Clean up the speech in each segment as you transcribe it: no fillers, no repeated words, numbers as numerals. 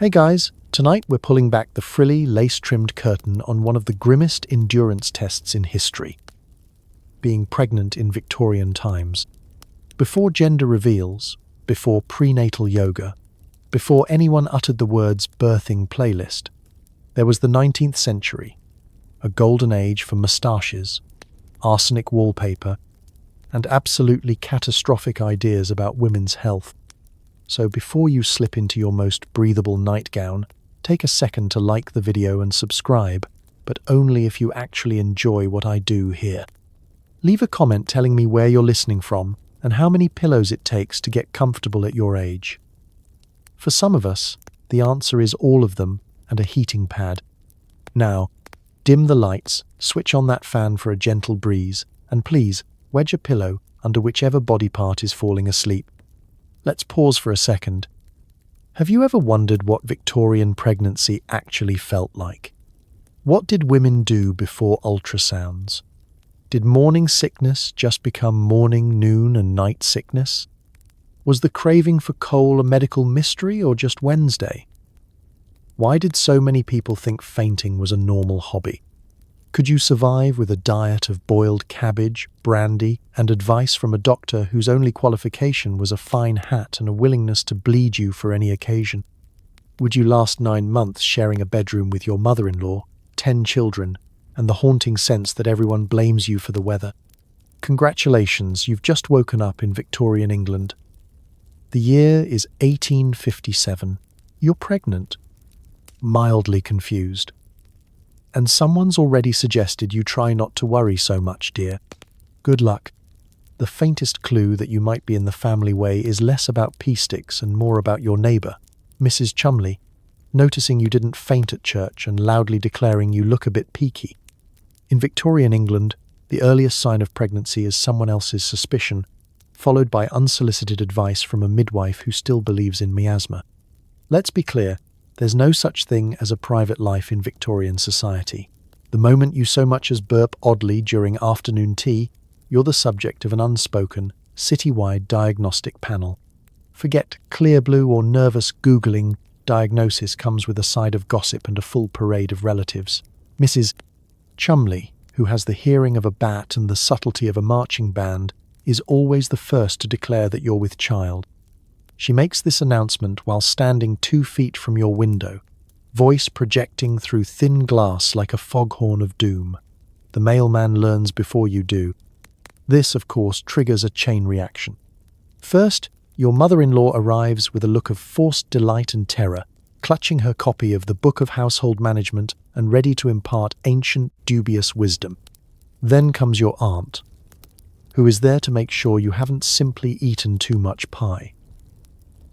Hey guys, tonight we're pulling back the frilly, lace-trimmed curtain on one of the grimmest endurance tests in history. Being pregnant in Victorian times. Before gender reveals, before prenatal yoga, before anyone uttered the words birthing playlist, there was the 19th century, a golden age for moustaches, arsenic wallpaper, and absolutely catastrophic ideas about women's health. So before you slip into your most breathable nightgown, take a second to like the video and subscribe, but only if you actually enjoy what I do here. Leave a comment telling me where you're listening from and how many pillows it takes to get comfortable at your age. For some of us, the answer is all of them and a heating pad. Now, dim the lights, switch on that fan for a gentle breeze, and please, wedge a pillow under whichever body part is falling asleep. Let's pause for a second. Have you ever wondered what Victorian pregnancy actually felt like? What did women do before ultrasounds? Did morning sickness just become morning, noon, and night sickness? Was the craving for coal a medical mystery or just Wednesday? Why did so many people think fainting was a normal hobby? Could you survive with a diet of boiled cabbage, brandy, and advice from a doctor whose only qualification was a fine hat and a willingness to bleed you for any occasion? Would you last 9 months sharing a bedroom with your mother-in-law, 10 children, and the haunting sense that everyone blames you for the weather? Congratulations, you've just woken up in Victorian England. The year is 1857. You're pregnant. Mildly confused. And someone's already suggested you try not to worry so much, dear. Good luck. The faintest clue that you might be in the family way is less about pea sticks and more about your neighbour, Mrs. Chumley, noticing you didn't faint at church and loudly declaring you look a bit peaky. In Victorian England, the earliest sign of pregnancy is someone else's suspicion, followed by unsolicited advice from a midwife who still believes in miasma. Let's be clear. There's no such thing as a private life in Victorian society. The moment you so much as burp oddly during afternoon tea, you're the subject of an unspoken, citywide diagnostic panel. Forget clear blue or nervous Googling. Diagnosis comes with a side of gossip and a full parade of relatives. Mrs. Chumley, who has the hearing of a bat and the subtlety of a marching band, is always the first to declare that you're with child. She makes this announcement while standing 2 feet from your window, voice projecting through thin glass like a foghorn of doom. The mailman learns before you do. This, of course, triggers a chain reaction. First, your mother-in-law arrives with a look of forced delight and terror, clutching her copy of the Book of Household Management and ready to impart ancient, dubious wisdom. Then comes your aunt, who is there to make sure you haven't simply eaten too much pie.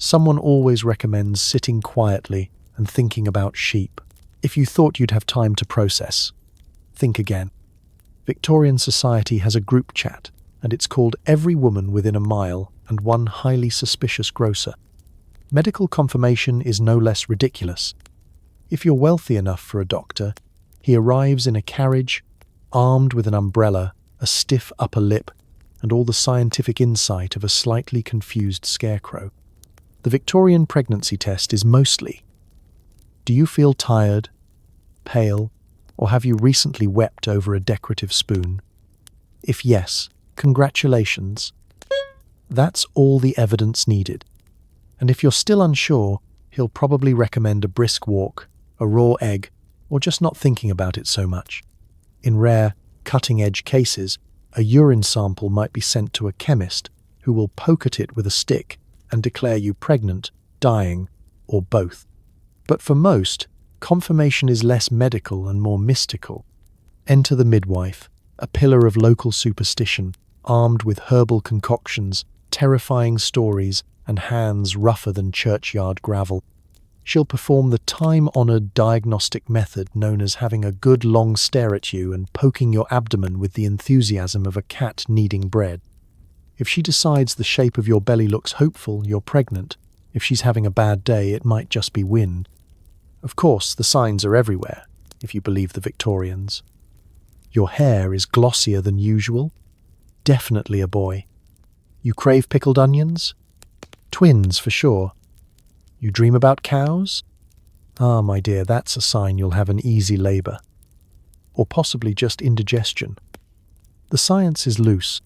Someone always recommends sitting quietly and thinking about sheep. If you thought you'd have time to process, think again. Victorian society has a group chat, and it's called Every Woman Within a Mile and One Highly Suspicious Grocer. Medical confirmation is no less ridiculous. If you're wealthy enough for a doctor, he arrives in a carriage, armed with an umbrella, a stiff upper lip, and all the scientific insight of a slightly confused scarecrow. The Victorian pregnancy test is mostly: do you feel tired, pale, or have you recently wept over a decorative spoon? If yes, congratulations. That's all the evidence needed. And if you're still unsure, he'll probably recommend a brisk walk, a raw egg, or just not thinking about it so much. In rare, cutting-edge cases, a urine sample might be sent to a chemist who will poke at it with a stick and declare you pregnant, dying, or both. But for most, confirmation is less medical and more mystical. Enter the midwife, a pillar of local superstition, armed with herbal concoctions, terrifying stories, and hands rougher than churchyard gravel. She'll perform the time-honored diagnostic method known as having a good long stare at you and poking your abdomen with the enthusiasm of a cat kneading bread. If she decides the shape of your belly looks hopeful, you're pregnant. If she's having a bad day, it might just be wind. Of course, the signs are everywhere, if you believe the Victorians. Your hair is glossier than usual. Definitely a boy. You crave pickled onions? Twins, for sure. You dream about cows? Ah, my dear, that's a sign you'll have an easy labour. Or possibly just indigestion. The science is loose.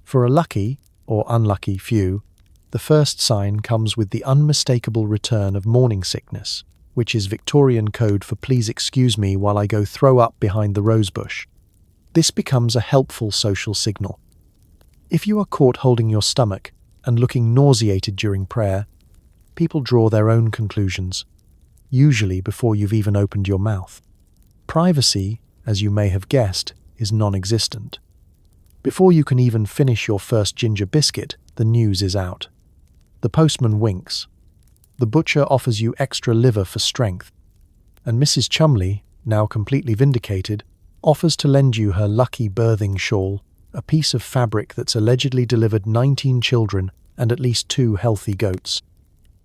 For a lucky, or unlucky, few, the first sign comes with the unmistakable return of morning sickness, which is Victorian code for please excuse me while I go throw up behind the rosebush. This becomes a helpful social signal. If you are caught holding your stomach and looking nauseated during prayer, people draw their own conclusions, usually before you've even opened your mouth. Privacy, as you may have guessed, is non-existent. Before you can even finish your first ginger biscuit, the news is out. The postman winks. The butcher offers you extra liver for strength. And Mrs. Chumley, now completely vindicated, offers to lend you her lucky birthing shawl, a piece of fabric that's allegedly delivered 19 children and at least 2 healthy goats.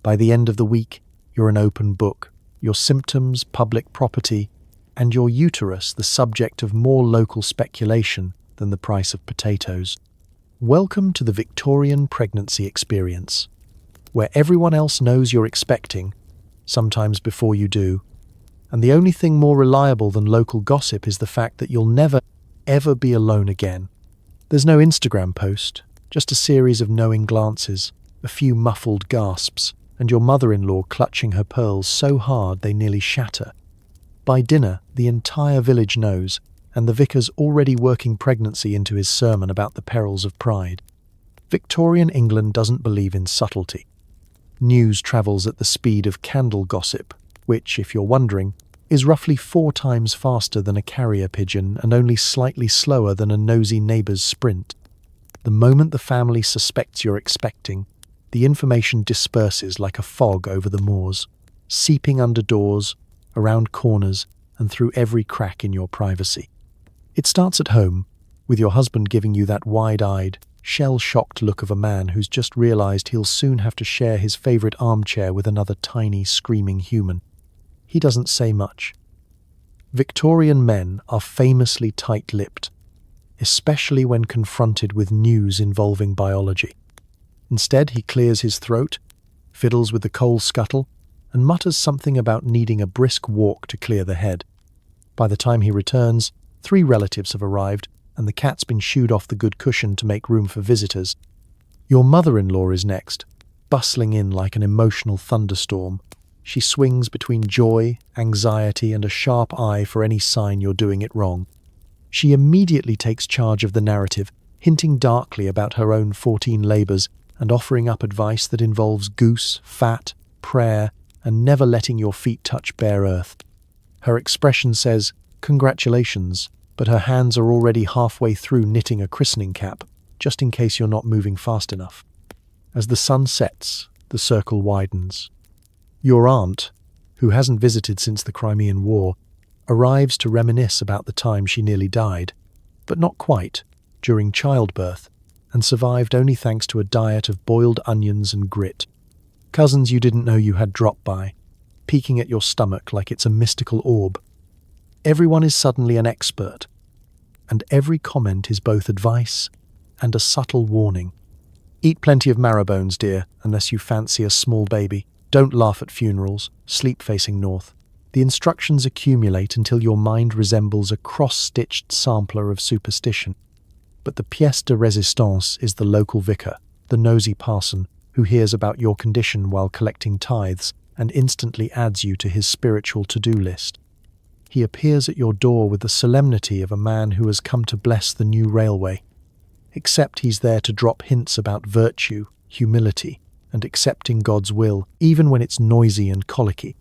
By the end of the week, you're an open book, your symptoms public property, and your uterus the subject of more local speculation than the price of potatoes. Welcome to the Victorian pregnancy experience, where everyone else knows you're expecting, sometimes before you do, and the only thing more reliable than local gossip is the fact that you'll never, ever be alone again. There's no Instagram post, just a series of knowing glances, a few muffled gasps, and your mother-in-law clutching her pearls so hard they nearly shatter. By dinner, the entire village knows, and the vicar's already working pregnancy into his sermon about the perils of pride. Victorian England doesn't believe in subtlety. News travels at the speed of candle gossip, which, if you're wondering, is roughly 4 times faster than a carrier pigeon and only slightly slower than a nosy neighbour's sprint. The moment the family suspects you're expecting, the information disperses like a fog over the moors, seeping under doors, around corners, and through every crack in your privacy. It starts at home, with your husband giving you that wide-eyed, shell-shocked look of a man who's just realised he'll soon have to share his favourite armchair with another tiny, screaming human. He doesn't say much. Victorian men are famously tight-lipped, especially when confronted with news involving biology. Instead, he clears his throat, fiddles with the coal scuttle, and mutters something about needing a brisk walk to clear the head. By the time he returns, 3 relatives have arrived, and the cat's been shooed off the good cushion to make room for visitors. Your mother-in-law is next, bustling in like an emotional thunderstorm. She swings between joy, anxiety, and a sharp eye for any sign you're doing it wrong. She immediately takes charge of the narrative, hinting darkly about her own 14 labours and offering up advice that involves goose, fat, prayer, and never letting your feet touch bare earth. Her expression says, "Congratulations," but her hands are already halfway through knitting a christening cap, just in case you're not moving fast enough. As the sun sets, the circle widens. Your aunt, who hasn't visited since the Crimean War, arrives to reminisce about the time she nearly died, but not quite, during childbirth, and survived only thanks to a diet of boiled onions and grit. Cousins you didn't know you had dropped by, peeking at your stomach like it's a mystical orb. Everyone is suddenly an expert, and every comment is both advice and a subtle warning. Eat plenty of marrow bones, dear, unless you fancy a small baby. Don't laugh at funerals. Sleep facing north. The instructions accumulate until your mind resembles a cross-stitched sampler of superstition. But the pièce de résistance is the local vicar, the nosy parson, who hears about your condition while collecting tithes and instantly adds you to his spiritual to-do list. He appears at your door with the solemnity of a man who has come to bless the new railway, except he's there to drop hints about virtue, humility, and accepting God's will, even when it's noisy and colicky.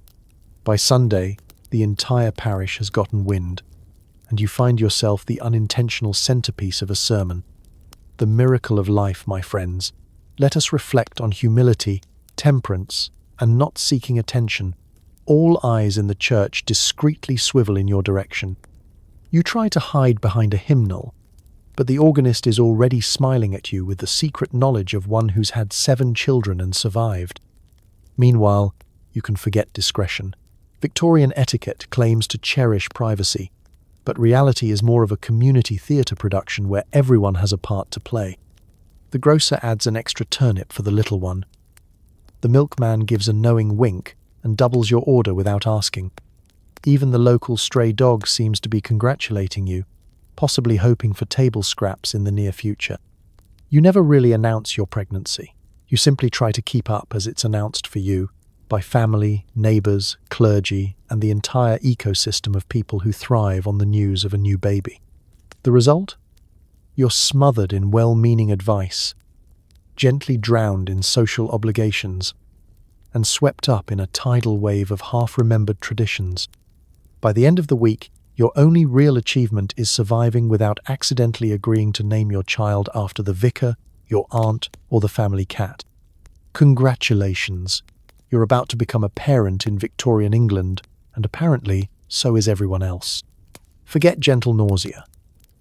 By Sunday, the entire parish has gotten wind, and you find yourself the unintentional centerpiece of a sermon. The miracle of life, my friends. Let us reflect on humility, temperance, and not seeking attention. All eyes in the church discreetly swivel in your direction. You try to hide behind a hymnal, but the organist is already smiling at you with the secret knowledge of one who's had 7 children and survived. Meanwhile, you can forget discretion. Victorian etiquette claims to cherish privacy, but reality is more of a community theatre production where everyone has a part to play. The grocer adds an extra turnip for the little one. The milkman gives a knowing wink and doubles your order without asking. Even the local stray dog seems to be congratulating you, possibly hoping for table scraps in the near future. You never really announce your pregnancy. You simply try to keep up as it's announced for you by family, neighbors, clergy, and the entire ecosystem of people who thrive on the news of a new baby. The result? You're smothered in well-meaning advice, gently drowned in social obligations, and swept up in a tidal wave of half-remembered traditions. By the end of the week, your only real achievement is surviving without accidentally agreeing to name your child after the vicar, your aunt, or the family cat. Congratulations! You're about to become a parent in Victorian England, and apparently, so is everyone else. Forget gentle nausea.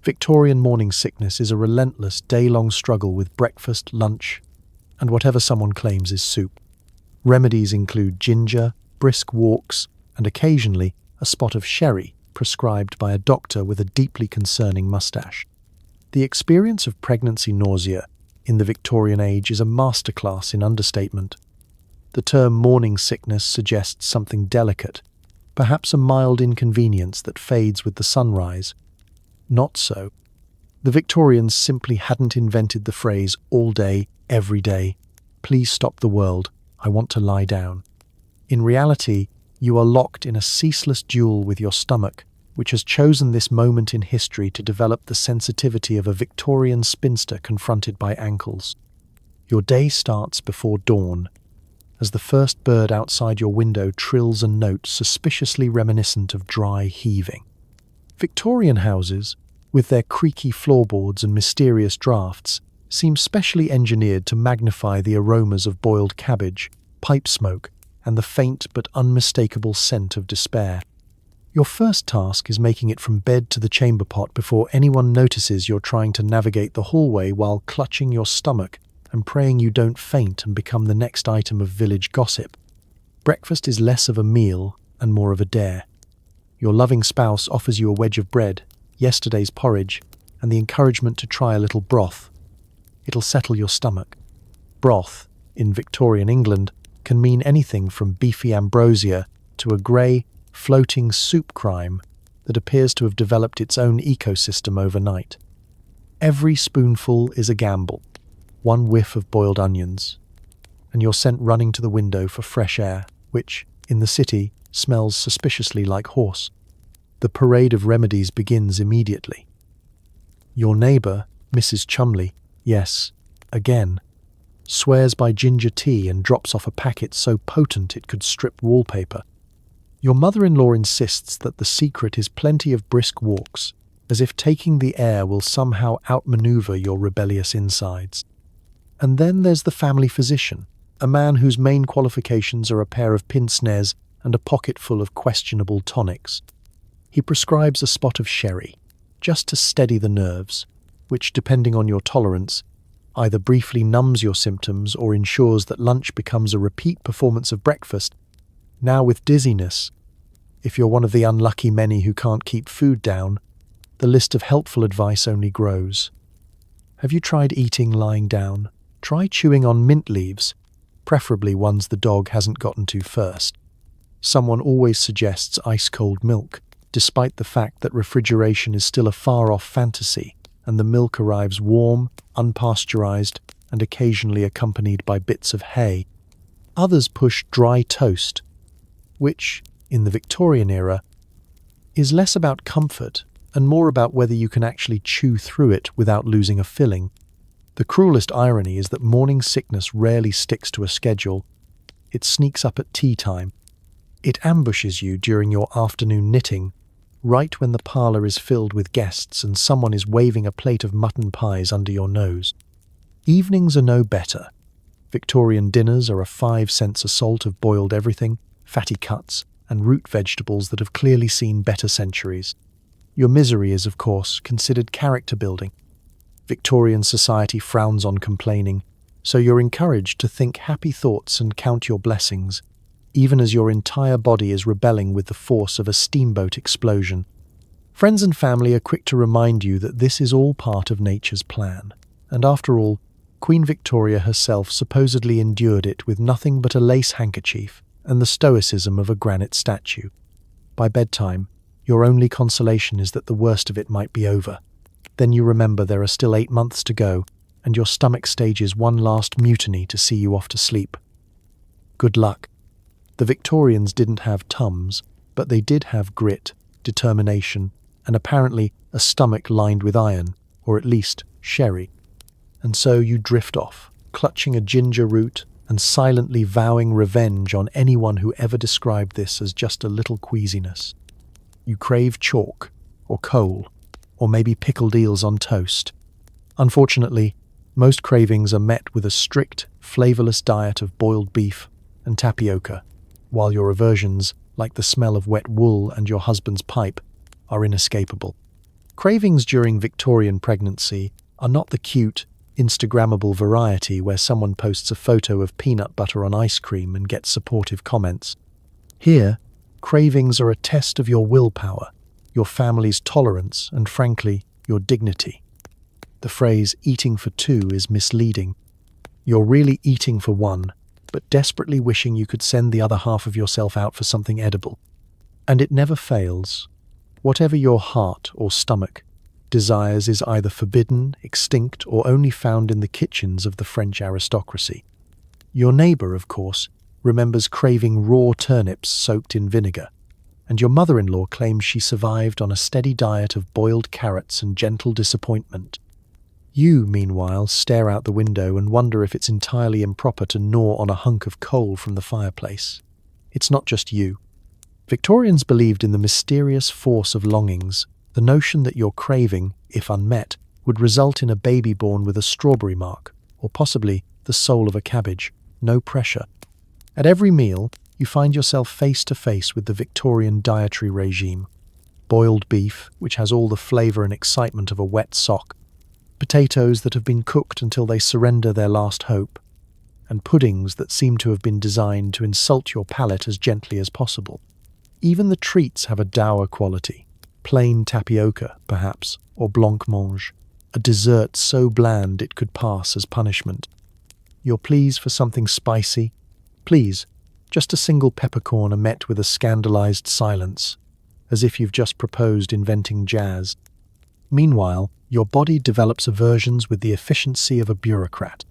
Victorian morning sickness is a relentless, day-long struggle with breakfast, lunch, and whatever someone claims is soup. Remedies include ginger, brisk walks, and occasionally a spot of sherry prescribed by a doctor with a deeply concerning mustache. The experience of pregnancy nausea in the Victorian age is a masterclass in understatement. The term morning sickness suggests something delicate, perhaps a mild inconvenience that fades with the sunrise. Not so. The Victorians simply hadn't invented the phrase all day, every day, please stop the world, I want to lie down. In reality, you are locked in a ceaseless duel with your stomach, which has chosen this moment in history to develop the sensitivity of a Victorian spinster confronted by ankles. Your day starts before dawn, as the first bird outside your window trills a note suspiciously reminiscent of dry heaving. Victorian houses, with their creaky floorboards and mysterious drafts, seem specially engineered to magnify the aromas of boiled cabbage, pipe smoke, and the faint but unmistakable scent of despair. Your first task is making it from bed to the chamber pot before anyone notices you're trying to navigate the hallway while clutching your stomach and praying you don't faint and become the next item of village gossip. Breakfast is less of a meal and more of a dare. Your loving spouse offers you a wedge of bread, yesterday's porridge, and the encouragement to try a little broth. It'll settle your stomach. Broth, in Victorian England, can mean anything from beefy ambrosia to a grey, floating soup crime that appears to have developed its own ecosystem overnight. Every spoonful is a gamble. One whiff of boiled onions, and you're sent running to the window for fresh air, which, in the city, smells suspiciously like horse. The parade of remedies begins immediately. Your neighbour, Mrs. Chumley, yes, again, swears by ginger tea and drops off a packet so potent it could strip wallpaper. Your mother-in-law insists that the secret is plenty of brisk walks, as if taking the air will somehow outmaneuver your rebellious insides. And then there's the family physician, a man whose main qualifications are a pair of pince-nez and a pocket full of questionable tonics. He prescribes a spot of sherry, just to steady the nerves, which, depending on your tolerance, either briefly numbs your symptoms or ensures that lunch becomes a repeat performance of breakfast, now with dizziness. If you're one of the unlucky many who can't keep food down, the list of helpful advice only grows. Have you tried eating lying down? Try chewing on mint leaves, preferably ones the dog hasn't gotten to first. Someone always suggests ice-cold milk, despite the fact that refrigeration is still a far-off fantasy, and the milk arrives warm, unpasteurized, and occasionally accompanied by bits of hay. Others push dry toast, which, in the Victorian era, is less about comfort and more about whether you can actually chew through it without losing a filling. The cruelest irony is that morning sickness rarely sticks to a schedule. It sneaks up at tea time. It ambushes you during your afternoon knitting, right when the parlour is filled with guests and someone is waving a plate of mutton pies under your nose. Evenings are no better. Victorian dinners are a 5-cent assault of boiled everything, fatty cuts, and root vegetables that have clearly seen better centuries. Your misery is, of course, considered character building. Victorian society frowns on complaining, so you're encouraged to think happy thoughts and count your blessings, even as your entire body is rebelling with the force of a steamboat explosion. Friends and family are quick to remind you that this is all part of nature's plan, and after all, Queen Victoria herself supposedly endured it with nothing but a lace handkerchief and the stoicism of a granite statue. By bedtime, your only consolation is that the worst of it might be over. Then you remember there are still 8 months to go, and your stomach stages one last mutiny to see you off to sleep. Good luck. The Victorians didn't have Tums, but they did have grit, determination, and apparently a stomach lined with iron, or at least sherry. And so you drift off, clutching a ginger root and silently vowing revenge on anyone who ever described this as just a little queasiness. You crave chalk, or coal, or maybe pickled eels on toast. Unfortunately, most cravings are met with a strict, flavorless diet of boiled beef and tapioca, while your aversions, like the smell of wet wool and your husband's pipe, are inescapable. Cravings during Victorian pregnancy are not the cute, Instagrammable variety where someone posts a photo of peanut butter on ice cream and gets supportive comments. Here, cravings are a test of your willpower, your family's tolerance, and frankly, your dignity. The phrase eating for two is misleading. You're really eating for one, but desperately wishing you could send the other half of yourself out for something edible. And it never fails. Whatever your heart or stomach desires is either forbidden, extinct, or only found in the kitchens of the French aristocracy. Your neighbour, of course, remembers craving raw turnips soaked in vinegar, and your mother-in-law claims she survived on a steady diet of boiled carrots and gentle disappointment. You, meanwhile, stare out the window and wonder if it's entirely improper to gnaw on a hunk of coal from the fireplace. It's not just you. Victorians believed in the mysterious force of longings, the notion that your craving, if unmet, would result in a baby born with a strawberry mark, or possibly the soul of a cabbage. No pressure. At every meal, you find yourself face to face with the Victorian dietary regime. Boiled beef, which has all the flavour and excitement of a wet sock, potatoes that have been cooked until they surrender their last hope, and puddings that seem to have been designed to insult your palate as gently as possible. Even the treats have a dour quality. Plain tapioca, perhaps, or blancmange, a dessert so bland it could pass as punishment. Your pleas for something spicy? Please, just a single peppercorn are met with a scandalized silence, as if you've just proposed inventing jazz. Meanwhile, your body develops aversions with the efficiency of a bureaucrat.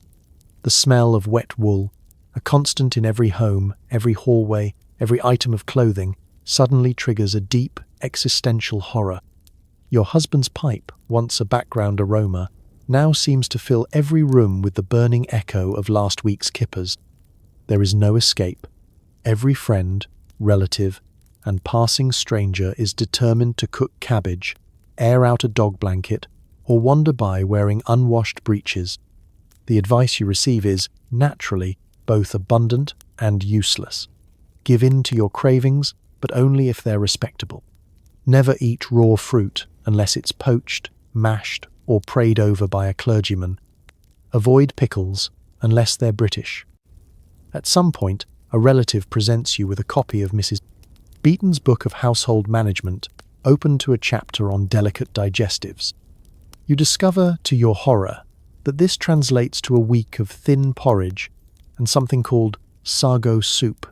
The smell of wet wool, a constant in every home, every hallway, every item of clothing, suddenly triggers a deep, existential horror. Your husband's pipe, once a background aroma, now seems to fill every room with the burning echo of last week's kippers. There is no escape. Every friend, relative, and passing stranger is determined to cook cabbage, air out a dog blanket, or wander by wearing unwashed breeches. The advice you receive is, naturally, both abundant and useless. Give in to your cravings, but only if they're respectable. Never eat raw fruit unless it's poached, mashed, or prayed over by a clergyman. Avoid pickles unless they're British. At some point, a relative presents you with a copy of Mrs. Beaton's Book of Household Management, open to a chapter on delicate digestives. You discover, to your horror, that this translates to a week of thin porridge and something called sago soup,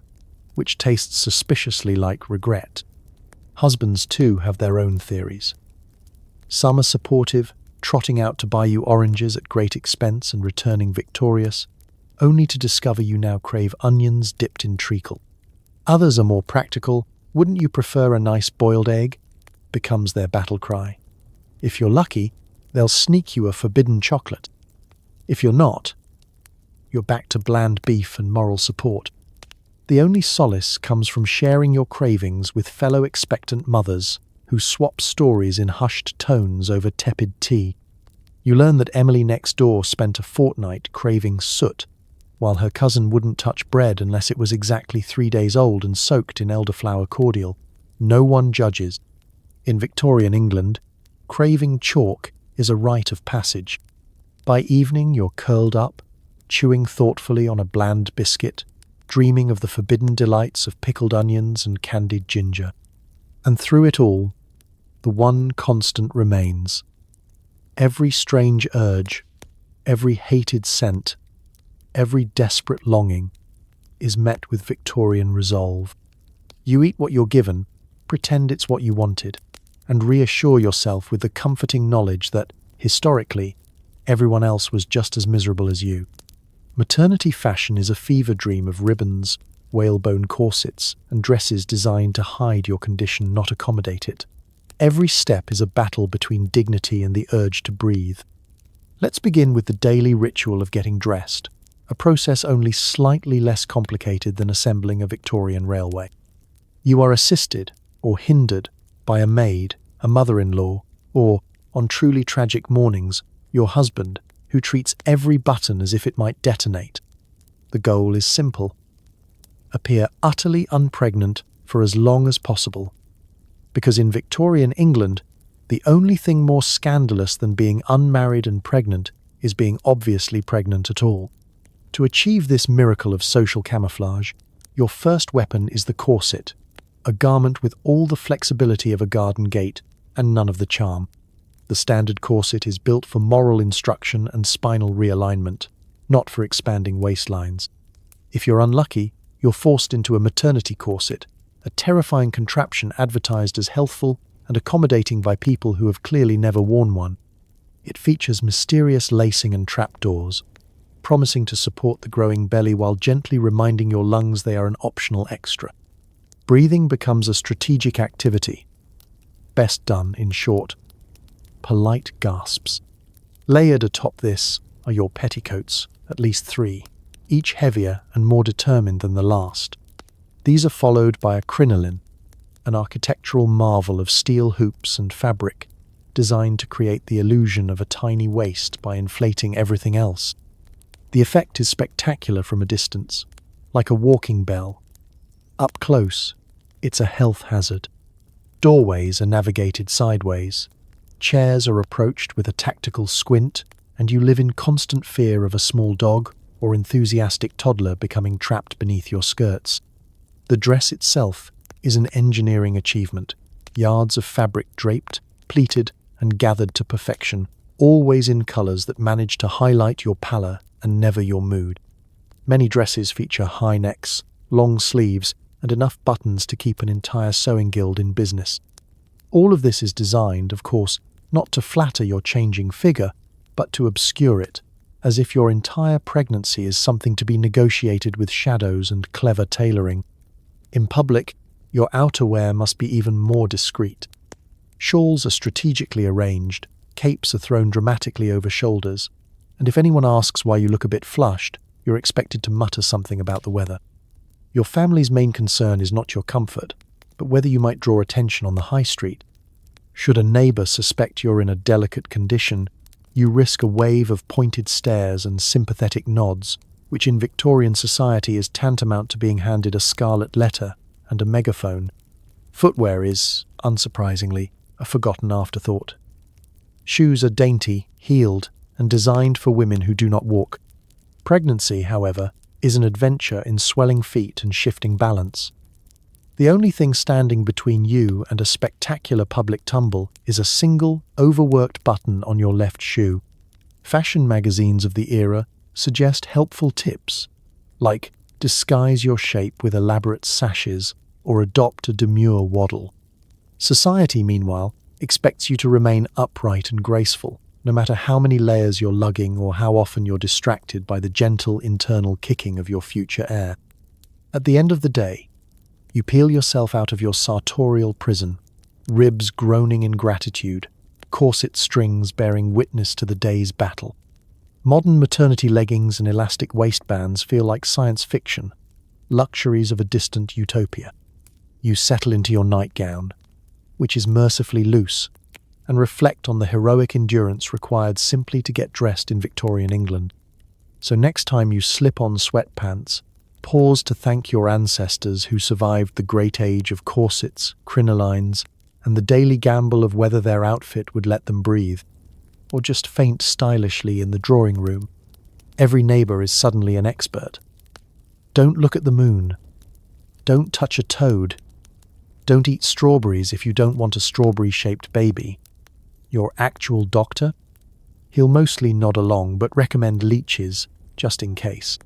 which tastes suspiciously like regret. Husbands, too, have their own theories. Some are supportive, trotting out to buy you oranges at great expense and returning victorious, only to discover you now crave onions dipped in treacle. Others are more practical. Wouldn't you prefer a nice boiled egg? Becomes their battle cry. If you're lucky, they'll sneak you a forbidden chocolate. If you're not, you're back to bland beef and moral support. The only solace comes from sharing your cravings with fellow expectant mothers who swap stories in hushed tones over tepid tea. You learn that Emily next door spent a fortnight craving soot, while her cousin wouldn't touch bread unless it was exactly 3 days old and soaked in elderflower cordial. No one judges. In Victorian England, craving chalk is a rite of passage. By evening, you're curled up, chewing thoughtfully on a bland biscuit, dreaming of the forbidden delights of pickled onions and candied ginger. And through it all, the one constant remains. Every strange urge, every hated scent, every desperate longing, is met with Victorian resolve. You eat what you're given, pretend it's what you wanted, and reassure yourself with the comforting knowledge that, historically, everyone else was just as miserable as you. Maternity fashion is a fever dream of ribbons, whalebone corsets, and dresses designed to hide your condition, not accommodate it. Every step is a battle between dignity and the urge to breathe. Let's begin with the daily ritual of getting dressed, a process only slightly less complicated than assembling a Victorian railway. You are assisted, or hindered, by a maid, a mother-in-law, or, on truly tragic mornings, your husband, who treats every button as if it might detonate. The goal is simple. Appear utterly unpregnant for as long as possible. Because in Victorian England, the only thing more scandalous than being unmarried and pregnant is being obviously pregnant at all. To achieve this miracle of social camouflage, your first weapon is the corset, a garment with all the flexibility of a garden gate and none of the charm. The standard corset is built for moral instruction and spinal realignment, not for expanding waistlines. If you're unlucky, you're forced into a maternity corset, a terrifying contraption advertised as healthful and accommodating by people who have clearly never worn one. It features mysterious lacing and trapdoors, promising to support the growing belly while gently reminding your lungs they are an optional extra. Breathing becomes a strategic activity. Best done, in short, polite gasps. Layered atop this are your petticoats, at least 3, each heavier and more determined than the last. These are followed by a crinoline, an architectural marvel of steel hoops and fabric, designed to create the illusion of a tiny waist by inflating everything else. The effect is spectacular from a distance, like a walking bell. Up close, it's a health hazard. Doorways are navigated sideways. Chairs are approached with a tactical squint, and you live in constant fear of a small dog or enthusiastic toddler becoming trapped beneath your skirts. The dress itself is an engineering achievement. Yards of fabric draped, pleated, and gathered to perfection, always in colours that manage to highlight your pallor and never your mood. Many dresses feature high necks, long sleeves, and enough buttons to keep an entire sewing guild in business. All of this is designed, of course, not to flatter your changing figure, but to obscure it, as if your entire pregnancy is something to be negotiated with shadows and clever tailoring. In public, your outerwear must be even more discreet. Shawls are strategically arranged, capes are thrown dramatically over shoulders, and if anyone asks why you look a bit flushed, you're expected to mutter something about the weather. Your family's main concern is not your comfort, but whether you might draw attention on the high street. Should a neighbour suspect you're in a delicate condition, you risk a wave of pointed stares and sympathetic nods, which in Victorian society is tantamount to being handed a scarlet letter and a megaphone. Footwear is, unsurprisingly, a forgotten afterthought. Shoes are dainty, heeled, and designed for women who do not walk. Pregnancy, however, is an adventure in swelling feet and shifting balance. The only thing standing between you and a spectacular public tumble is a single, overworked button on your left shoe. Fashion magazines of the era suggest helpful tips, like disguise your shape with elaborate sashes or adopt a demure waddle. Society, meanwhile, expects you to remain upright and graceful, no matter how many layers you're lugging or how often you're distracted by the gentle internal kicking of your future heir. At the end of the day, you peel yourself out of your sartorial prison, ribs groaning in gratitude, corset strings bearing witness to the day's battle. Modern maternity leggings and elastic waistbands feel like science fiction, luxuries of a distant utopia. You settle into your nightgown, which is mercifully loose, and reflect on the heroic endurance required simply to get dressed in Victorian England. So next time you slip on sweatpants, pause to thank your ancestors who survived the great age of corsets, crinolines, and the daily gamble of whether their outfit would let them breathe, or just faint stylishly in the drawing room. Every neighbour is suddenly an expert. Don't look at the moon. Don't touch a toad. Don't eat strawberries if you don't want a strawberry-shaped baby. Your actual doctor? He'll mostly nod along but recommend leeches, just in case.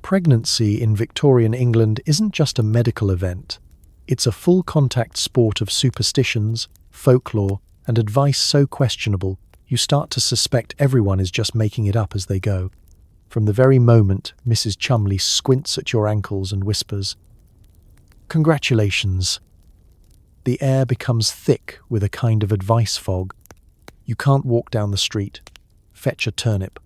Pregnancy in Victorian England isn't just a medical event. It's a full-contact sport of superstitions, folklore, and advice so questionable you start to suspect everyone is just making it up as they go. From the very moment Mrs. Chumley squints at your ankles and whispers, "Congratulations," the air becomes thick with a kind of advice fog. You can't walk down the street, fetch a turnip,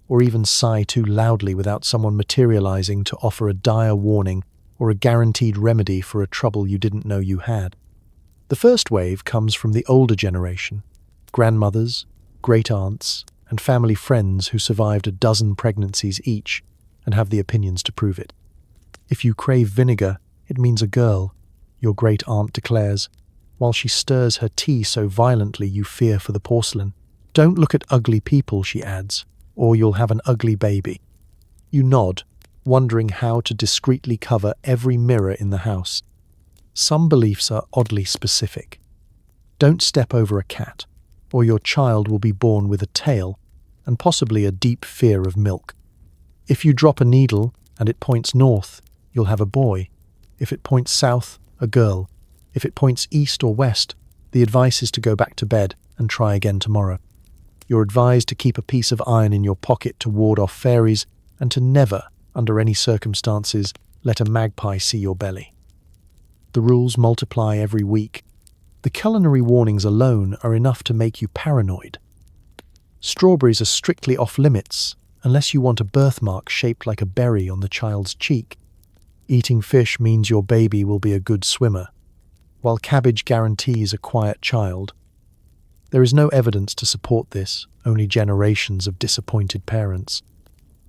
or even sigh too loudly without someone materializing to offer a dire warning or a guaranteed remedy for a trouble you didn't know you had. The first wave comes from the older generation, grandmothers, great-aunts, and family friends who survived a dozen pregnancies each and have the opinions to prove it. If you crave vinegar, it means a girl, your great-aunt declares, while she stirs her tea so violently you fear for the porcelain. Don't look at ugly people, she adds, or you'll have an ugly baby. You nod, wondering how to discreetly cover every mirror in the house. Some beliefs are oddly specific. Don't step over a cat, or your child will be born with a tail and possibly a deep fear of milk. If you drop a needle and it points north, you'll have a boy. If it points south, a girl. If it points east or west, the advice is to go back to bed and try again tomorrow. You're advised to keep a piece of iron in your pocket to ward off fairies and to never, under any circumstances, let a magpie see your belly. The rules multiply every week. The culinary warnings alone are enough to make you paranoid. Strawberries are strictly off-limits unless you want a birthmark shaped like a berry on the child's cheek. Eating fish means your baby will be a good swimmer, while cabbage guarantees a quiet child. There is no evidence to support this, only generations of disappointed parents.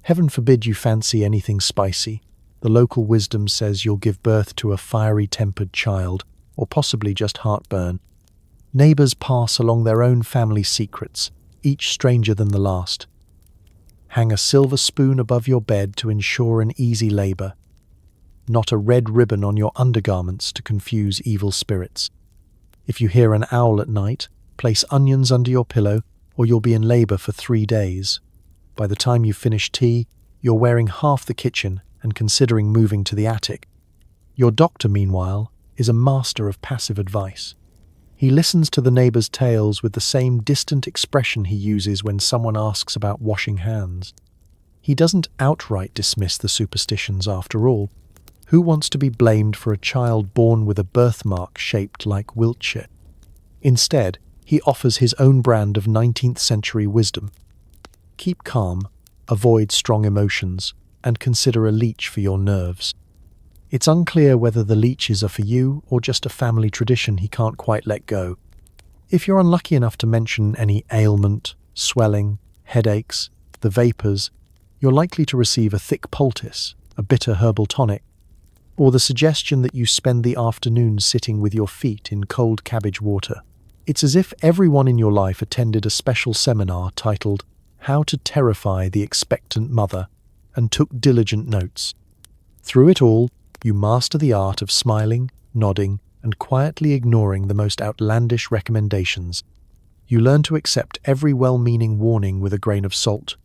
Heaven forbid you fancy anything spicy. The local wisdom says you'll give birth to a fiery-tempered child, or possibly just heartburn. Neighbours pass along their own family secrets, each stranger than the last. Hang a silver spoon above your bed to ensure an easy labour. Not a red ribbon on your undergarments to confuse evil spirits. If you hear an owl at night, place onions under your pillow, or you'll be in labour for 3 days. By the time you finish tea, you're wearing half the kitchen and considering moving to the attic. Your doctor, meanwhile, is a master of passive advice. He listens to the neighbours' tales with the same distant expression he uses when someone asks about washing hands. He doesn't outright dismiss the superstitions after all. Who wants to be blamed for a child born with a birthmark shaped like Wiltshire? Instead, he offers his own brand of 19th century wisdom. Keep calm, avoid strong emotions, and consider a leech for your nerves. It's unclear whether the leeches are for you or just a family tradition he can't quite let go. If you're unlucky enough to mention any ailment, swelling, headaches, the vapours, you're likely to receive a thick poultice, a bitter herbal tonic, or the suggestion that you spend the afternoon sitting with your feet in cold cabbage water. It's as if everyone in your life attended a special seminar titled How to Terrify the Expectant Mother and took diligent notes. Through it all, you master the art of smiling, nodding, and quietly ignoring the most outlandish recommendations. You learn to accept every well-meaning warning with a grain of salt,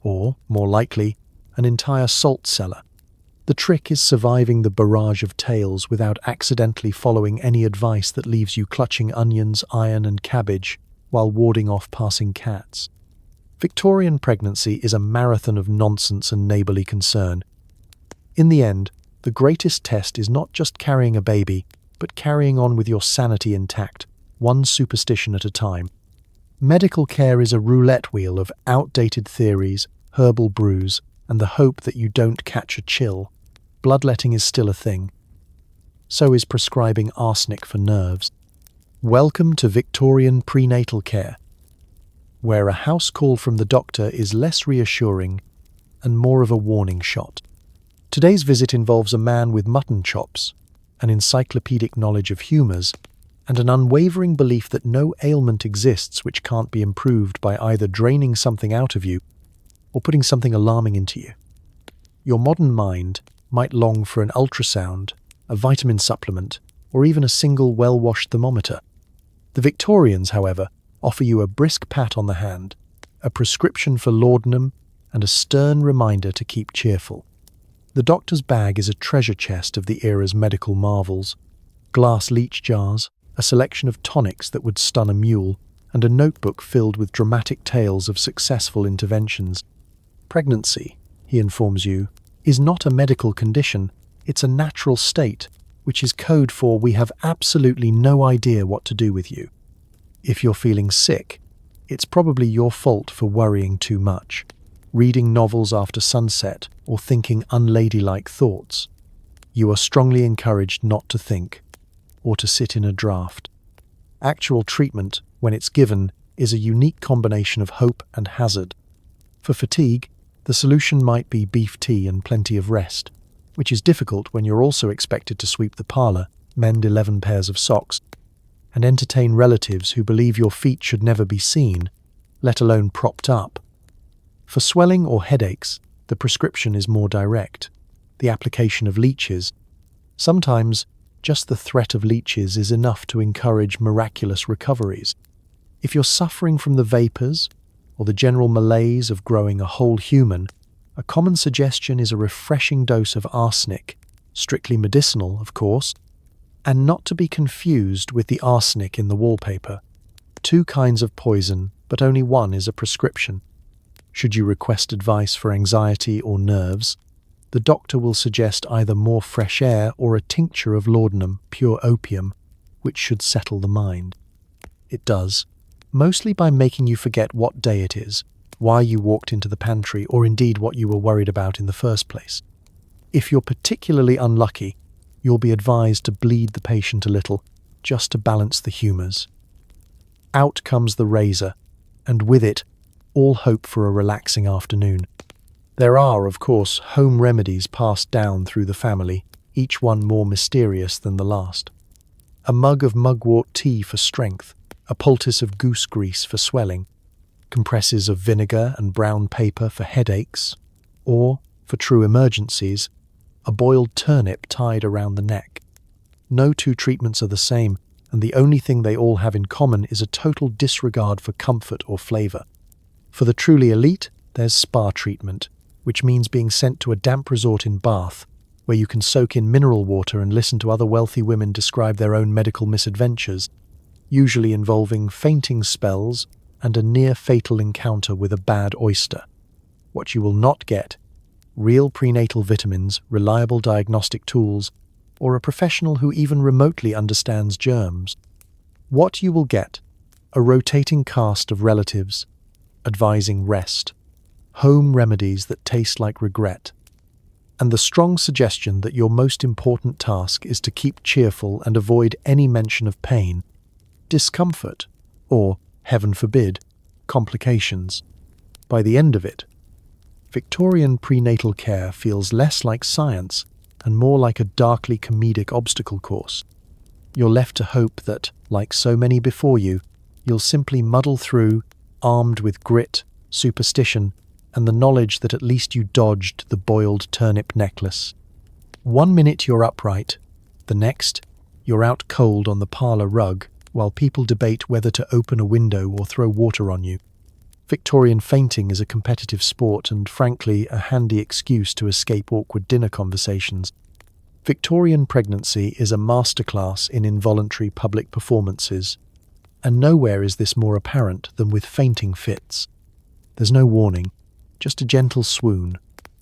or, more likely, an entire salt cellar. The trick is surviving the barrage of tales without accidentally following any advice that leaves you clutching onions, iron, and cabbage while warding off passing cats. Victorian pregnancy is a marathon of nonsense and neighbourly concern. In the end, the greatest test is not just carrying a baby, but carrying on with your sanity intact, one superstition at a time. Medical care is a roulette wheel of outdated theories, herbal brews, and the hope that you don't catch a chill. Bloodletting is still a thing. So is prescribing arsenic for nerves. Welcome to Victorian prenatal care, where a house call from the doctor is less reassuring and more of a warning shot. Today's visit involves a man with mutton chops, an encyclopedic knowledge of humours, and an unwavering belief that no ailment exists which can't be improved by either draining something out of you or putting something alarming into you. Your modern mind might long for an ultrasound, a vitamin supplement, or even a single well-washed thermometer. The Victorians, however, offer you a brisk pat on the hand, a prescription for laudanum, and a stern reminder to keep cheerful. The doctor's bag is a treasure chest of the era's medical marvels. Glass leech jars, a selection of tonics that would stun a mule, and a notebook filled with dramatic tales of successful interventions. Pregnancy, he informs you, is not a medical condition, it's a natural state, which is code for we have absolutely no idea what to do with you. If you're feeling sick, it's probably your fault for worrying too much, reading novels after sunset, or thinking unladylike thoughts. You are strongly encouraged not to think, or to sit in a draft. Actual treatment, when it's given, is a unique combination of hope and hazard. For fatigue, the solution might be beef tea and plenty of rest, which is difficult when you're also expected to sweep the parlour, mend 11 pairs of socks, and entertain relatives who believe your feet should never be seen, let alone propped up. For swelling or headaches, the prescription is more direct. The application of leeches. Sometimes, just the threat of leeches is enough to encourage miraculous recoveries. If you're suffering from the vapours, or the general malaise of growing a whole human, a common suggestion is a refreshing dose of arsenic, strictly medicinal, of course, and not to be confused with the arsenic in the wallpaper. 2 kinds of poison, but only one is a prescription. Should you request advice for anxiety or nerves, the doctor will suggest either more fresh air or a tincture of laudanum, pure opium, which should settle the mind. It does, mostly by making you forget what day it is, why you walked into the pantry, or indeed what you were worried about in the first place. If you're particularly unlucky, you'll be advised to bleed the patient a little, just to balance the humours. Out comes the razor, and with it, all hope for a relaxing afternoon. There are, of course, home remedies passed down through the family, each one more mysterious than the last. A mug of mugwort tea for strength, a poultice of goose grease for swelling, compresses of vinegar and brown paper for headaches, or, for true emergencies, a boiled turnip tied around the neck. No 2 treatments are the same, and the only thing they all have in common is a total disregard for comfort or flavour. For the truly elite, there's spa treatment, which means being sent to a damp resort in Bath, where you can soak in mineral water and listen to other wealthy women describe their own medical misadventures, usually involving fainting spells and a near-fatal encounter with a bad oyster. What you will not get: real prenatal vitamins, reliable diagnostic tools, or a professional who even remotely understands germs. What you will get: a rotating cast of relatives, advising rest, home remedies that taste like regret, and the strong suggestion that your most important task is to keep cheerful and avoid any mention of pain, discomfort, or, heaven forbid, complications. By the end of it, Victorian prenatal care feels less like science and more like a darkly comedic obstacle course. You're left to hope that, like so many before you, you'll simply muddle through, armed with grit, superstition, and the knowledge that at least you dodged the boiled turnip necklace. 1 minute you're upright, the next, you're out cold on the parlour rug, while people debate whether to open a window or throw water on you. Victorian fainting is a competitive sport and, frankly, a handy excuse to escape awkward dinner conversations. Victorian pregnancy is a masterclass in involuntary public performances, and nowhere is this more apparent than with fainting fits. There's no warning, just a gentle swoon,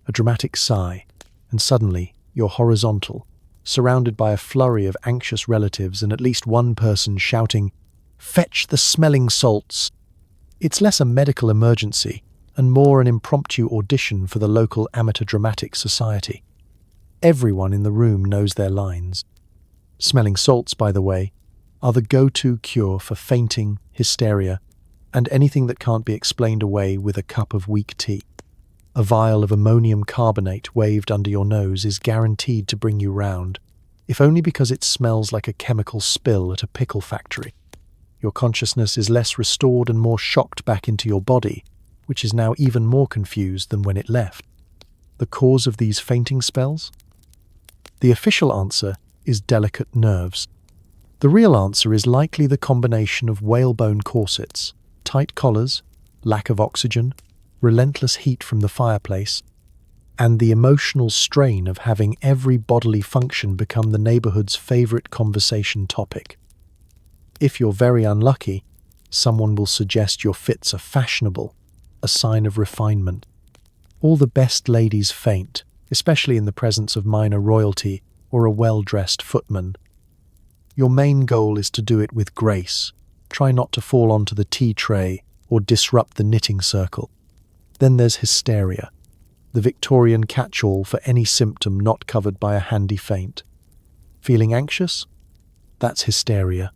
a dramatic sigh, and suddenly you're horizontal, surrounded by a flurry of anxious relatives and at least one person shouting, "Fetch the smelling salts!" It's less a medical emergency and more an impromptu audition for the local amateur dramatic society. Everyone in the room knows their lines. Smelling salts, by the way, are the go-to cure for fainting, hysteria, and anything that can't be explained away with a cup of weak tea. A vial of ammonium carbonate waved under your nose is guaranteed to bring you round, if only because it smells like a chemical spill at a pickle factory. Your consciousness is less restored and more shocked back into your body, which is now even more confused than when it left. The cause of these fainting spells? The official answer is delicate nerves. The real answer is likely the combination of whalebone corsets, tight collars, lack of oxygen, relentless heat from the fireplace, and the emotional strain of having every bodily function become the neighborhood's favorite conversation topic. If you're very unlucky, someone will suggest your fits are fashionable, a sign of refinement. All the best ladies faint, especially in the presence of minor royalty or a well-dressed footman. Your main goal is to do it with grace. Try not to fall onto the tea tray or disrupt the knitting circle. Then there's hysteria, the Victorian catch-all for any symptom not covered by a handy feint. Feeling anxious? That's hysteria.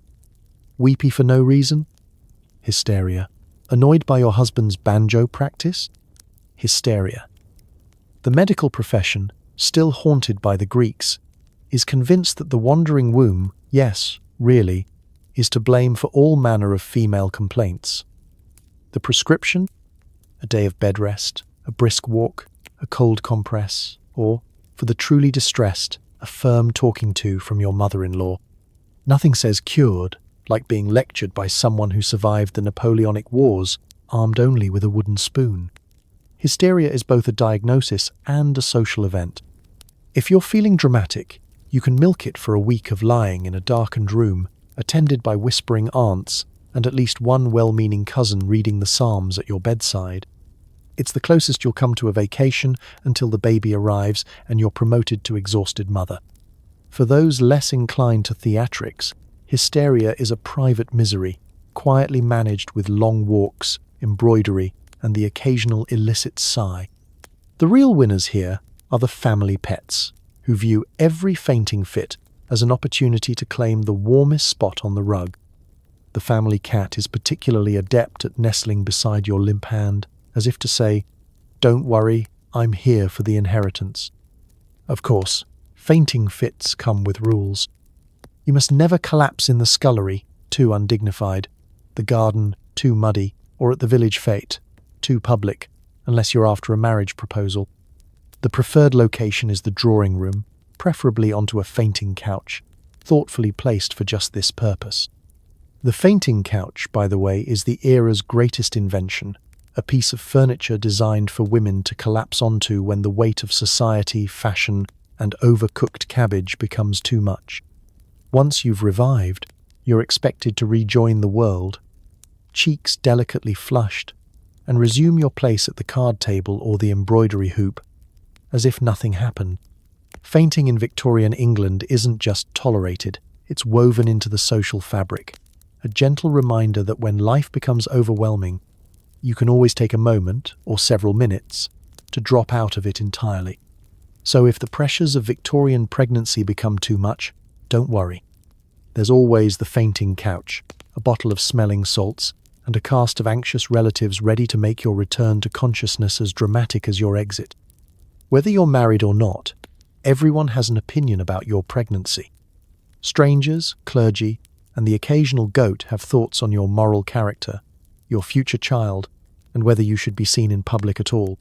Weepy for no reason? Hysteria. Annoyed by your husband's banjo practice? Hysteria. The medical profession, still haunted by the Greeks, is convinced that the wandering womb, yes, really, is to blame for all manner of female complaints. The prescription? A day of bed rest, a brisk walk, a cold compress, or, for the truly distressed, a firm talking to from your mother-in-law. Nothing says cured, like being lectured by someone who survived the Napoleonic Wars, armed only with a wooden spoon. Hysteria is both a diagnosis and a social event. If you're feeling dramatic, you can milk it for a week of lying in a darkened room, attended by whispering aunts and at least one well-meaning cousin reading the Psalms at your bedside. It's the closest you'll come to a vacation until the baby arrives and you're promoted to exhausted mother. For those less inclined to theatrics, hysteria is a private misery, quietly managed with long walks, embroidery, and the occasional illicit sigh. The real winners here are the family pets, who view every fainting fit as an opportunity to claim the warmest spot on the rug. The family cat is particularly adept at nestling beside your limp hand, as if to say, "Don't worry, I'm here for the inheritance." Of course, fainting fits come with rules. You must never collapse in the scullery, too undignified, the garden, too muddy, or at the village fete, too public, unless you're after a marriage proposal. The preferred location is the drawing room, preferably onto a fainting couch, thoughtfully placed for just this purpose. The fainting couch, by the way, is the era's greatest invention, a piece of furniture designed for women to collapse onto when the weight of society, fashion, and overcooked cabbage becomes too much. Once you've revived, you're expected to rejoin the world, cheeks delicately flushed, and resume your place at the card table or the embroidery hoop, as if nothing happened. Fainting in Victorian England isn't just tolerated, it's woven into the social fabric, a gentle reminder that when life becomes overwhelming, you can always take a moment, or several minutes, to drop out of it entirely. So if the pressures of Victorian pregnancy become too much, don't worry. There's always the fainting couch, a bottle of smelling salts, and a cast of anxious relatives ready to make your return to consciousness as dramatic as your exit. Whether you're married or not, everyone has an opinion about your pregnancy. Strangers, clergy, and the occasional goat have thoughts on your moral character, your future child, and whether you should be seen in public at all.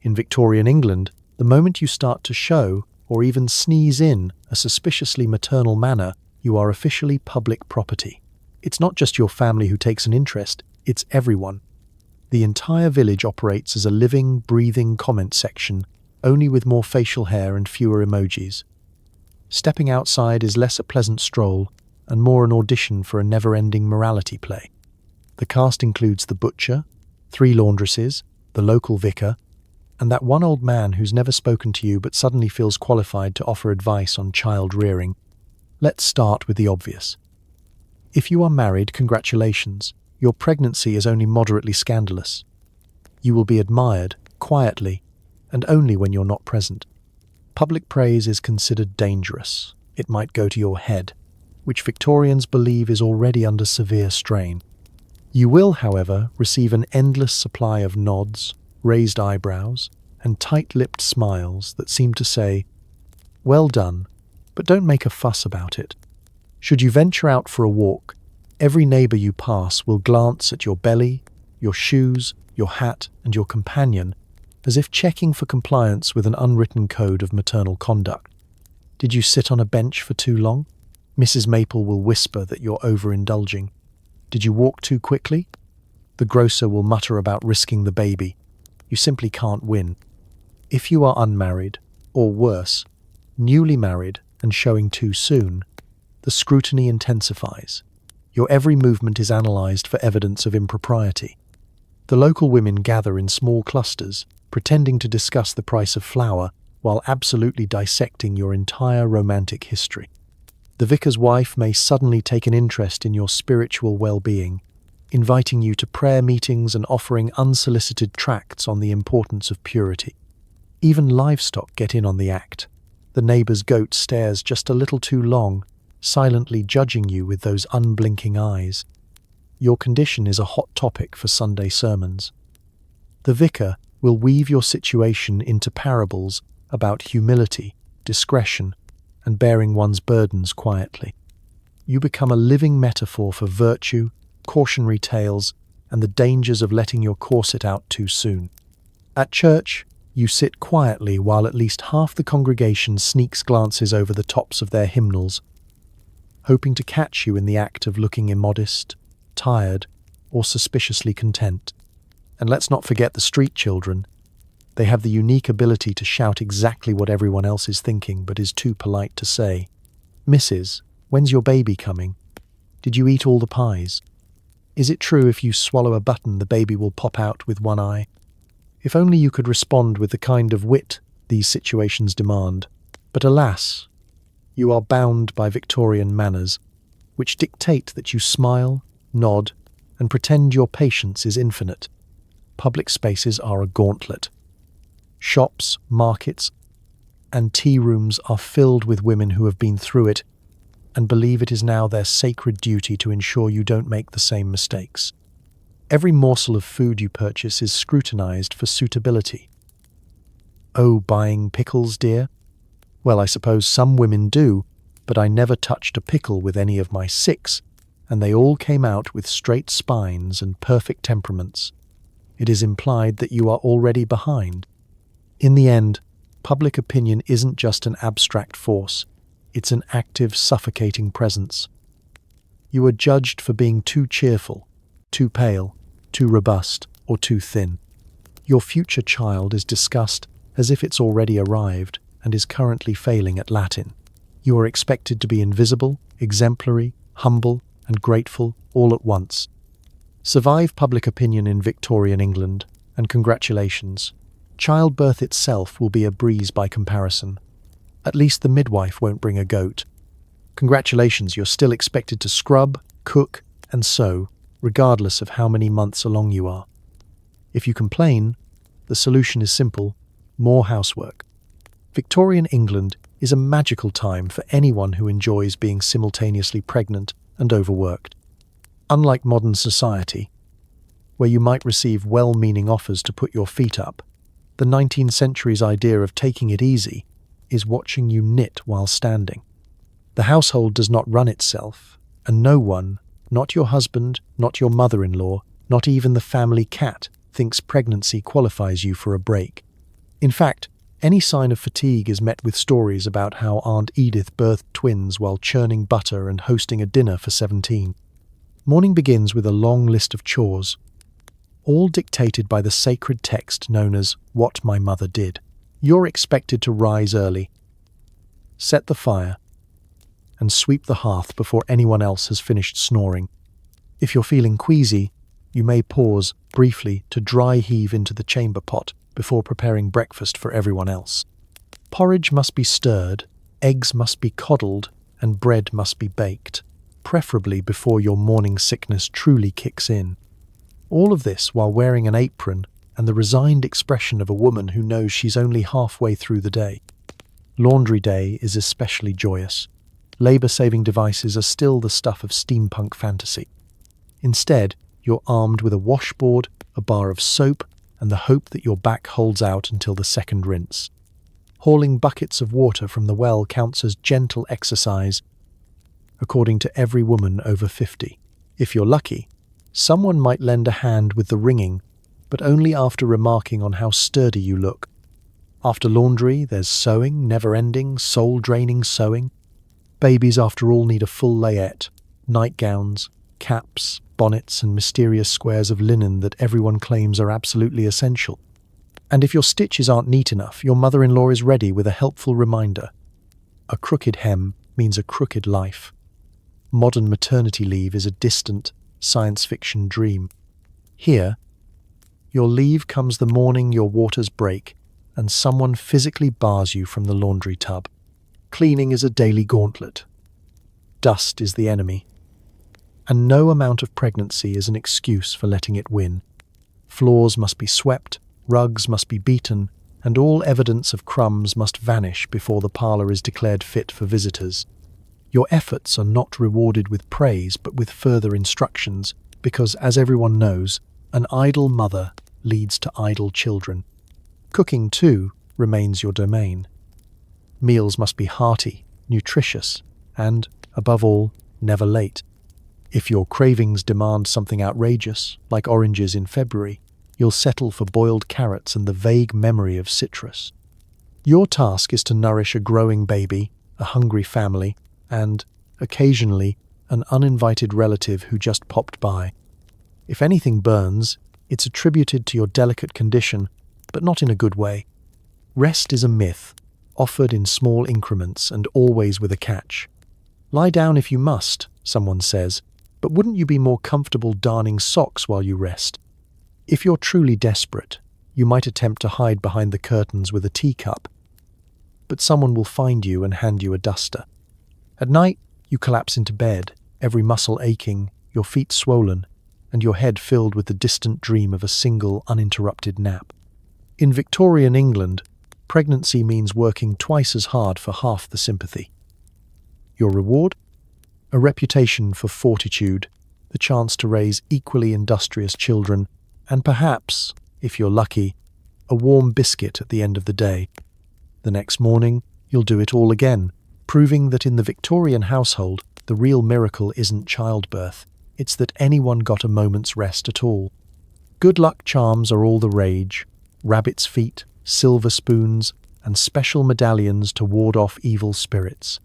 In Victorian England, the moment you start to show, or even sneeze in, a suspiciously maternal manner, you are officially public property. It's not just your family who takes an interest, it's everyone. The entire village operates as a living, breathing comment section, only with more facial hair and fewer emojis. Stepping outside is less a pleasant stroll and more an audition for a never-ending morality play. The cast includes the butcher, 3 laundresses, the local vicar, and that one old man who's never spoken to you but suddenly feels qualified to offer advice on child rearing. Let's start with the obvious. If you are married, congratulations. Your pregnancy is only moderately scandalous. You will be admired, quietly, and only when you're not present. Public praise is considered dangerous. It might go to your head, which Victorians believe is already under severe strain. You will, however, receive an endless supply of nods, raised eyebrows, and tight-lipped smiles that seem to say, "Well done, but don't make a fuss about it." Should you venture out for a walk, every neighbour you pass will glance at your belly, your shoes, your hat, and your companion, as if checking for compliance with an unwritten code of maternal conduct. Did you sit on a bench for too long? Mrs. Maple will whisper that you're overindulging. Did you walk too quickly? The grocer will mutter about risking the baby. You simply can't win. If you are unmarried, or worse, newly married and showing too soon, the scrutiny intensifies. Your every movement is analysed for evidence of impropriety. The local women gather in small clusters, pretending to discuss the price of flour while absolutely dissecting your entire romantic history. The vicar's wife may suddenly take an interest in your spiritual well-being, inviting you to prayer meetings and offering unsolicited tracts on the importance of purity. Even livestock get in on the act. The neighbour's goat stares just a little too long, silently judging you with those unblinking eyes. Your condition is a hot topic for Sunday sermons. The vicar will weave your situation into parables about humility, discretion, and bearing one's burdens quietly. You become a living metaphor for virtue, cautionary tales, and the dangers of letting your corset out too soon. At church, you sit quietly while at least half the congregation sneaks glances over the tops of their hymnals, hoping to catch you in the act of looking immodest, tired, or suspiciously content. And let's not forget the street children. They have the unique ability to shout exactly what everyone else is thinking but is too polite to say. "Mrs., when's your baby coming? Did you eat all the pies? Is it true if you swallow a button the baby will pop out with one eye?" If only you could respond with the kind of wit these situations demand. But alas, you are bound by Victorian manners, which dictate that you smile, nod, and pretend your patience is infinite. Public spaces are a gauntlet. Shops, markets, and tea rooms are filled with women who have been through it and believe it is now their sacred duty to ensure you don't make the same mistakes. Every morsel of food you purchase is scrutinized for suitability. "Oh, buying pickles, dear? Well, I suppose some women do, but I never touched a pickle with any of my 6, and they all came out with straight spines and perfect temperaments." It is implied that you are already behind. In the end, public opinion isn't just an abstract force, it's an active, suffocating presence. You are judged for being too cheerful, too pale, too robust, or too thin. Your future child is discussed as if it's already arrived and is currently failing at Latin. You are expected to be invisible, exemplary, humble, and grateful all at once. Survive public opinion in Victorian England, and congratulations. Childbirth itself will be a breeze by comparison. At least the midwife won't bring a goat. Congratulations, you're still expected to scrub, cook, and sew, regardless of how many months along you are. If you complain, the solution is simple: more housework. Victorian England is a magical time for anyone who enjoys being simultaneously pregnant and overworked. Unlike modern society, where you might receive well-meaning offers to put your feet up, the 19th century's idea of taking it easy is watching you knit while standing. The household does not run itself, and no one, not your husband, not your mother-in-law, not even the family cat, thinks pregnancy qualifies you for a break. In fact, any sign of fatigue is met with stories about how Aunt Edith birthed twins while churning butter and hosting a dinner for 17. Morning begins with a long list of chores, all dictated by the sacred text known as "What My Mother Did." You're expected to rise early, set the fire, and sweep the hearth before anyone else has finished snoring. If you're feeling queasy, you may pause briefly to dry heave into the chamber pot before preparing breakfast for everyone else. Porridge must be stirred, eggs must be coddled, and bread must be baked, preferably before your morning sickness truly kicks in. All of this while wearing an apron and the resigned expression of a woman who knows she's only halfway through the day. Laundry day is especially joyous. Labour-saving devices are still the stuff of steampunk fantasy. Instead, you're armed with a washboard, a bar of soap, and the hope that your back holds out until the second rinse. Hauling buckets of water from the well counts as gentle exercise, according to every woman over 50. If you're lucky, someone might lend a hand with the wringing, but only after remarking on how sturdy you look. After laundry, there's sewing, never-ending, soul-draining sewing. Babies, after all, need a full layette, nightgowns, caps, bonnets, and mysterious squares of linen that everyone claims are absolutely essential. And if your stitches aren't neat enough, your mother-in-law is ready with a helpful reminder. A crooked hem means a crooked life. Modern maternity leave is a distant science fiction dream. Here, your leave comes the morning your waters break and someone physically bars you from the laundry tub. Cleaning is a daily gauntlet. Dust is the enemy. And no amount of pregnancy is an excuse for letting it win. Floors must be swept, rugs must be beaten, and all evidence of crumbs must vanish before the parlour is declared fit for visitors. Your efforts are not rewarded with praise but with further instructions, because, as everyone knows, an idle mother leads to idle children. Cooking, too, remains your domain. Meals must be hearty, nutritious, and, above all, never late. If your cravings demand something outrageous, like oranges in February, you'll settle for boiled carrots and the vague memory of citrus. Your task is to nourish a growing baby, a hungry family, and, occasionally, an uninvited relative who just popped by. If anything burns, it's attributed to your delicate condition, but not in a good way. Rest is a myth, offered in small increments and always with a catch. Lie down if you must, someone says, but wouldn't you be more comfortable darning socks while you rest? If you're truly desperate, you might attempt to hide behind the curtains with a teacup, but someone will find you and hand you a duster. At night, you collapse into bed, every muscle aching, your feet swollen, and your head filled with the distant dream of a single, uninterrupted nap. In Victorian England, pregnancy means working twice as hard for half the sympathy. Your reward? A reputation for fortitude, the chance to raise equally industrious children, and perhaps, if you're lucky, a warm biscuit at the end of the day. The next morning, you'll do it all again, proving that in the Victorian household, the real miracle isn't childbirth, it's that anyone got a moment's rest at all. Good luck charms are all the rage, rabbit's feet, silver spoons, and special medallions to ward off evil spirits.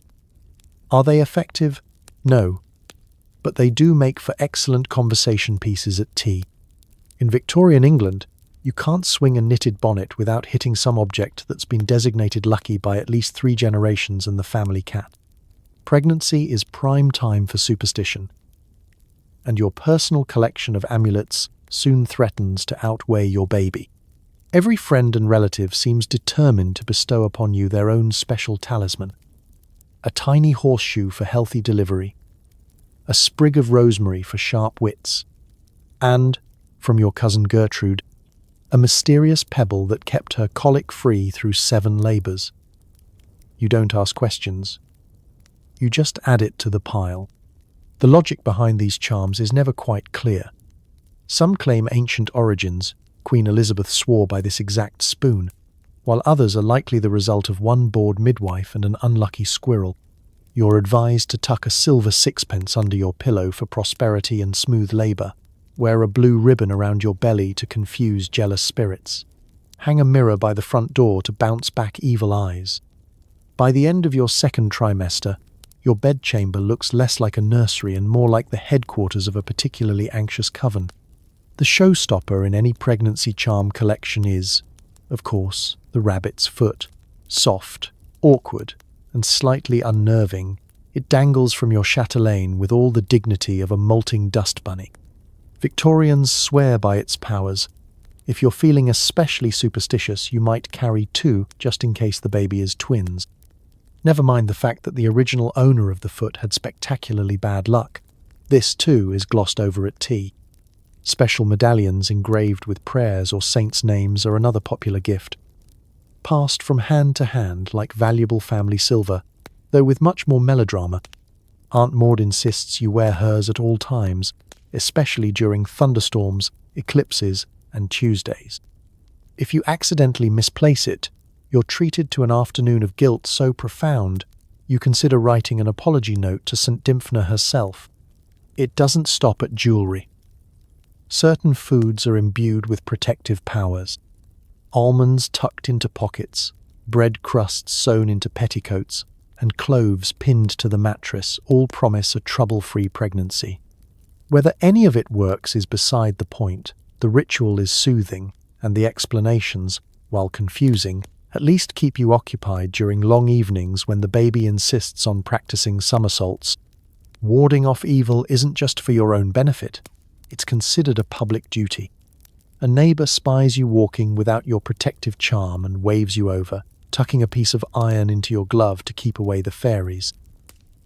Are they effective? No. But they do make for excellent conversation pieces at tea. In Victorian England, you can't swing a knitted bonnet without hitting some object that's been designated lucky by at least 3 generations and the family cat. Pregnancy is prime time for superstition, and your personal collection of amulets soon threatens to outweigh your baby. Every friend and relative seems determined to bestow upon you their own special talisman. A tiny horseshoe for healthy delivery, a sprig of rosemary for sharp wits, and, from your cousin Gertrude, a mysterious pebble that kept her colic-free through 7 labours. You don't ask questions. You just add it to the pile. The logic behind these charms is never quite clear. Some claim ancient origins. Queen Elizabeth swore by this exact spoon, while others are likely the result of one bored midwife and an unlucky squirrel. You're advised to tuck a silver 6pence under your pillow for prosperity and smooth labour. Wear a blue ribbon around your belly to confuse jealous spirits. Hang a mirror by the front door to bounce back evil eyes. By the end of your 2nd trimester, your bedchamber looks less like a nursery and more like the headquarters of a particularly anxious coven. The showstopper in any pregnancy charm collection is, of course, the rabbit's foot. Soft, awkward, and slightly unnerving, it dangles from your chatelaine with all the dignity of a molting dust bunny. Victorians swear by its powers. If you're feeling especially superstitious, you might carry 2 just in case the baby is twins. Never mind the fact that the original owner of the foot had spectacularly bad luck. This, too, is glossed over at tea. Special medallions engraved with prayers or saints' names are another popular gift, passed from hand to hand like valuable family silver, though with much more melodrama. Aunt Maud insists you wear hers at all times, especially during thunderstorms, eclipses, and Tuesdays. If you accidentally misplace it, you're treated to an afternoon of guilt so profound, you consider writing an apology note to St. Dymphna herself. It doesn't stop at jewellery. Certain foods are imbued with protective powers. Almonds tucked into pockets, bread crusts sewn into petticoats, and cloves pinned to the mattress all promise a trouble-free pregnancy. Whether any of it works is beside the point. The ritual is soothing, and the explanations, while confusing, at least keep you occupied during long evenings when the baby insists on practicing somersaults. Warding off evil isn't just for your own benefit, it's considered a public duty. A neighbor spies you walking without your protective charm and waves you over, tucking a piece of iron into your glove to keep away the fairies.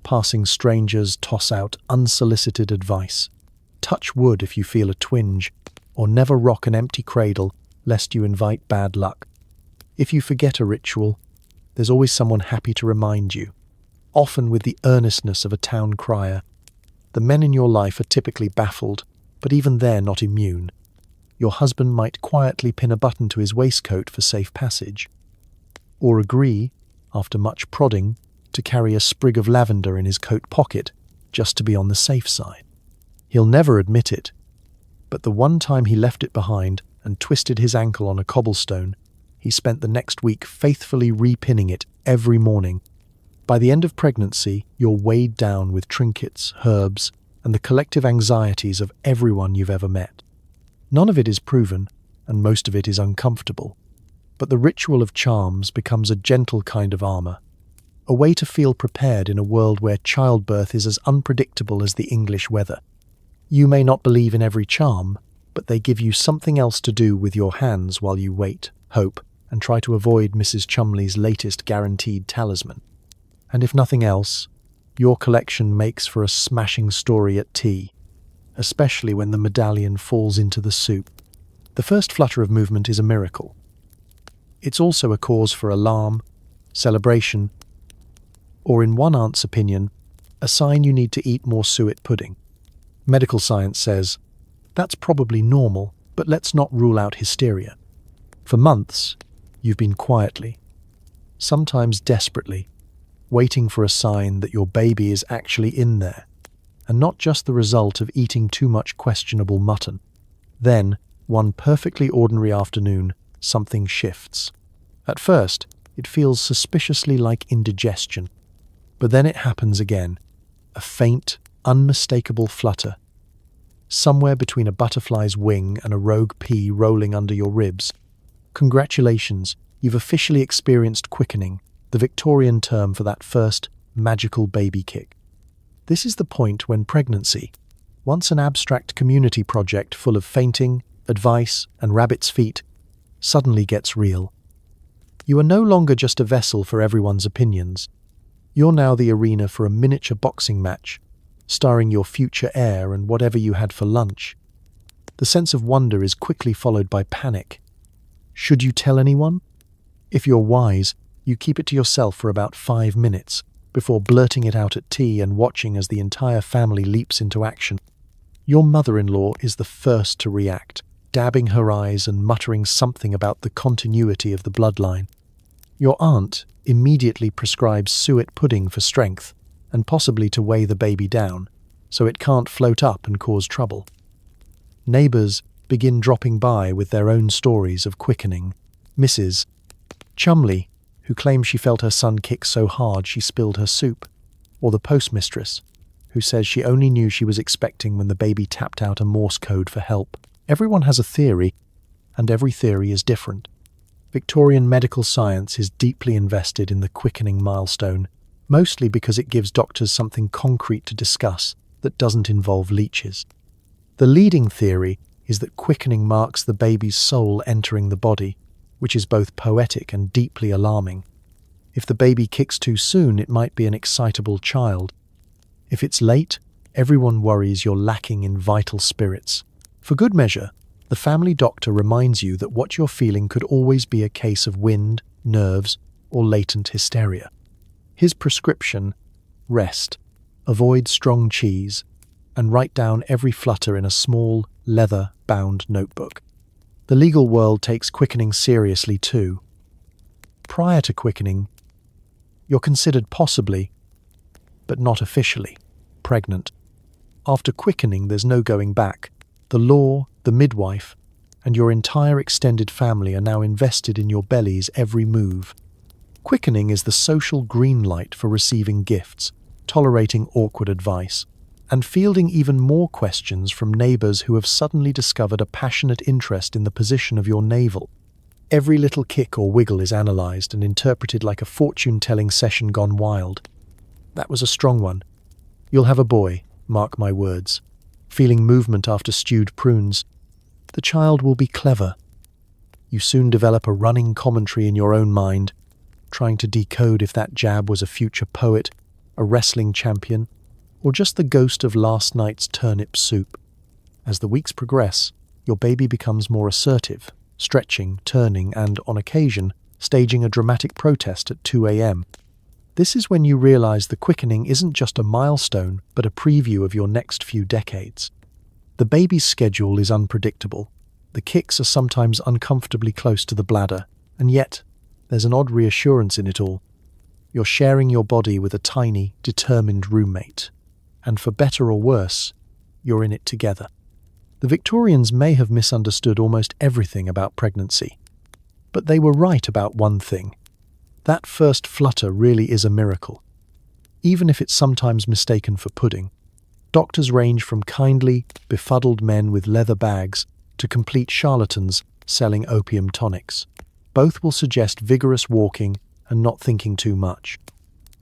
Passing strangers toss out unsolicited advice. Touch wood if you feel a twinge, or never rock an empty cradle lest you invite bad luck. If you forget a ritual, there's always someone happy to remind you, often with the earnestness of a town crier. The men in your life are typically baffled, but even they're not immune. Your husband might quietly pin a button to his waistcoat for safe passage, or agree, after much prodding, to carry a sprig of lavender in his coat pocket just to be on the safe side. He'll never admit it, but the one time he left it behind and twisted his ankle on a cobblestone, he spent the next week faithfully repinning it every morning. By the end of pregnancy, you're weighed down with trinkets, herbs, and the collective anxieties of everyone you've ever met. None of it is proven, and most of it is uncomfortable. But the ritual of charms becomes a gentle kind of armor, a way to feel prepared in a world where childbirth is as unpredictable as the English weather. You may not believe in every charm, but they give you something else to do with your hands while you wait, hope, and try to avoid Mrs. Chumley's latest guaranteed talisman. And if nothing else, your collection makes for a smashing story at tea, especially when the medallion falls into the soup. The first flutter of movement is a miracle. It's also a cause for alarm, celebration, or in one aunt's opinion, a sign you need to eat more suet pudding. Medical science says, that's probably normal, but let's not rule out hysteria. For months, you've been quietly, sometimes desperately, waiting for a sign that your baby is actually in there, and not just the result of eating too much questionable mutton. Then, one perfectly ordinary afternoon, something shifts. At first, it feels suspiciously like indigestion, but then it happens again, a faint, unmistakable flutter, somewhere between a butterfly's wing and a rogue pea rolling under your ribs. Congratulations, you've officially experienced quickening, the Victorian term for that first magical baby kick. This is the point when pregnancy, once an abstract community project full of fainting, advice, and rabbit's feet, suddenly gets real. You are no longer just a vessel for everyone's opinions. You're now the arena for a miniature boxing match, starring your future heir and whatever you had for lunch. The sense of wonder is quickly followed by panic. Should you tell anyone? If you're wise, you keep it to yourself for about 5 minutes, before blurting it out at tea and watching as the entire family leaps into action. Your mother-in-law is the first to react, dabbing her eyes and muttering something about the continuity of the bloodline. Your aunt immediately prescribes suet pudding for strength, and possibly to weigh the baby down, so it can't float up and cause trouble. Neighbours begin dropping by with their own stories of quickening. Mrs. Chumley, who claims she felt her son kick so hard she spilled her soup, or the postmistress, who says she only knew she was expecting when the baby tapped out a Morse code for help. Everyone has a theory, and every theory is different. Victorian medical science is deeply invested in the quickening milestone, mostly because it gives doctors something concrete to discuss that doesn't involve leeches. The leading theory is that quickening marks the baby's soul entering the body, which is both poetic and deeply alarming. If the baby kicks too soon, it might be an excitable child. If it's late, everyone worries you're lacking in vital spirits. For good measure, the family doctor reminds you that what you're feeling could always be a case of wind, nerves, or latent hysteria. His prescription: rest, avoid strong cheese, and write down every flutter in a small, leather-bound notebook. The legal world takes quickening seriously too. Prior to quickening, you're considered possibly, but not officially, pregnant. After quickening, there's no going back. The law, the midwife, and your entire extended family are now invested in your belly's every move. Quickening is the social green light for receiving gifts, tolerating awkward advice, and fielding even more questions from neighbours who have suddenly discovered a passionate interest in the position of your navel. Every little kick or wiggle is analysed and interpreted like a fortune-telling session gone wild. That was a strong one. You'll have a boy, mark my words. Feeling movement after stewed prunes. The child will be clever. You soon develop a running commentary in your own mind, trying to decode if that jab was a future poet, a wrestling champion, or just the ghost of last night's turnip soup. As the weeks progress, your baby becomes more assertive, stretching, turning, and, on occasion, staging a dramatic protest at 2 a.m. This is when you realize the quickening isn't just a milestone, but a preview of your next few decades. The baby's schedule is unpredictable. The kicks are sometimes uncomfortably close to the bladder, and yet, there's an odd reassurance in it all. You're sharing your body with a tiny, determined roommate. And for better or worse, you're in it together. The Victorians may have misunderstood almost everything about pregnancy. But they were right about one thing. That first flutter really is a miracle. Even if it's sometimes mistaken for pudding, doctors range from kindly, befuddled men with leather bags to complete charlatans selling opium tonics. Both will suggest vigorous walking and not thinking too much.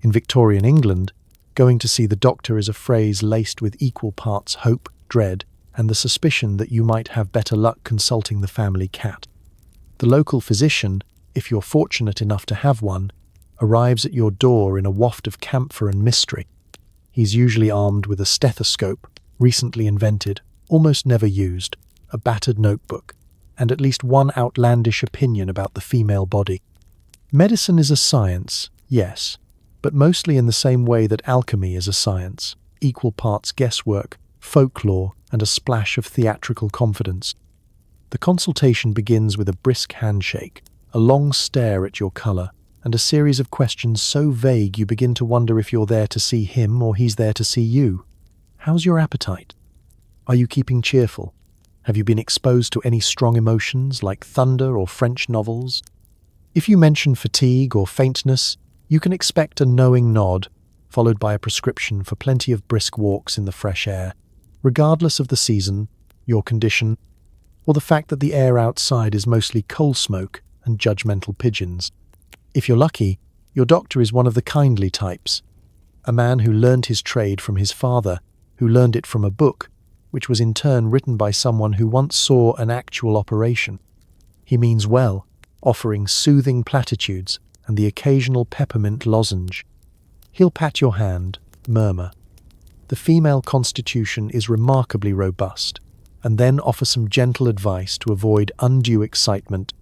In Victorian England, going to see the doctor is a phrase laced with equal parts hope, dread, and the suspicion that you might have better luck consulting the family cat. The local physician, if you're fortunate enough to have one, arrives at your door in a waft of camphor and mystery. He's usually armed with a stethoscope, recently invented, almost never used, a battered notebook, and at least one outlandish opinion about the female body. Medicine is a science, yes, but mostly in the same way that alchemy is a science, equal parts guesswork, folklore, and a splash of theatrical confidence. The consultation begins with a brisk handshake, a long stare at your colour, and a series of questions so vague you begin to wonder if you're there to see him or he's there to see you. How's your appetite? Are you keeping cheerful? Have you been exposed to any strong emotions like thunder or French novels? If you mention fatigue or faintness, you can expect a knowing nod, followed by a prescription for plenty of brisk walks in the fresh air, regardless of the season, your condition, or the fact that the air outside is mostly coal smoke and judgmental pigeons. If you're lucky, your doctor is one of the kindly types, a man who learned his trade from his father, who learned it from a book, which was in turn written by someone who once saw an actual operation. He means well, offering soothing platitudes and the occasional peppermint lozenge. He'll pat your hand, murmur. The female constitution is remarkably robust, and then offer some gentle advice to avoid undue excitement,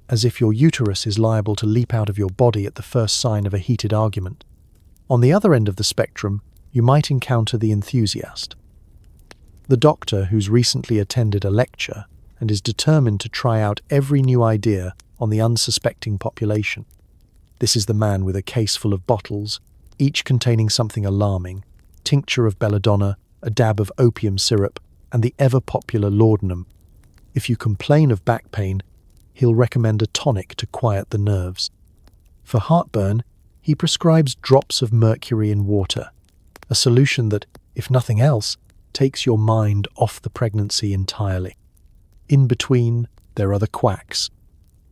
as if your uterus is liable to leap out of your body at the first sign of a heated argument. On the other end of the spectrum, you might encounter the enthusiast. The doctor who's recently attended a lecture and is determined to try out every new idea on the unsuspecting population. This is the man with a case full of bottles, each containing something alarming: tincture of belladonna, a dab of opium syrup, and the ever-popular laudanum. If you complain of back pain, he'll recommend a tonic to quiet the nerves. For heartburn, he prescribes drops of mercury in water, a solution that, if nothing else, takes your mind off the pregnancy entirely. In between, there are the quacks.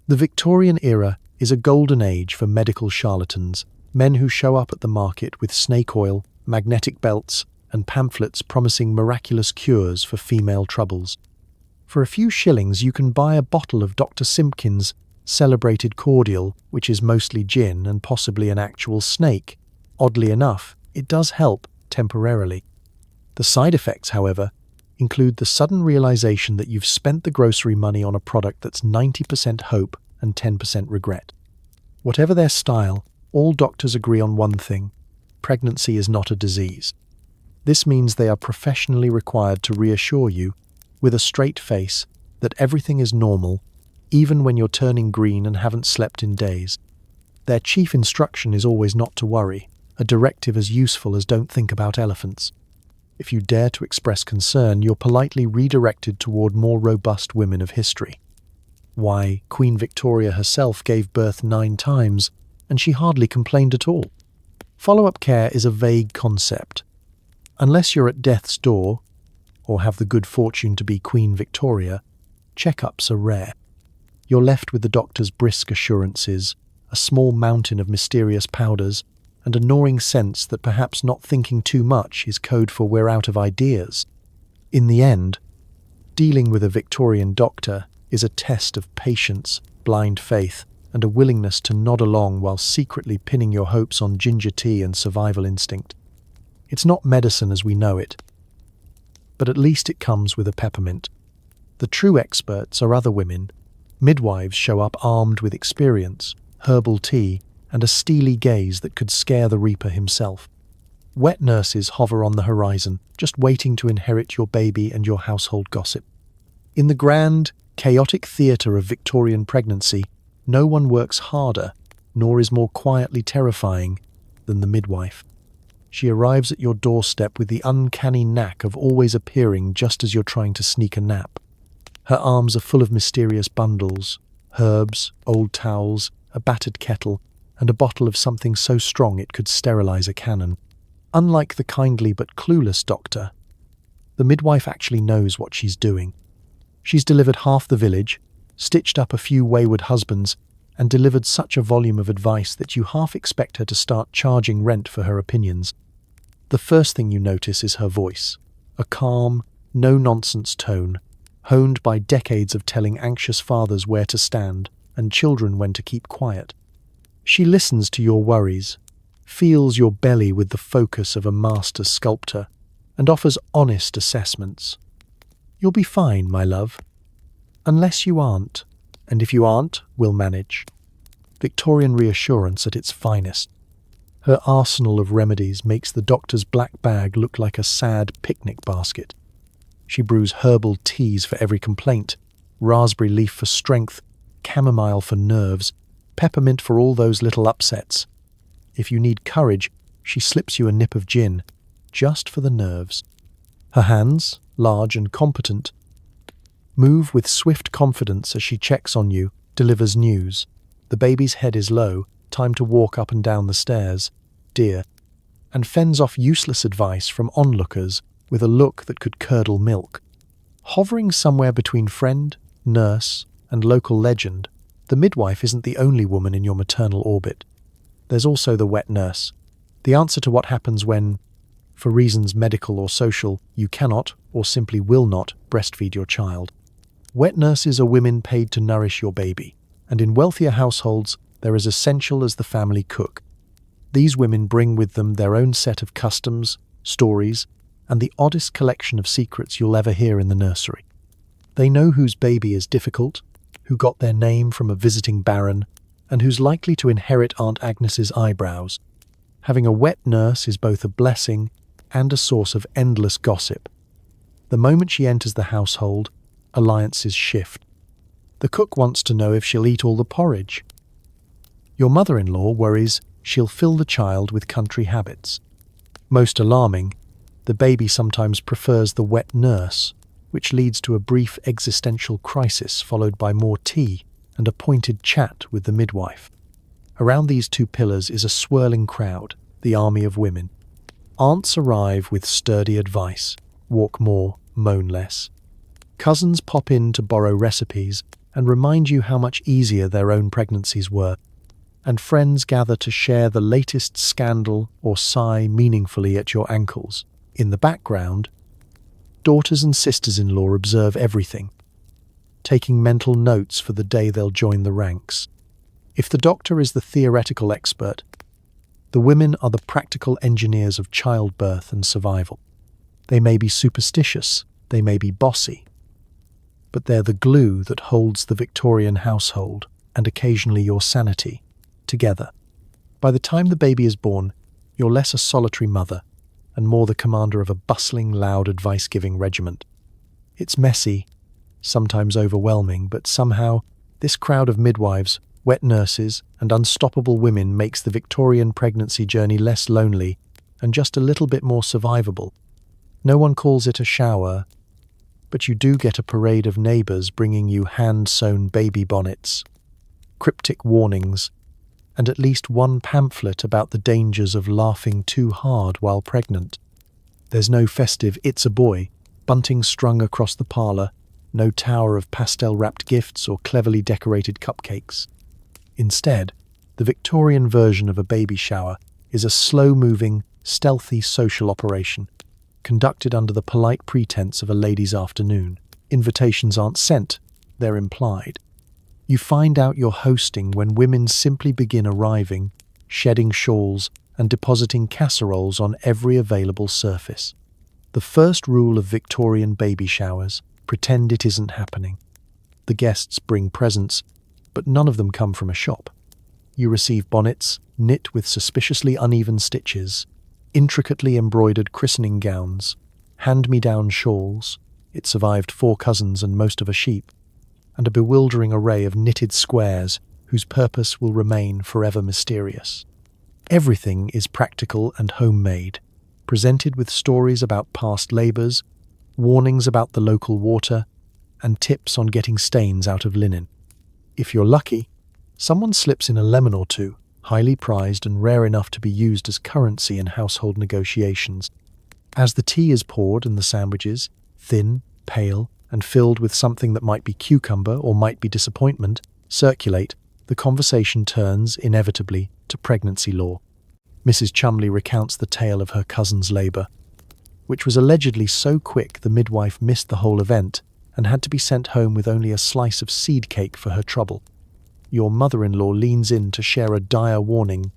The Victorian era is a golden age for medical charlatans, men who show up at the market with snake oil, magnetic belts, and pamphlets promising miraculous cures for female troubles. For a few shillings you can buy a bottle of Dr. Simpkin's celebrated cordial, which is mostly gin and possibly an actual snake. Oddly enough, it does help temporarily. The side effects, however, include the sudden realization that you've spent the grocery money on a product that's 90% hope and 10% regret. Whatever their style, all doctors agree on one thing: pregnancy is not a disease. This means they are professionally required to reassure you, with a straight face, that everything is normal, even when you're turning green and haven't slept in days. Their chief instruction is always not to worry, a directive as useful as don't think about elephants. If you dare to express concern, you're politely redirected toward more robust women of history. Why, Queen Victoria herself gave birth 9 times, and she hardly complained at all. Follow-up care is a vague concept. Unless you're at death's door, or have the good fortune to be Queen Victoria, checkups are rare. You're left with the doctor's brisk assurances, a small mountain of mysterious powders, and a gnawing sense that perhaps not thinking too much is code for we're out of ideas. In the end, dealing with a Victorian doctor is a test of patience, blind faith, and a willingness to nod along while secretly pinning your hopes on ginger tea and survival instinct. It's not medicine as we know it, but at least it comes with a peppermint. The true experts are other women. Midwives show up armed with experience, herbal tea, and a steely gaze that could scare the Reaper himself. Wet nurses hover on the horizon, just waiting to inherit your baby and your household gossip. In the grand, chaotic theatre of Victorian pregnancy, no one works harder, nor is more quietly terrifying, than the midwife. She arrives at your doorstep with the uncanny knack of always appearing just as you're trying to sneak a nap. Her arms are full of mysterious bundles, herbs, old towels, a battered kettle, and a bottle of something so strong it could sterilize a cannon. Unlike the kindly but clueless doctor, the midwife actually knows what she's doing. She's delivered half the village, stitched up a few wayward husbands, and delivered such a volume of advice that you half expect her to start charging rent for her opinions. The first thing you notice is her voice, a calm, no-nonsense tone, honed by decades of telling anxious fathers where to stand and children when to keep quiet. She listens to your worries, feels your belly with the focus of a master sculptor, and offers honest assessments. You'll be fine, my love. Unless you aren't, and if you aren't, we'll manage. Victorian reassurance at its finest. Her arsenal of remedies makes the doctor's black bag look like a sad picnic basket. She brews herbal teas for every complaint, raspberry leaf for strength, chamomile for nerves, peppermint for all those little upsets. If you need courage, she slips you a nip of gin, just for the nerves. Her hands, large and competent, move with swift confidence as she checks on you, delivers news. The baby's head is low, time to walk up and down the stairs, dear, and fends off useless advice from onlookers with a look that could curdle milk. Hovering somewhere between friend, nurse, and local legend, the midwife isn't the only woman in your maternal orbit. There's also the wet nurse, the answer to what happens when, for reasons medical or social, you cannot, or simply will not, breastfeed your child. Wet nurses are women paid to nourish your baby, and in wealthier households, they're as essential as the family cook. These women bring with them their own set of customs, stories, and the oddest collection of secrets you'll ever hear in the nursery. They know whose baby is difficult, who got their name from a visiting baron, and who's likely to inherit Aunt Agnes's eyebrows. Having a wet nurse is both a blessing and a source of endless gossip. The moment she enters the household, alliances shift. The cook wants to know if she'll eat all the porridge. Your mother-in-law worries she'll fill the child with country habits. Most alarming, the baby sometimes prefers the wet nurse, which leads to a brief existential crisis followed by more tea and a pointed chat with the midwife. Around these two pillars is a swirling crowd, the army of women. Aunts arrive with sturdy advice, walk more, moan less. Cousins pop in to borrow recipes and remind you how much easier their own pregnancies were. And friends gather to share the latest scandal or sigh meaningfully at your ankles. In the background, daughters and sisters-in-law observe everything, taking mental notes for the day they'll join the ranks. If the doctor is the theoretical expert, the women are the practical engineers of childbirth and survival. They may be superstitious, they may be bossy, but they're the glue that holds the Victorian household, and occasionally your sanity, together. By the time the baby is born, you're less a solitary mother and more the commander of a bustling, loud advice-giving regiment. It's messy, sometimes overwhelming, but somehow this crowd of midwives, wet nurses, and unstoppable women makes the Victorian pregnancy journey less lonely and just a little bit more survivable. No one calls it a shower, but you do get a parade of neighbours bringing you hand-sewn baby bonnets, cryptic warnings, and at least one pamphlet about the dangers of laughing too hard while pregnant. There's no festive "it's a boy" bunting strung across the parlour, No tower of pastel-wrapped gifts or cleverly decorated cupcakes. Instead, the Victorian version of a baby shower is a slow-moving, stealthy social operation, conducted under the polite pretense of a ladies' afternoon. Invitations aren't sent, they're implied. You find out you're hosting when women simply begin arriving, shedding shawls, and depositing casseroles on every available surface. The first rule of Victorian baby showers: pretend it isn't happening. The guests bring presents, but none of them come from a shop. You receive bonnets, knit with suspiciously uneven stitches, intricately embroidered christening gowns, hand-me-down shawls, it survived 4 cousins and most of a sheep, and a bewildering array of knitted squares whose purpose will remain forever mysterious. Everything is practical and homemade, presented with stories about past labours, warnings about the local water, and tips on getting stains out of linen. If you're lucky, someone slips in a lemon or two, highly prized and rare enough to be used as currency in household negotiations. As the tea is poured and the sandwiches, thin, pale, and filled with something that might be cucumber or might be disappointment, circulate, the conversation turns, inevitably, to pregnancy law. Mrs. Chumley recounts the tale of her cousin's labour, which was allegedly so quick the midwife missed the whole event and had to be sent home with only a slice of seed cake for her trouble. Your mother-in-law leans in to share a dire warning: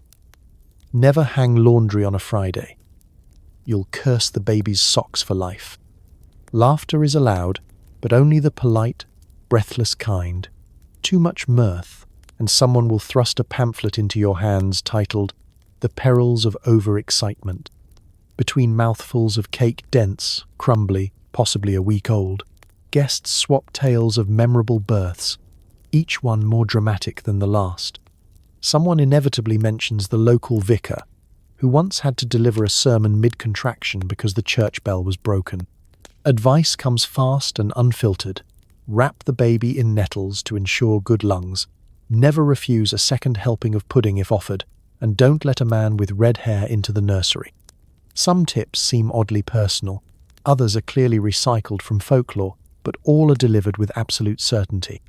never hang laundry on a Friday. You'll curse the baby's socks for life. Laughter is allowed, but only the polite, breathless kind. Too much mirth, and someone will thrust a pamphlet into your hands titled "The Perils of Overexcitement." Between mouthfuls of cake dense, crumbly, possibly a week old, guests swap tales of memorable births, each one more dramatic than the last. Someone inevitably mentions the local vicar, who once had to deliver a sermon mid-contraction because the church bell was broken. Advice comes fast and unfiltered. Wrap the baby in nettles to ensure good lungs. Never refuse a second helping of pudding if offered, and don't let a man with red hair into the nursery. Some tips seem oddly personal, others are clearly recycled from folklore, but all are delivered with absolute certainty.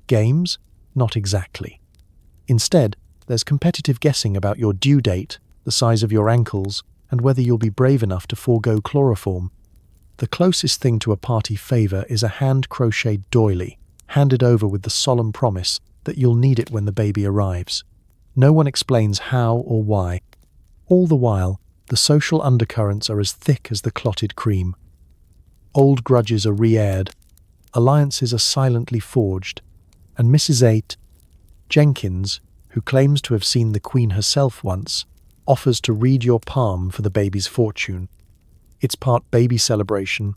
Games? Not exactly. Instead, there's competitive guessing about your due date, the size of your ankles, and whether you'll be brave enough to forego chloroform. The closest thing to a party favour is a hand-crocheted doily, handed over with the solemn promise that you'll need it when the baby arrives. No one explains how or why. All the while, the social undercurrents are as thick as the clotted cream. Old grudges are re-aired, alliances are silently forged, and Mrs. 8. Jenkins, who claims to have seen the Queen herself once, offers to read your palm for the baby's fortune. It's part baby celebration,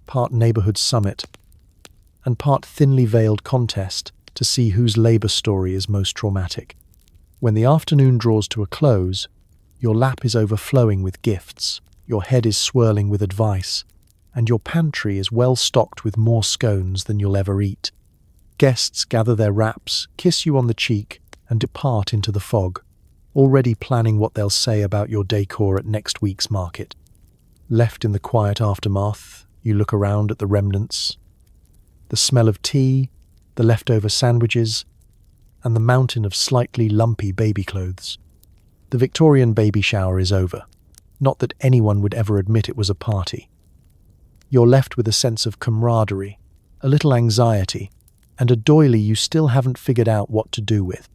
part neighbourhood summit, and part thinly veiled contest to see whose labour story is most traumatic. When the afternoon draws to a close, your lap is overflowing with gifts, your head is swirling with advice, and your pantry is well stocked with more scones than you'll ever eat. Guests gather their wraps, kiss you on the cheek, and depart into the fog, already planning what they'll say about your decor at next week's market. Left in the quiet aftermath, you look around at the remnants. The smell of tea, the leftover sandwiches, and the mountain of slightly lumpy baby clothes. The Victorian baby shower is over. Not that anyone would ever admit it was a party. You're left with a sense of camaraderie, a little anxiety, and a doily you still haven't figured out what to do with.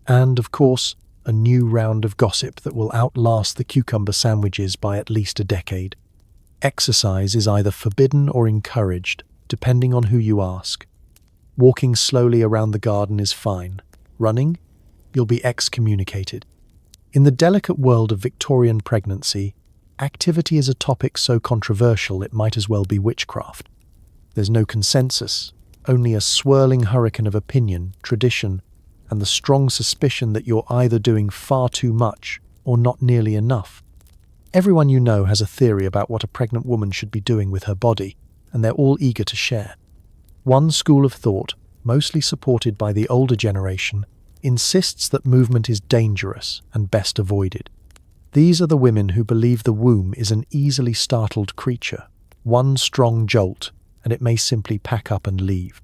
And, of course, a new round of gossip that will outlast the cucumber sandwiches by at least a decade. Exercise is either forbidden or encouraged, depending on who you ask. Walking slowly around the garden is fine. Running? You'll be excommunicated. In the delicate world of Victorian pregnancy, activity is a topic so controversial it might as well be witchcraft. There's no consensus, only a swirling hurricane of opinion, tradition, and the strong suspicion that you're either doing far too much or not nearly enough. Everyone you know has a theory about what a pregnant woman should be doing with her body, and they're all eager to share. One school of thought, mostly supported by the older generation, insists that movement is dangerous and best avoided. These are the women who believe the womb is an easily startled creature. One strong jolt, and it may simply pack up and leave.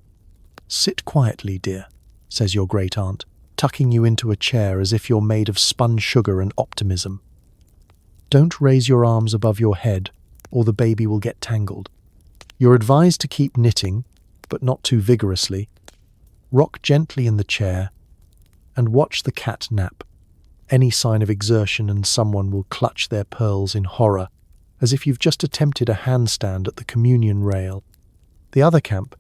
"Sit quietly, dear," says your great-aunt, tucking you into a chair as if you're made of spun sugar and optimism. "Don't raise your arms above your head, or the baby will get tangled. You're advised to keep knitting, but not too vigorously. Rock gently in the chair, and watch the cat nap. Any sign of exertion and someone will clutch their pearls in horror, as if you've just attempted a handstand at the communion rail." The other camp,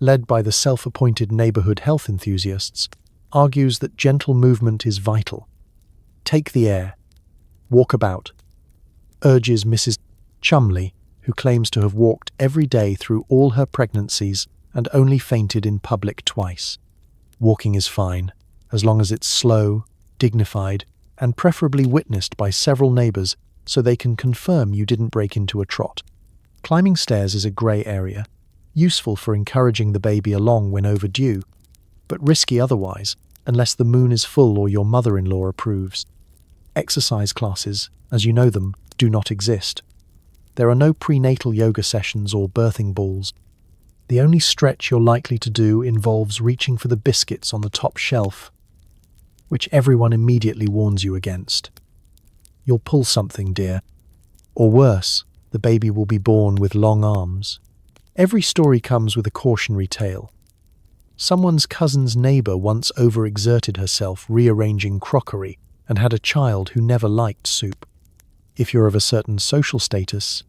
led by the self-appointed neighborhood health enthusiasts, argues that gentle movement is vital. "Take the air. Walk about," urges Mrs. Chumley, who claims to have walked every day through all her pregnancies and only fainted in public twice. Walking is fine, as long as it's slow, dignified, and preferably witnessed by several neighbors so they can confirm you didn't break into a trot. Climbing stairs is a grey area, useful for encouraging the baby along when overdue, but risky otherwise, unless the moon is full or your mother-in-law approves. Exercise classes, as you know them, do not exist. There are no prenatal yoga sessions or birthing balls. The only stretch you're likely to do involves reaching for the biscuits on the top shelf, which everyone immediately warns you against. You'll pull something, dear. Or worse, the baby will be born with long arms. Every story comes with a cautionary tale. Someone's cousin's neighbor once overexerted herself rearranging crockery and had a child who never liked soup. If you're of a certain social status,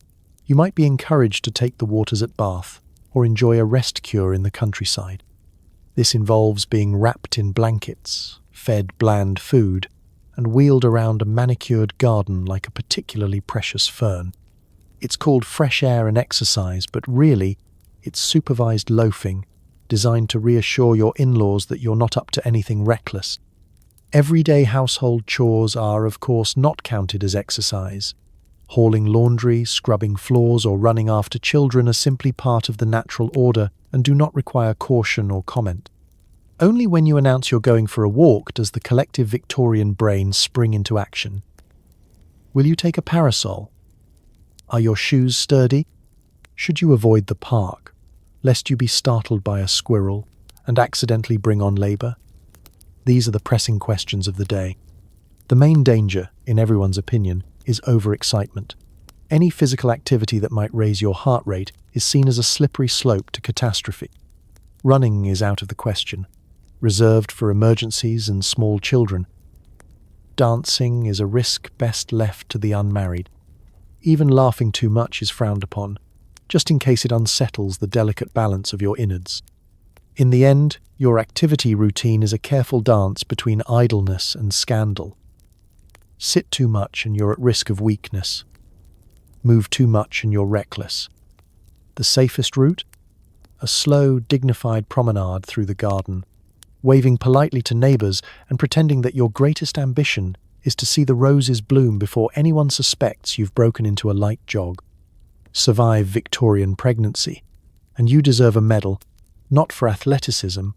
you might be encouraged to take the waters at Bath or enjoy a rest cure in the countryside. This involves being wrapped in blankets, fed bland food, and wheeled around a manicured garden like a particularly precious fern. It's called fresh air and exercise, but really, it's supervised loafing, designed to reassure your in-laws that you're not up to anything reckless. Everyday household chores are, of course, not counted as exercise. Hauling laundry, scrubbing floors, or running after children are simply part of the natural order and do not require caution or comment. Only when you announce you're going for a walk does the collective Victorian brain spring into action. Will you take a parasol? Are your shoes sturdy? Should you avoid the park, lest you be startled by a squirrel and accidentally bring on labor? These are the pressing questions of the day. The main danger, in everyone's opinion, is overexcitement. Any physical activity that might raise your heart rate is seen as a slippery slope to catastrophe. Running is out of the question, reserved for emergencies and small children. Dancing is a risk best left to the unmarried. Even laughing too much is frowned upon, just in case it unsettles the delicate balance of your innards. In the end, your activity routine is a careful dance between idleness and scandal. Sit too much and you're at risk of weakness. Move too much and you're reckless. The safest route? A slow, dignified promenade through the garden, waving politely to neighbors and pretending that your greatest ambition is to see the roses bloom before anyone suspects you've broken into a light jog. Survive Victorian pregnancy, and you deserve a medal, not for athleticism,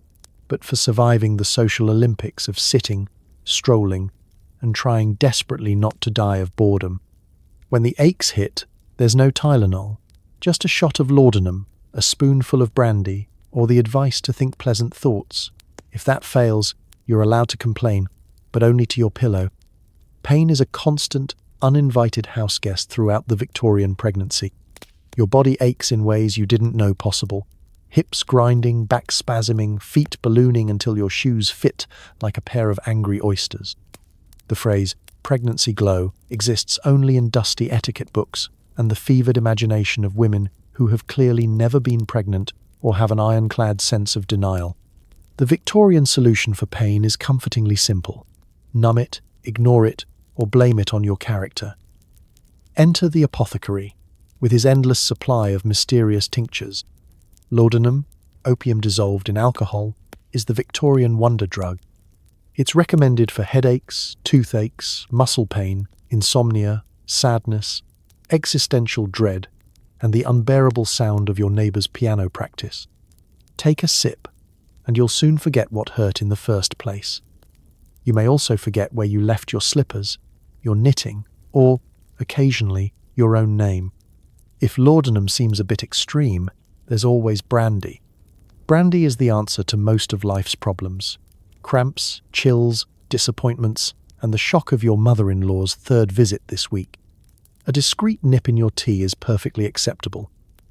but for surviving the social Olympics of sitting, strolling, and trying desperately not to die of boredom. When the aches hit, there's no Tylenol, just a shot of laudanum, a spoonful of brandy, or the advice to think pleasant thoughts. If that fails, you're allowed to complain, but only to your pillow. Pain is a constant, uninvited house guest throughout the Victorian pregnancy. Your body aches in ways you didn't know possible. Hips grinding, back spasming, feet ballooning until your shoes fit like a pair of angry oysters. The phrase, pregnancy glow, exists only in dusty etiquette books and the fevered imagination of women who have clearly never been pregnant or have an ironclad sense of denial. The Victorian solution for pain is comfortingly simple. Numb it, ignore it, or blame it on your character. Enter the apothecary, with his endless supply of mysterious tinctures. Laudanum, opium dissolved in alcohol, is the Victorian wonder drug. It's recommended for headaches, toothaches, muscle pain, insomnia, sadness, existential dread, and the unbearable sound of your neighbor's piano practice. Take a sip, and you'll soon forget what hurt in the first place. You may also forget where you left your slippers, your knitting, or, occasionally, your own name. If laudanum seems a bit extreme, there's always brandy. Brandy is the answer to most of life's problems. Cramps, chills, disappointments, and the shock of your mother-in-law's third visit this week. A discreet nip in your tea is perfectly acceptable,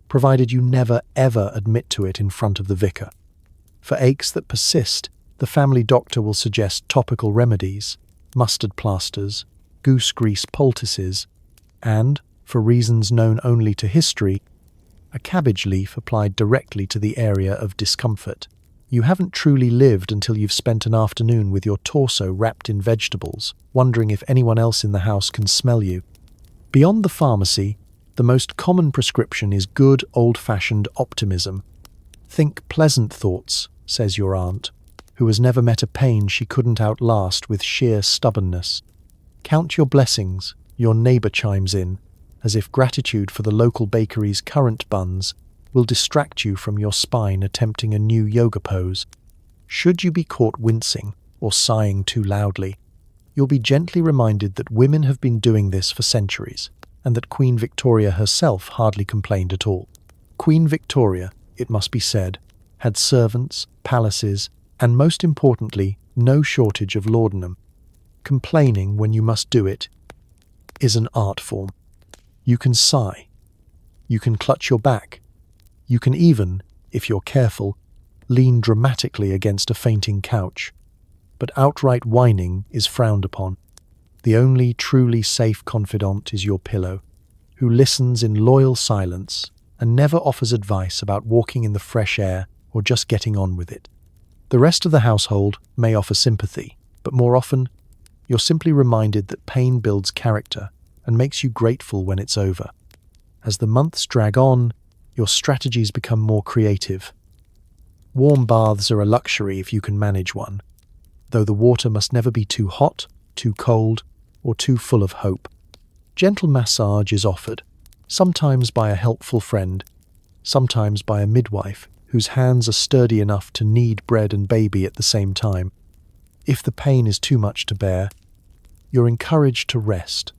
provided you never ever admit to it in front of the vicar. For aches that persist, the family doctor will suggest topical remedies, mustard plasters, goose grease poultices, and, for reasons known only to history, a cabbage leaf applied directly to the area of discomfort. You haven't truly lived until you've spent an afternoon with your torso wrapped in vegetables, wondering if anyone else in the house can smell you. Beyond the pharmacy, the most common prescription is good old-fashioned optimism. Think pleasant thoughts, says your aunt, who has never met a pain she couldn't outlast with sheer stubbornness. Count your blessings, your neighbour chimes in, as if gratitude for the local bakery's currant buns will distract you from your spine attempting a new yoga pose. Should you be caught wincing or sighing too loudly, you'll be gently reminded that women have been doing this for centuries, and that Queen Victoria herself hardly complained at all. Queen Victoria, it must be said, had servants, palaces, and most importantly, no shortage of laudanum. Complaining when you must do it is an art form. You can sigh. You can clutch your back. You can even, if you're careful, lean dramatically against a fainting couch. But outright whining is frowned upon. The only truly safe confidant is your pillow, who listens in loyal silence and never offers advice about walking in the fresh air or just getting on with it. The rest of the household may offer sympathy, but more often, you're simply reminded that pain builds character and makes you grateful when it's over. As the months drag on, your strategies become more creative. Warm baths are a luxury if you can manage one, though the water must never be too hot, too cold, or too full of hope. Gentle massage is offered, sometimes by a helpful friend, sometimes by a midwife whose hands are sturdy enough to knead bread and baby at the same time. If the pain is too much to bear, you're encouraged to rest.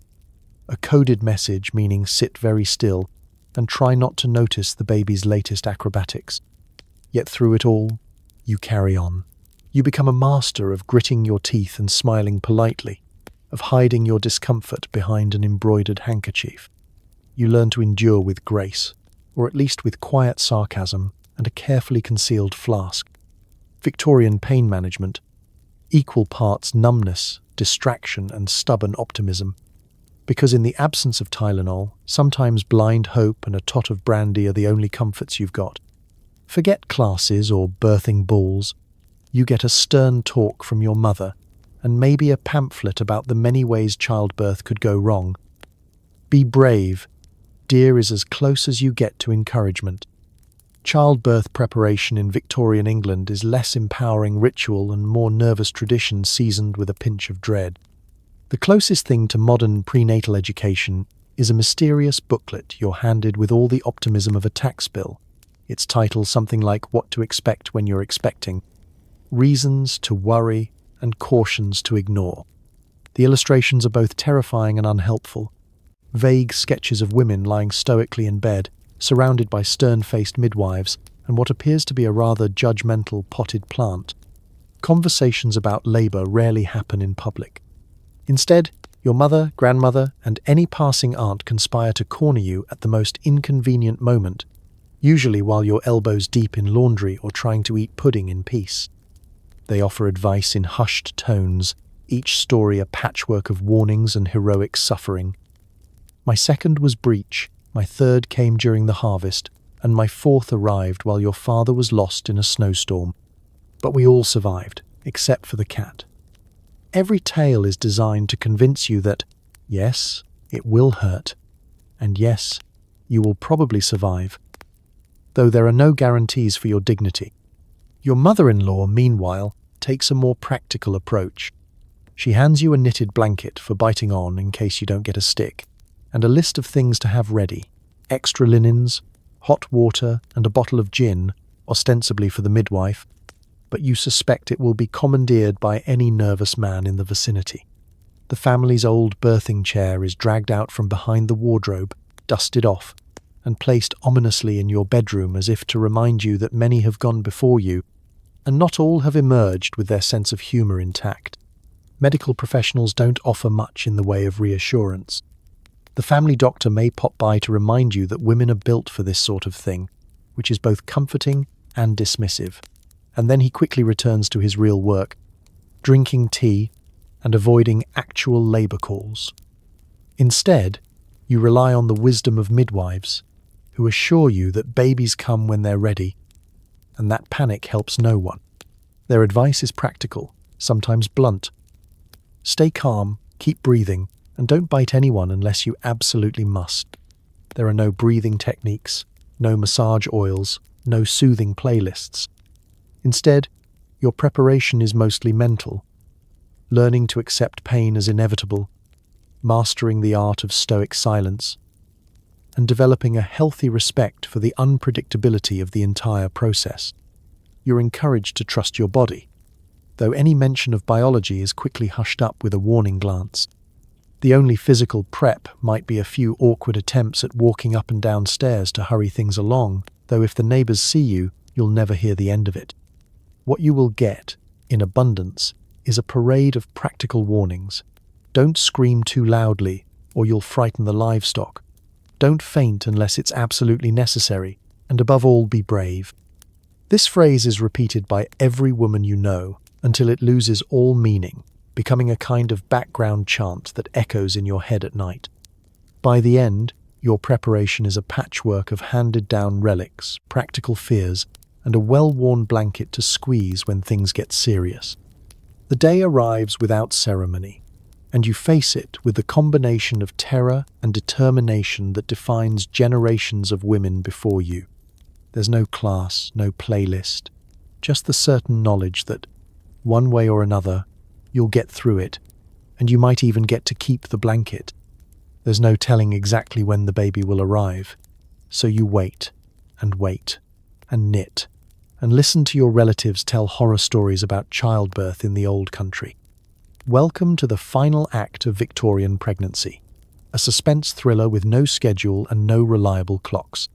A coded message meaning sit very still and try not to notice the baby's latest acrobatics. Yet through it all, you carry on. You become a master of gritting your teeth and smiling politely, of hiding your discomfort behind an embroidered handkerchief. You learn to endure with grace, or at least with quiet sarcasm and a carefully concealed flask. Victorian pain management, equal parts numbness, distraction, and stubborn optimism. Because in the absence of Tylenol, sometimes blind hope and a tot of brandy are the only comforts you've got. Forget classes or birthing balls. You get a stern talk from your mother, and maybe a pamphlet about the many ways childbirth could go wrong. Be brave. Dear is as close as you get to encouragement. Childbirth preparation in Victorian England is less empowering ritual and more nervous tradition seasoned with a pinch of dread. The closest thing to modern prenatal education is a mysterious booklet you're handed with all the optimism of a tax bill. Its title something like What to Expect When You're Expecting, Reasons to Worry and Cautions to Ignore. The illustrations are both terrifying and unhelpful. Vague sketches of women lying stoically in bed, surrounded by stern-faced midwives and what appears to be a rather judgmental potted plant. Conversations about labour rarely happen in public. Instead, your mother, grandmother, and any passing aunt conspire to corner you at the most inconvenient moment, usually while you're elbows deep in laundry or trying to eat pudding in peace. They offer advice in hushed tones, each story a patchwork of warnings and heroic suffering. My second was breech, my third came during the harvest, and my fourth arrived while your father was lost in a snowstorm. But we all survived, except for the cat. Every tale is designed to convince you that, yes, it will hurt, and yes, you will probably survive, though there are no guarantees for your dignity. Your mother-in-law, meanwhile, takes a more practical approach. She hands you a knitted blanket for biting on in case you don't get a stick, and a list of things to have ready: extra linens, hot water, and a bottle of gin, ostensibly for the midwife, but you suspect it will be commandeered by any nervous man in the vicinity. The family's old birthing chair is dragged out from behind the wardrobe, dusted off, and placed ominously in your bedroom as if to remind you that many have gone before you, and not all have emerged with their sense of humor intact. Medical professionals don't offer much in the way of reassurance. The family doctor may pop by to remind you that women are built for this sort of thing, which is both comforting and dismissive, and then he quickly returns to his real work, drinking tea and avoiding actual labor calls. Instead, you rely on the wisdom of midwives, who assure you that babies come when they're ready, and that panic helps no one. Their advice is practical, sometimes blunt. Stay calm, keep breathing, and don't bite anyone unless you absolutely must. There are no breathing techniques, no massage oils, no soothing playlists. Instead, your preparation is mostly mental, learning to accept pain as inevitable, mastering the art of stoic silence, and developing a healthy respect for the unpredictability of the entire process. You're encouraged to trust your body, though any mention of biology is quickly hushed up with a warning glance. The only physical prep might be a few awkward attempts at walking up and down stairs to hurry things along, though if the neighbors see you, you'll never hear the end of it. What you will get, in abundance, is a parade of practical warnings. Don't scream too loudly, or you'll frighten the livestock. Don't faint unless it's absolutely necessary, and above all, be brave. This phrase is repeated by every woman you know until it loses all meaning, becoming a kind of background chant that echoes in your head at night. By the end, your preparation is a patchwork of handed-down relics, practical fears, and a well-worn blanket to squeeze when things get serious. The day arrives without ceremony, and you face it with the combination of terror and determination that defines generations of women before you. There's no class, no playlist, just the certain knowledge that, one way or another, you'll get through it, and you might even get to keep the blanket. There's no telling exactly when the baby will arrive, so you wait, and knit, and listen to your relatives tell horror stories about childbirth in the old country. Welcome to the final act of Victorian pregnancy, a suspense thriller with no schedule and no reliable clocks.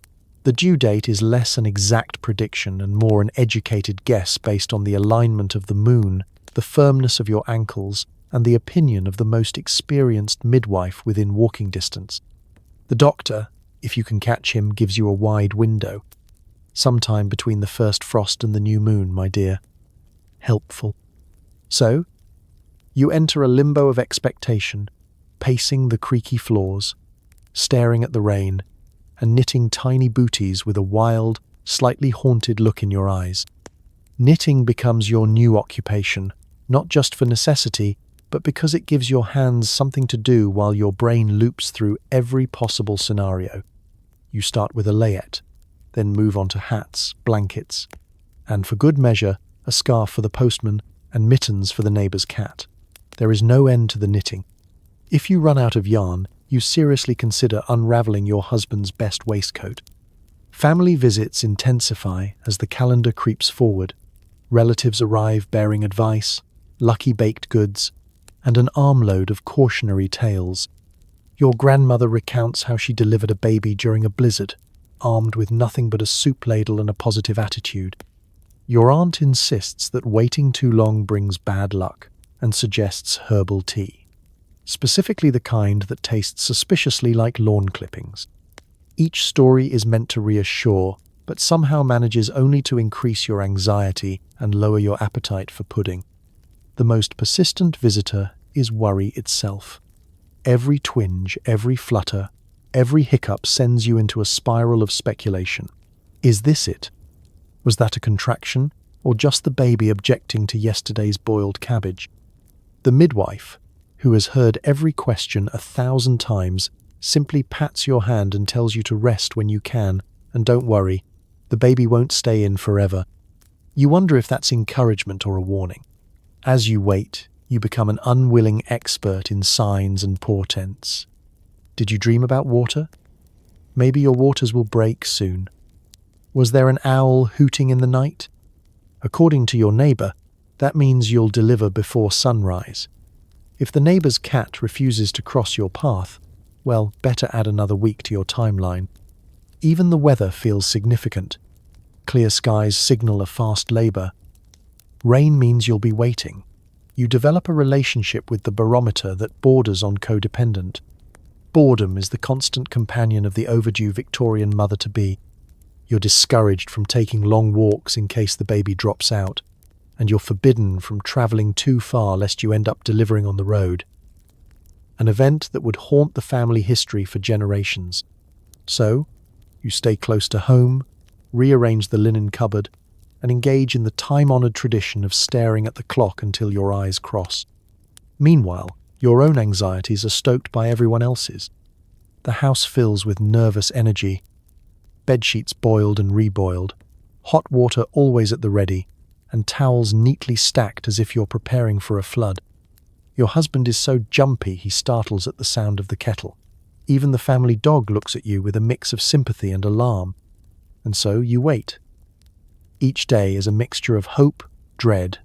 The due date is less an exact prediction and more an educated guess based on the alignment of the moon, the firmness of your ankles, and the opinion of the most experienced midwife within walking distance. The doctor, if you can catch him, gives you a wide window. Sometime between the first frost and the new moon, my dear. Helpful. So, you enter a limbo of expectation, pacing the creaky floors, staring at the rain, and knitting tiny booties with a wild, slightly haunted look in your eyes. Knitting becomes your new occupation, not just for necessity, but because it gives your hands something to do while your brain loops through every possible scenario. You start with a layette, then move on to hats, blankets, and for good measure, a scarf for the postman and mittens for the neighbour's cat. There is no end to the knitting. If you run out of yarn, you seriously consider unravelling your husband's best waistcoat. Family visits intensify as the calendar creeps forward. Relatives arrive bearing advice, lucky baked goods, and an armload of cautionary tales. Your grandmother recounts how she delivered a baby during a blizzard, armed with nothing but a soup ladle and a positive attitude. Your aunt insists that waiting too long brings bad luck and suggests herbal tea, specifically the kind that tastes suspiciously like lawn clippings. Each story is meant to reassure, but somehow manages only to increase your anxiety and lower your appetite for pudding. The most persistent visitor is worry itself. Every twinge, every flutter, every hiccup sends you into a spiral of speculation. Is this it? Was that a contraction, or just the baby objecting to yesterday's boiled cabbage? The midwife, who has heard every question 1,000 times, simply pats your hand and tells you to rest when you can, and don't worry, the baby won't stay in forever. You wonder if that's encouragement or a warning. As you wait, you become an unwilling expert in signs and portents. Did you dream about water? Maybe your waters will break soon. Was there an owl hooting in the night? According to your neighbour, that means you'll deliver before sunrise. If the neighbour's cat refuses to cross your path, well, better add another week to your timeline. Even the weather feels significant. Clear skies signal a fast labor. Rain means you'll be waiting. You develop a relationship with the barometer that borders on codependent. Boredom is the constant companion of the overdue Victorian mother-to-be. You're discouraged from taking long walks in case the baby drops out, and you're forbidden from travelling too far lest you end up delivering on the road. An event that would haunt the family history for generations. So, you stay close to home, rearrange the linen cupboard, and engage in the time-honoured tradition of staring at the clock until your eyes cross. Meanwhile, your own anxieties are stoked by everyone else's. The house fills with nervous energy, bedsheets boiled and reboiled, hot water always at the ready, and towels neatly stacked as if you're preparing for a flood. Your husband is so jumpy he startles at the sound of the kettle. Even the family dog looks at you with a mix of sympathy and alarm. And so you wait. Each day is a mixture of hope, dread,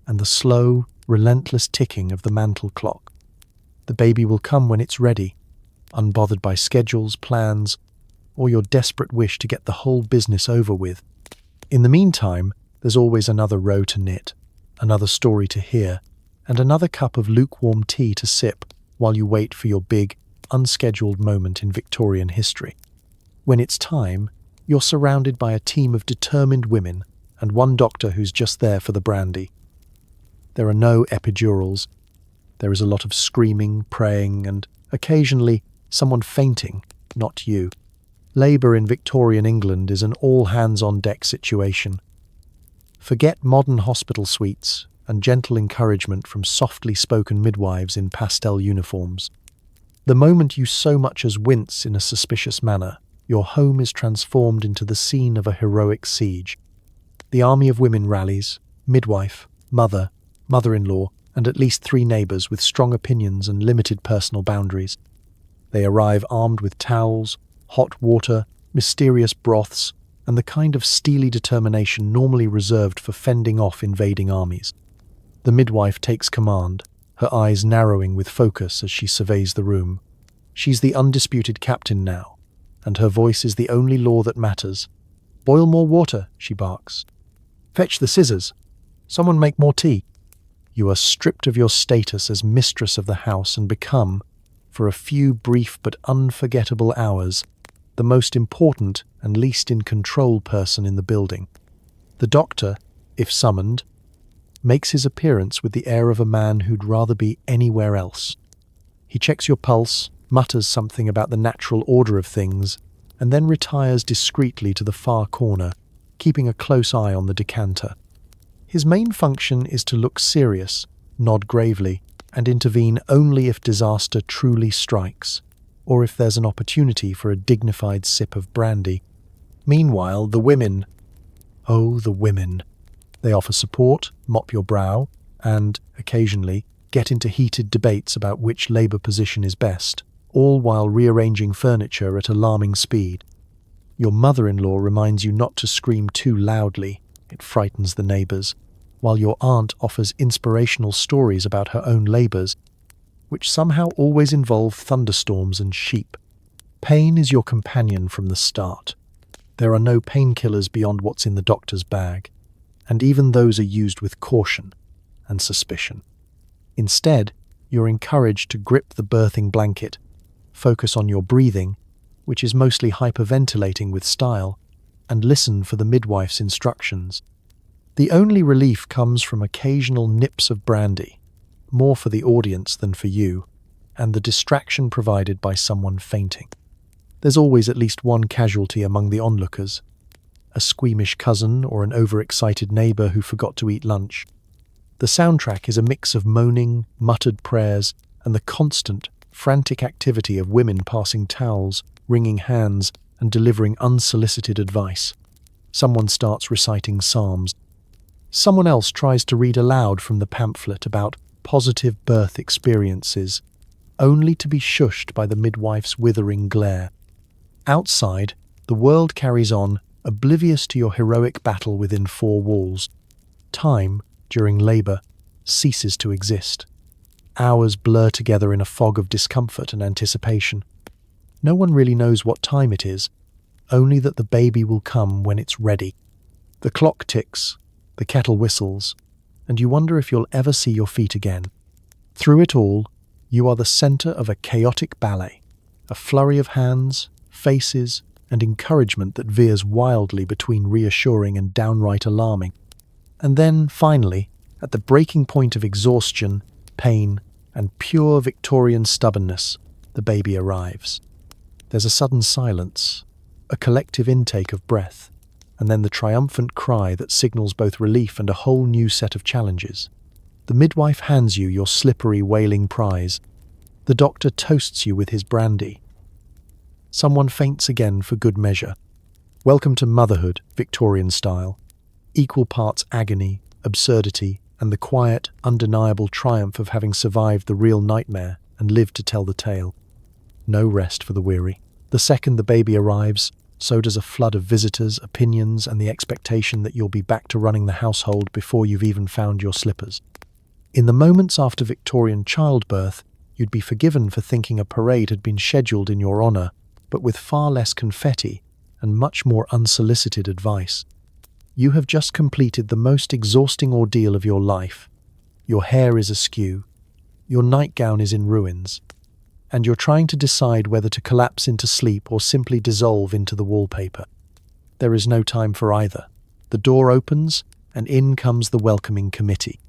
and the slow, relentless ticking of the mantel clock. The baby will come when it's ready, unbothered by schedules, plans, or your desperate wish to get the whole business over with. In the meantime, there's always another row to knit, another story to hear, and another cup of lukewarm tea to sip while you wait for your big, unscheduled moment in Victorian history. When it's time, you're surrounded by a team of determined women and one doctor who's just there for the brandy. There are no epidurals. There is a lot of screaming, praying, and occasionally someone fainting, not you. Labour in Victorian England is an all-hands-on-deck situation. Forget modern hospital suites and gentle encouragement from softly spoken midwives in pastel uniforms. The moment you so much as wince in a suspicious manner, your home is transformed into the scene of a heroic siege. The army of women rallies, midwife, mother, mother-in-law, and at least 3 neighbours with strong opinions and limited personal boundaries. They arrive armed with towels, hot water, mysterious broths, and the kind of steely determination normally reserved for fending off invading armies. The midwife takes command, her eyes narrowing with focus as she surveys the room. She's the undisputed captain now, and her voice is the only law that matters. "Boil more water," she barks. "Fetch the scissors. Someone make more tea." You are stripped of your status as mistress of the house and become, for a few brief but unforgettable hours, the most important and least in control person in the building. The doctor, if summoned, makes his appearance with the air of a man who'd rather be anywhere else. He checks your pulse, mutters something about the natural order of things, and then retires discreetly to the far corner, keeping a close eye on the decanter. His main function is to look serious, nod gravely, and intervene only if disaster truly strikes, or if there's an opportunity for a dignified sip of brandy. Meanwhile, the women. Oh, the women. They offer support, mop your brow, and, occasionally, get into heated debates about which labour position is best, all while rearranging furniture at alarming speed. Your mother-in-law reminds you not to scream too loudly, it frightens the neighbours, while your aunt offers inspirational stories about her own labours, which somehow always involve thunderstorms and sheep. Pain is your companion from the start. There are no painkillers beyond what's in the doctor's bag, and even those are used with caution and suspicion. Instead, you're encouraged to grip the birthing blanket, focus on your breathing, which is mostly hyperventilating with style, and listen for the midwife's instructions. The only relief comes from occasional nips of brandy, more for the audience than for you, and the distraction provided by someone fainting. There's always at least one casualty among the onlookers, a squeamish cousin or an overexcited neighbour who forgot to eat lunch. The soundtrack is a mix of moaning, muttered prayers, and the constant, frantic activity of women passing towels, wringing hands, and delivering unsolicited advice. Someone starts reciting psalms. Someone else tries to read aloud from the pamphlet about positive birth experiences, only to be shushed by the midwife's withering glare. Outside, the world carries on, oblivious to your heroic battle within 4 walls. Time, during labour, ceases to exist. Hours blur together in a fog of discomfort and anticipation. No one really knows what time it is. only that the baby will come when it's ready. The clock ticks, the kettle whistles, and you wonder if you'll ever see your feet again. Through it all, you are the center of a chaotic ballet, a flurry of hands, faces, and encouragement that veers wildly between reassuring and downright alarming. And then, finally, at the breaking point of exhaustion, pain, and pure Victorian stubbornness, the baby arrives. There's a sudden silence, a collective intake of breath, and then the triumphant cry that signals both relief and a whole new set of challenges. The midwife hands you your slippery, wailing prize. The doctor toasts you with his brandy. Someone faints again for good measure. Welcome to motherhood, Victorian style. Equal parts agony, absurdity, and the quiet, undeniable triumph of having survived the real nightmare and lived to tell the tale. No rest for the weary. The second the baby arrives, so does a flood of visitors, opinions, and the expectation that you'll be back to running the household before you've even found your slippers. In the moments after Victorian childbirth, you'd be forgiven for thinking a parade had been scheduled in your honor, but with far less confetti and much more unsolicited advice. You have just completed the most exhausting ordeal of your life. Your hair is askew, your nightgown is in ruins, and you're trying to decide whether to collapse into sleep or simply dissolve into the wallpaper. There is no time for either. The door opens, and in comes the welcoming committee.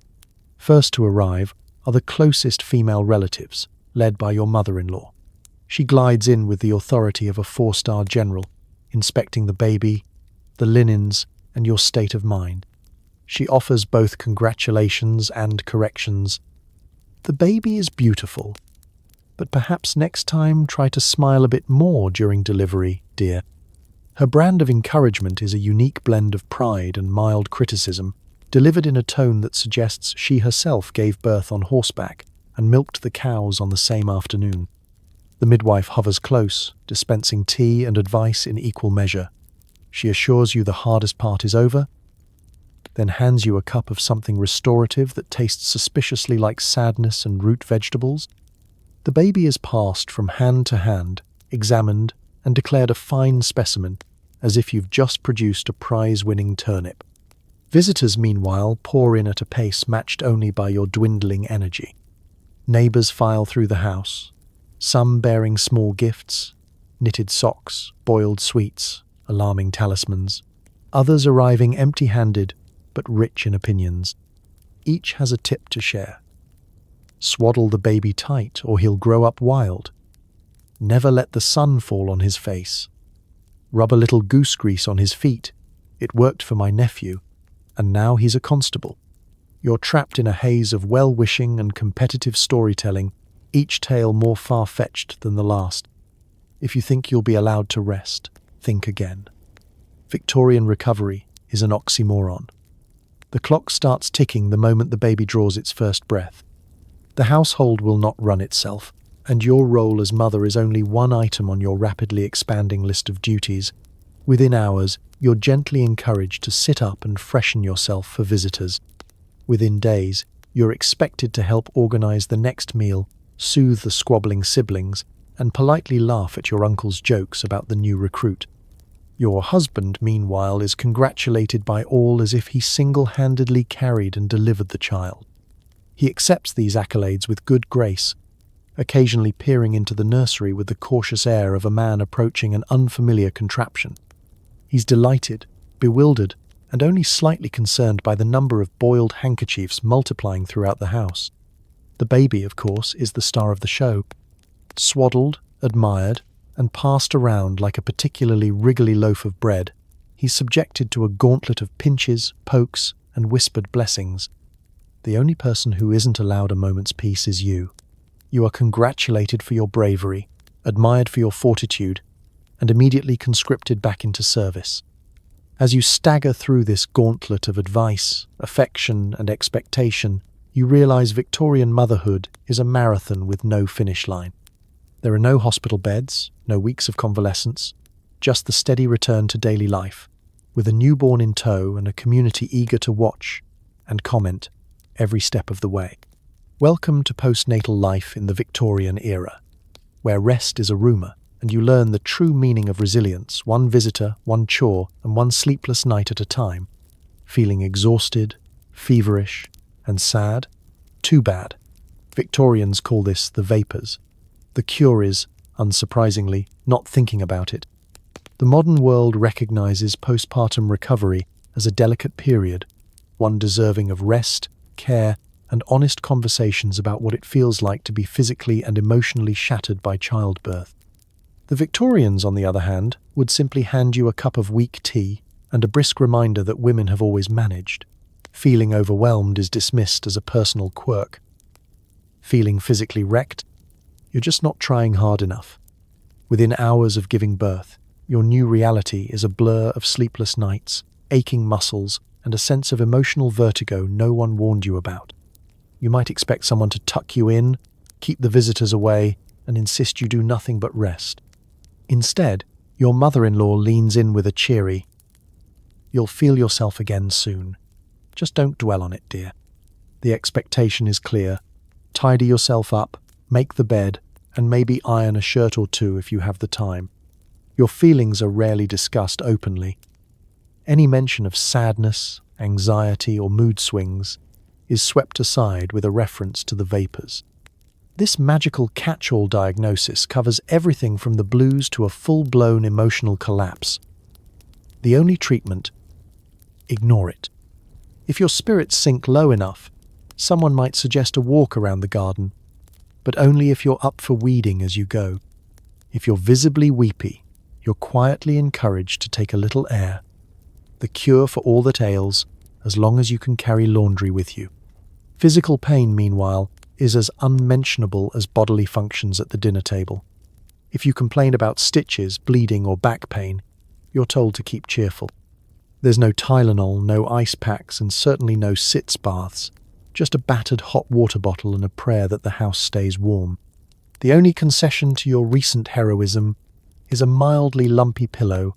First to arrive are the closest female relatives, led by your mother-in-law. She glides in with the authority of a 4-star general, inspecting the baby, the linens, and your state of mind. She offers both congratulations and corrections. The baby is beautiful, but perhaps next time try to smile a bit more during delivery, dear. Her brand of encouragement is a unique blend of pride and mild criticism, delivered in a tone that suggests she herself gave birth on horseback and milked the cows on the same afternoon. The midwife hovers close, dispensing tea and advice in equal measure. She assures you the hardest part is over, then hands you a cup of something restorative that tastes suspiciously like sadness and root vegetables. The baby is passed from hand to hand, examined, and declared a fine specimen, as if you've just produced a prize-winning turnip. Visitors, meanwhile, pour in at a pace matched only by your dwindling energy. Neighbors file through the house, some bearing small gifts, knitted socks, boiled sweets, alarming talismans, others arriving empty-handed but rich in opinions. Each has a tip to share. Swaddle the baby tight or he'll grow up wild. Never let the sun fall on his face. Rub a little goose grease on his feet. It worked for my nephew, and now he's a constable. You're trapped in a haze of well-wishing and competitive storytelling, each tale more far-fetched than the last. If you think you'll be allowed to rest, think again. Victorian recovery is an oxymoron. The clock starts ticking the moment the baby draws its first breath. The household will not run itself, and your role as mother is only one item on your rapidly expanding list of duties. Within hours, you're gently encouraged to sit up and freshen yourself for visitors. Within days, you're expected to help organize the next meal, soothe the squabbling siblings, and politely laugh at your uncle's jokes about the new recruit. Your husband, meanwhile, is congratulated by all as if he single-handedly carried and delivered the child. He accepts these accolades with good grace, occasionally peering into the nursery with the cautious air of a man approaching an unfamiliar contraption. He's delighted, bewildered, and only slightly concerned by the number of boiled handkerchiefs multiplying throughout the house. The baby, of course, is the star of the show. Swaddled, admired, and passed around like a particularly wriggly loaf of bread, he's subjected to a gauntlet of pinches, pokes, and whispered blessings. The only person who isn't allowed a moment's peace is you. You are congratulated for your bravery, admired for your fortitude, and immediately conscripted back into service. As you stagger through this gauntlet of advice, affection, and expectation, you realize Victorian motherhood is a marathon with no finish line. There are no hospital beds, no weeks of convalescence, just the steady return to daily life, with a newborn in tow and a community eager to watch and comment every step of the way. Welcome to postnatal life in the Victorian era, where rest is a rumour and you learn the true meaning of resilience, one visitor, one chore, and one sleepless night at a time. Feeling exhausted, feverish, and sad? Too bad. Victorians call this the vapors. The cure is, unsurprisingly, not thinking about it. The modern world recognizes postpartum recovery as a delicate period, one deserving of rest, care, and honest conversations about what it feels like to be physically and emotionally shattered by childbirth. The Victorians, on the other hand, would simply hand you a cup of weak tea and a brisk reminder that women have always managed. Feeling overwhelmed is dismissed as a personal quirk. Feeling physically wrecked? You're just not trying hard enough. Within hours of giving birth, your new reality is a blur of sleepless nights, aching muscles, and a sense of emotional vertigo no one warned you about. You might expect someone to tuck you in, keep the visitors away, and insist you do nothing but rest. Instead, your mother-in-law leans in with a cheery, "You'll feel yourself again soon. Just don't dwell on it, dear." The expectation is clear. Tidy yourself up, make the bed, and maybe iron a shirt or two if you have the time. Your feelings are rarely discussed openly. Any mention of sadness, anxiety, or mood swings is swept aside with a reference to the vapors. This magical catch-all diagnosis covers everything from the blues to a full-blown emotional collapse. The only treatment? Ignore it. If your spirits sink low enough, someone might suggest a walk around the garden, but only if you're up for weeding as you go. If you're visibly weepy, you're quietly encouraged to take a little air. The cure for all that ails, as long as you can carry laundry with you. Physical pain, meanwhile, is as unmentionable as bodily functions at the dinner table. If you complain about stitches, bleeding, or back pain, you're told to keep cheerful. There's no Tylenol, no ice packs, and certainly no sitz baths. Just a battered hot water bottle and a prayer that the house stays warm. The only concession to your recent heroism is a mildly lumpy pillow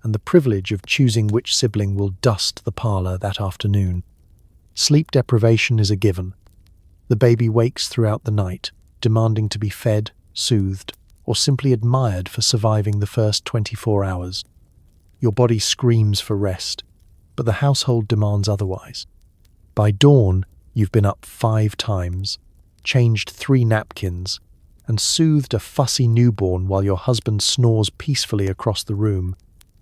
and the privilege of choosing which sibling will dust the parlor that afternoon. Sleep deprivation is a given. The baby wakes throughout the night, demanding to be fed, soothed, or simply admired for surviving the first 24 hours. Your body screams for rest, but the household demands otherwise. By dawn, you've been up 5 times, changed 3 napkins, and soothed a fussy newborn while your husband snores peacefully across the room,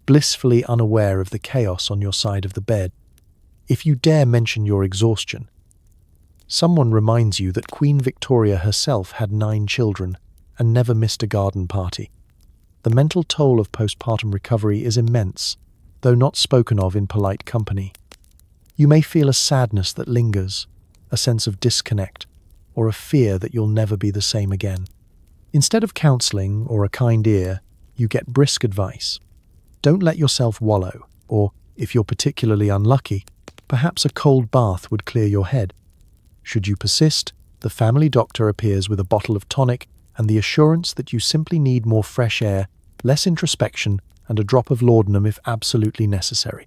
blissfully unaware of the chaos on your side of the bed. If you dare mention your exhaustion, someone reminds you that Queen Victoria herself had 9 children and never missed a garden party. The mental toll of postpartum recovery is immense, though not spoken of in polite company. You may feel a sadness that lingers, a sense of disconnect, or a fear that you'll never be the same again. Instead of counseling or a kind ear, you get brisk advice. Don't let yourself wallow, or, if you're particularly unlucky, perhaps a cold bath would clear your head. Should you persist, the family doctor appears with a bottle of tonic and the assurance that you simply need more fresh air, less introspection, and a drop of laudanum if absolutely necessary.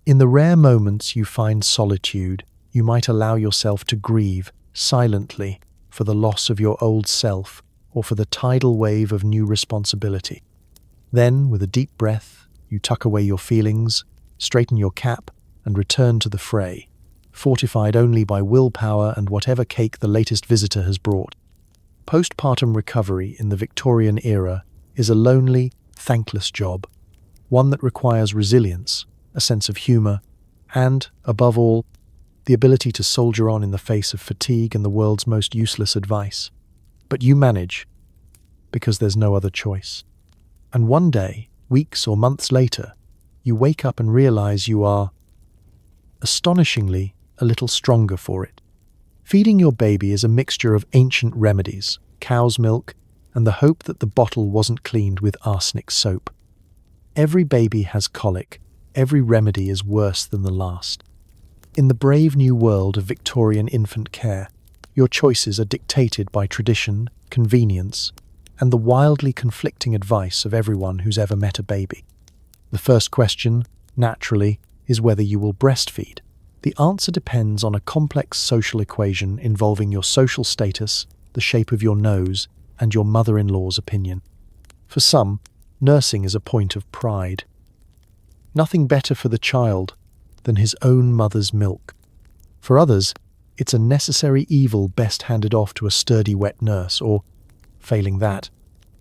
In the rare moments you find solitude, you might allow yourself to grieve, silently, for the loss of your old self or for the tidal wave of new responsibility. Then, with a deep breath, you tuck away your feelings, straighten your cap, and return to the fray, fortified only by willpower and whatever cake the latest visitor has brought. Postpartum recovery in the Victorian era is a lonely, thankless job, one that requires resilience, a sense of humour, and, above all, the ability to soldier on in the face of fatigue and the world's most useless advice. But you manage, because there's no other choice. And one day, weeks or months later, you wake up and realise you are, astonishingly, a little stronger for it. Feeding your baby is a mixture of ancient remedies, cow's milk, and the hope that the bottle wasn't cleaned with arsenic soap. Every baby has colic. Every remedy is worse than the last. In the brave new world of Victorian infant care, your choices are dictated by tradition, convenience, and the wildly conflicting advice of everyone who's ever met a baby. The first question, naturally, is whether you will breastfeed. The answer depends on a complex social equation involving your social status, the shape of your nose, and your mother-in-law's opinion. For some, nursing is a point of pride. Nothing better for the child than his own mother's milk. For others, it's a necessary evil best handed off to a sturdy wet nurse, or, failing that,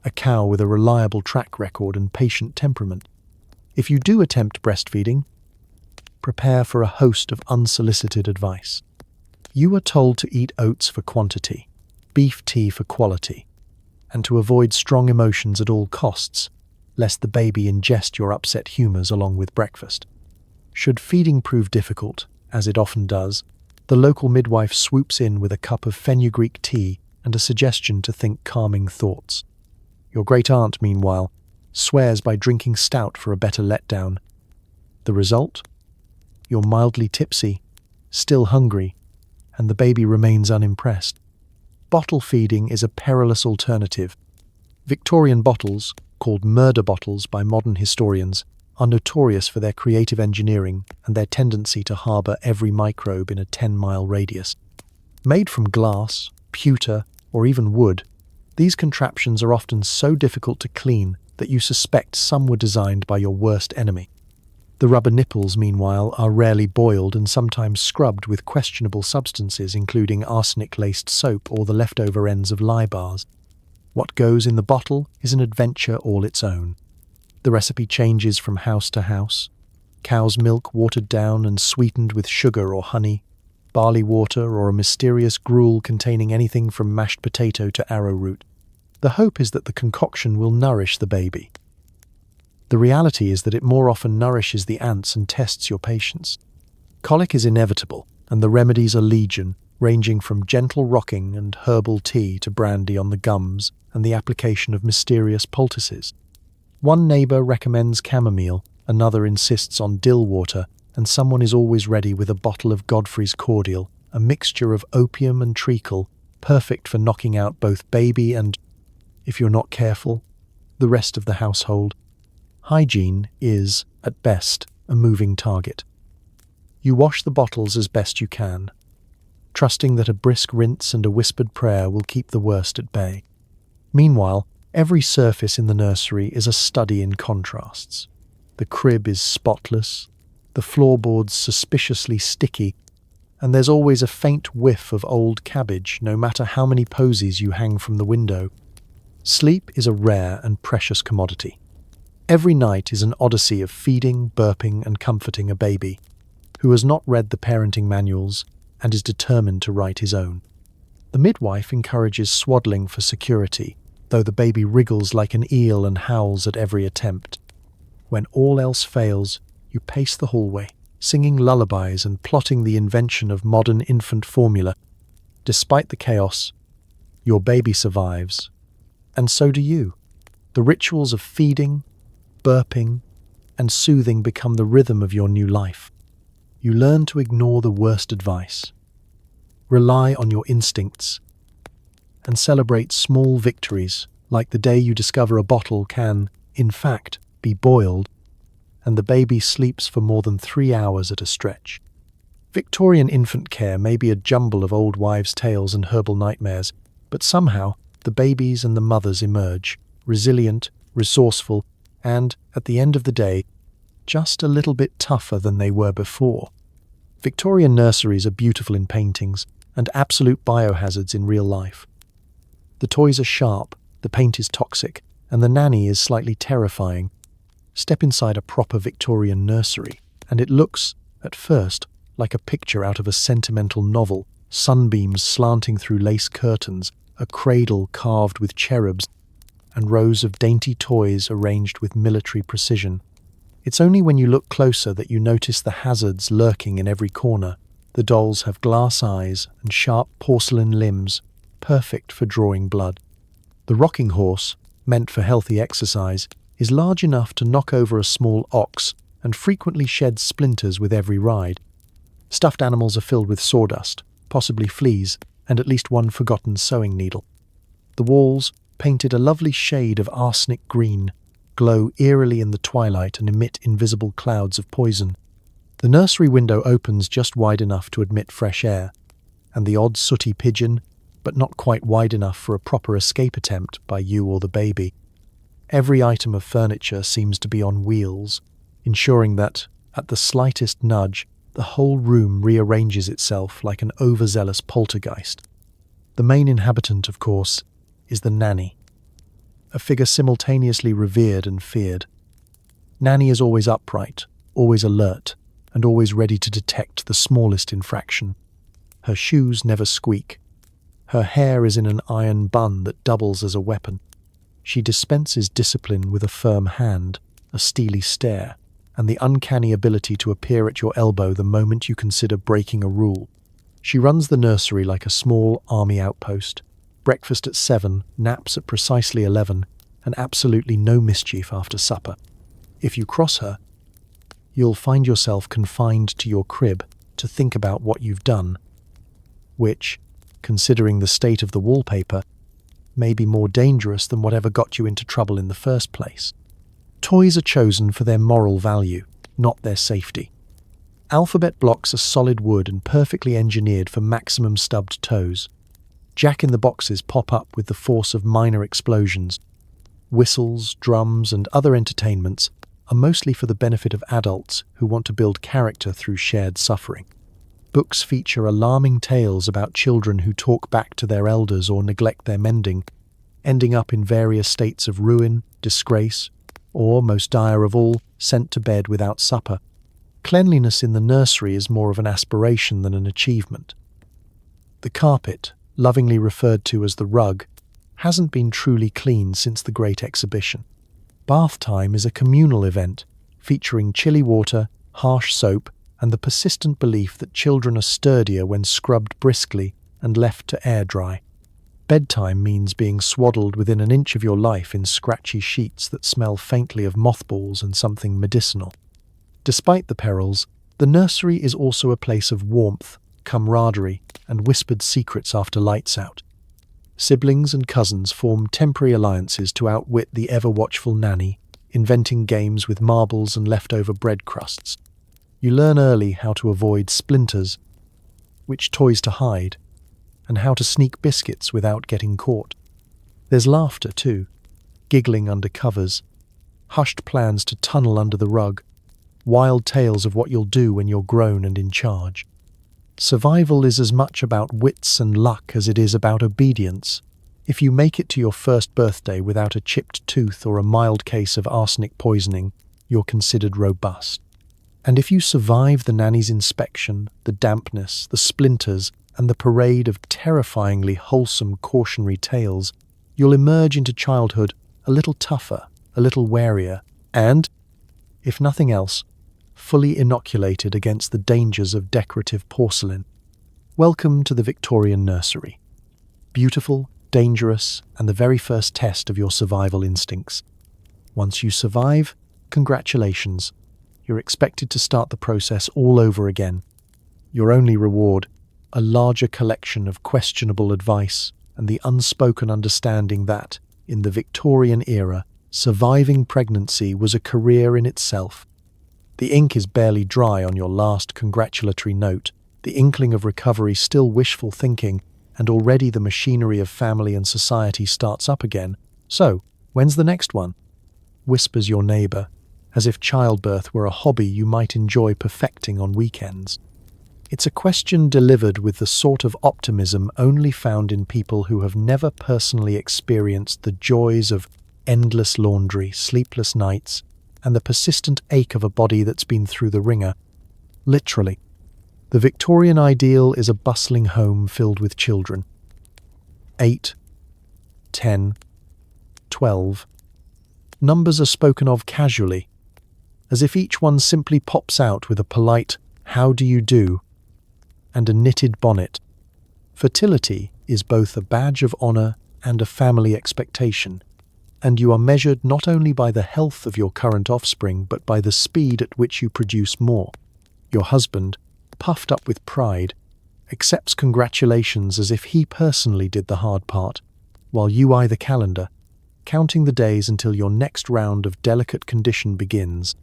a cow with a reliable track record and patient temperament. If you do attempt breastfeeding, prepare for a host of unsolicited advice. You are told to eat oats for quantity, beef tea for quality, and to avoid strong emotions at all costs, lest the baby ingest your upset humours along with breakfast. Should feeding prove difficult, as it often does, the local midwife swoops in with a cup of fenugreek tea and a suggestion to think calming thoughts. Your great-aunt, meanwhile, swears by drinking stout for a better letdown. The result? You're mildly tipsy, still hungry, and the baby remains unimpressed. Bottle feeding is a perilous alternative. Victorian bottles, called murder bottles by modern historians, are notorious for their creative engineering and their tendency to harbour every microbe in a 10-mile radius. Made from glass, pewter, or even wood, these contraptions are often so difficult to clean that you suspect some were designed by your worst enemy. The rubber nipples, meanwhile, are rarely boiled and sometimes scrubbed with questionable substances, including arsenic-laced soap or the leftover ends of lye bars. What goes in the bottle is an adventure all its own. The recipe changes from house to house. Cow's milk watered down and sweetened with sugar or honey, barley water or a mysterious gruel containing anything from mashed potato to arrowroot. The hope is that the concoction will nourish the baby. The reality is that it more often nourishes the ants and tests your patience. Colic is inevitable, and the remedies are legion, ranging from gentle rocking and herbal tea to brandy on the gums and the application of mysterious poultices. One neighbour recommends chamomile, another insists on dill water, and someone is always ready with a bottle of Godfrey's cordial, a mixture of opium and treacle, perfect for knocking out both baby and, if you're not careful, the rest of the household. Hygiene is, at best, a moving target. You wash the bottles as best you can, trusting that a brisk rinse and a whispered prayer will keep the worst at bay. Meanwhile, every surface in the nursery is a study in contrasts. The crib is spotless, the floorboards suspiciously sticky, and there's always a faint whiff of old cabbage, no matter how many posies you hang from the window. Sleep is a rare and precious commodity. Every night is an odyssey of feeding, burping, and comforting a baby who has not read the parenting manuals and is determined to write his own. The midwife encourages swaddling for security, though the baby wriggles like an eel and howls at every attempt. When all else fails, you pace the hallway, singing lullabies and plotting the invention of modern infant formula. Despite the chaos, your baby survives, and so do you. The rituals of feeding, burping, and soothing become the rhythm of your new life. You learn to ignore the worst advice, rely on your instincts, and celebrate small victories, like the day you discover a bottle can, in fact, be boiled, and the baby sleeps for more than 3 hours at a stretch. Victorian infant care may be a jumble of old wives' tales and herbal nightmares, but somehow the babies and the mothers emerge, resilient, resourceful, and, at the end of the day, just a little bit tougher than they were before. Victorian nurseries are beautiful in paintings and absolute biohazards in real life. The toys are sharp, the paint is toxic, and the nanny is slightly terrifying. Step inside a proper Victorian nursery, and it looks, at first, like a picture out of a sentimental novel, sunbeams slanting through lace curtains, a cradle carved with cherubs, and rows of dainty toys arranged with military precision. It's only when you look closer that you notice the hazards lurking in every corner. The dolls have glass eyes and sharp porcelain limbs, perfect for drawing blood. The rocking horse, meant for healthy exercise, is large enough to knock over a small ox and frequently sheds splinters with every ride. Stuffed animals are filled with sawdust, possibly fleas, and at least one forgotten sewing needle. The walls, painted a lovely shade of arsenic green, glow eerily in the twilight and emit invisible clouds of poison. The nursery window opens just wide enough to admit fresh air, and the odd sooty pigeon, but not quite wide enough for a proper escape attempt by you or the baby, Every item of furniture seems to be on wheels, ensuring that, at the slightest nudge, the whole room rearranges itself like an overzealous poltergeist. The main inhabitant, of course, is the nanny, a figure simultaneously revered and feared. Nanny is always upright, always alert, and always ready to detect the smallest infraction. Her shoes never squeak. Her hair is in an iron bun that doubles as a weapon. She dispenses discipline with a firm hand, a steely stare, and the uncanny ability to appear at your elbow the moment you consider breaking a rule. She runs the nursery like a small army outpost. Breakfast at 7, naps at precisely 11, and absolutely no mischief after supper. If you cross her, you'll find yourself confined to your crib to think about what you've done, which, considering the state of the wallpaper, may be more dangerous than whatever got you into trouble in the first place. Toys are chosen for their moral value, not their safety. Alphabet blocks are solid wood and perfectly engineered for maximum stubbed toes. Jack-in-the-boxes pop up with the force of minor explosions. Whistles, drums, and other entertainments are mostly for the benefit of adults who want to build character through shared suffering. Books feature alarming tales about children who talk back to their elders or neglect their mending, ending up in various states of ruin, disgrace, or, most dire of all, sent to bed without supper. Cleanliness in the nursery is more of an aspiration than an achievement. The carpet, lovingly referred to as the rug, hasn't been truly cleaned since the Great Exhibition. Bath time is a communal event, featuring chilly water, harsh soap, and the persistent belief that children are sturdier when scrubbed briskly and left to air dry. Bedtime means being swaddled within an inch of your life in scratchy sheets that smell faintly of mothballs and something medicinal. Despite the perils, the nursery is also a place of warmth, camaraderie, and whispered secrets after lights out. Siblings and cousins form temporary alliances to outwit the ever-watchful nanny, inventing games with marbles and leftover bread crusts. You learn early how to avoid splinters, which toys to hide, and how to sneak biscuits without getting caught. There's laughter, too, giggling under covers, hushed plans to tunnel under the rug, wild tales of what you'll do when you're grown and in charge. Survival is as much about wits and luck as it is about obedience. If you make it to your first birthday without a chipped tooth or a mild case of arsenic poisoning, you're considered robust. And if you survive the nanny's inspection, the dampness, the splinters, and the parade of terrifyingly wholesome cautionary tales, you'll emerge into childhood a little tougher, a little warier, and, if nothing else, fully inoculated against the dangers of decorative porcelain. Welcome to the Victorian nursery. Beautiful, dangerous, and the very first test of your survival instincts. Once you survive, congratulations. You're expected to start the process all over again. Your only reward, a larger collection of questionable advice and the unspoken understanding that, in the Victorian era, surviving pregnancy was a career in itself. The ink is barely dry on your last congratulatory note, the inkling of recovery still wishful thinking, and already the machinery of family and society starts up again. So, when's the next one? Whispers your neighbour, as if childbirth were a hobby you might enjoy perfecting on weekends. It's a question delivered with the sort of optimism only found in people who have never personally experienced the joys of endless laundry, sleepless nights, and the persistent ache of a body that's been through the ringer. Literally. The Victorian ideal is a bustling home filled with children. 8, 10, 12. Numbers are spoken of casually, as if each one simply pops out with a polite, "How do you do?" and a knitted bonnet. Fertility is both a badge of honour and a family expectation, and you are measured not only by the health of your current offspring but by the speed at which you produce more. Your husband, puffed up with pride, accepts congratulations as if he personally did the hard part, while you eye the calendar, counting the days until your next round of delicate condition begins.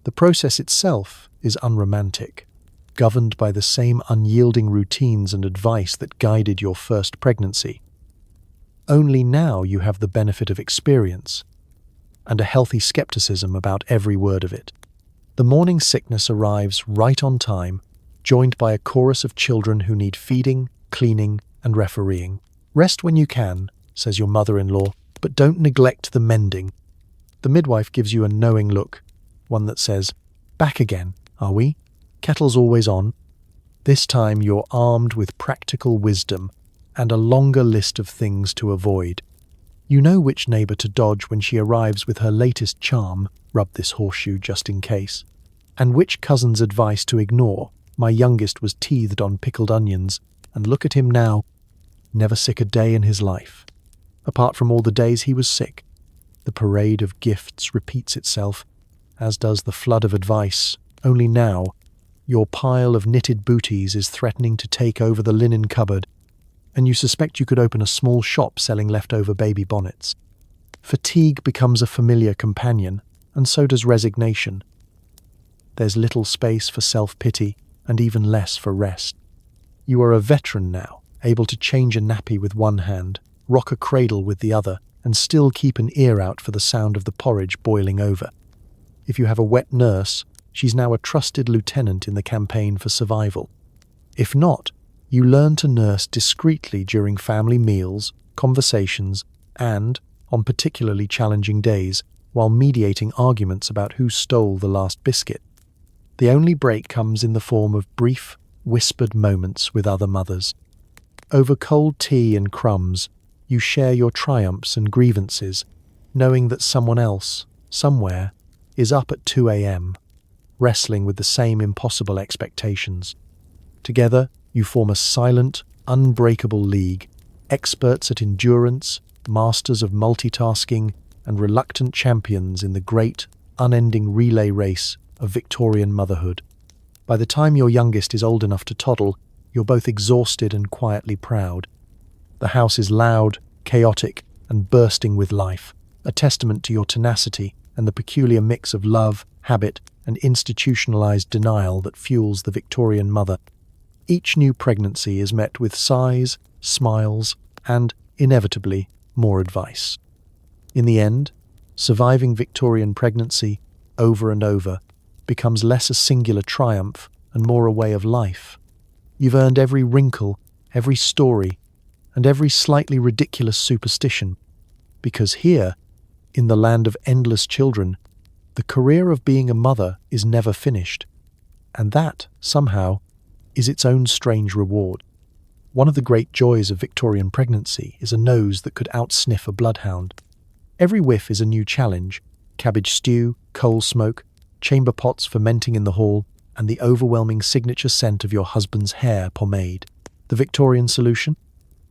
The process itself is unromantic, governed by the same unyielding routines and advice that guided your first pregnancy. Only now you have the benefit of experience. and a healthy skepticism about every word of it. The morning sickness arrives right on time, joined by a chorus of children who need feeding, cleaning, and refereeing. Rest when you can, says your mother-in-law, but don't neglect the mending. The midwife gives you a knowing look, one that says, "Back again, are we? Kettle's always on." This time you're armed with practical wisdom and a longer list of things to avoid. You know which neighbour to dodge when she arrives with her latest charm, rub this horseshoe just in case, and which cousin's advice to ignore. My youngest was teethed on pickled onions, and look at him now, never sick a day in his life. Apart from all the days he was sick, the parade of gifts repeats itself, as does the flood of advice, only now, your pile of knitted booties is threatening to take over the linen cupboard, and you suspect you could open a small shop selling leftover baby bonnets. Fatigue becomes a familiar companion, and so does resignation. There's little space for self-pity, and even less for rest. You are a veteran now, able to change a nappy with one hand, rock a cradle with the other, and still keep an ear out for the sound of the porridge boiling over. If you have a wet nurse, she's now a trusted lieutenant in the campaign for survival. If not, you learn to nurse discreetly during family meals, conversations, and, on particularly challenging days, while mediating arguments about who stole the last biscuit. The only break comes in the form of brief, whispered moments with other mothers. Over cold tea and crumbs, you share your triumphs and grievances, knowing that someone else, somewhere, is up at 2 a.m., wrestling with the same impossible expectations. Together, you form a silent, unbreakable league, experts at endurance, masters of multitasking, and reluctant champions in the great, unending relay race of Victorian motherhood. By the time your youngest is old enough to toddle, you're both exhausted and quietly proud. The house is loud, chaotic, and bursting with life, a testament to your tenacity and the peculiar mix of love, habit, and institutionalized denial that fuels the Victorian mother. Each new pregnancy is met with sighs, smiles, and, inevitably, more advice. In the end, surviving Victorian pregnancy, over and over, becomes less a singular triumph and more a way of life. You've earned every wrinkle, every story, and every slightly ridiculous superstition, because here, in the land of endless children, the career of being a mother is never finished, and that, somehow, is its own strange reward. One of the great joys of Victorian pregnancy is a nose that could outsniff a bloodhound. Every whiff is a new challenge: cabbage stew, coal smoke, chamber pots fermenting in the hall, and the overwhelming signature scent of your husband's hair pomade. The Victorian solution?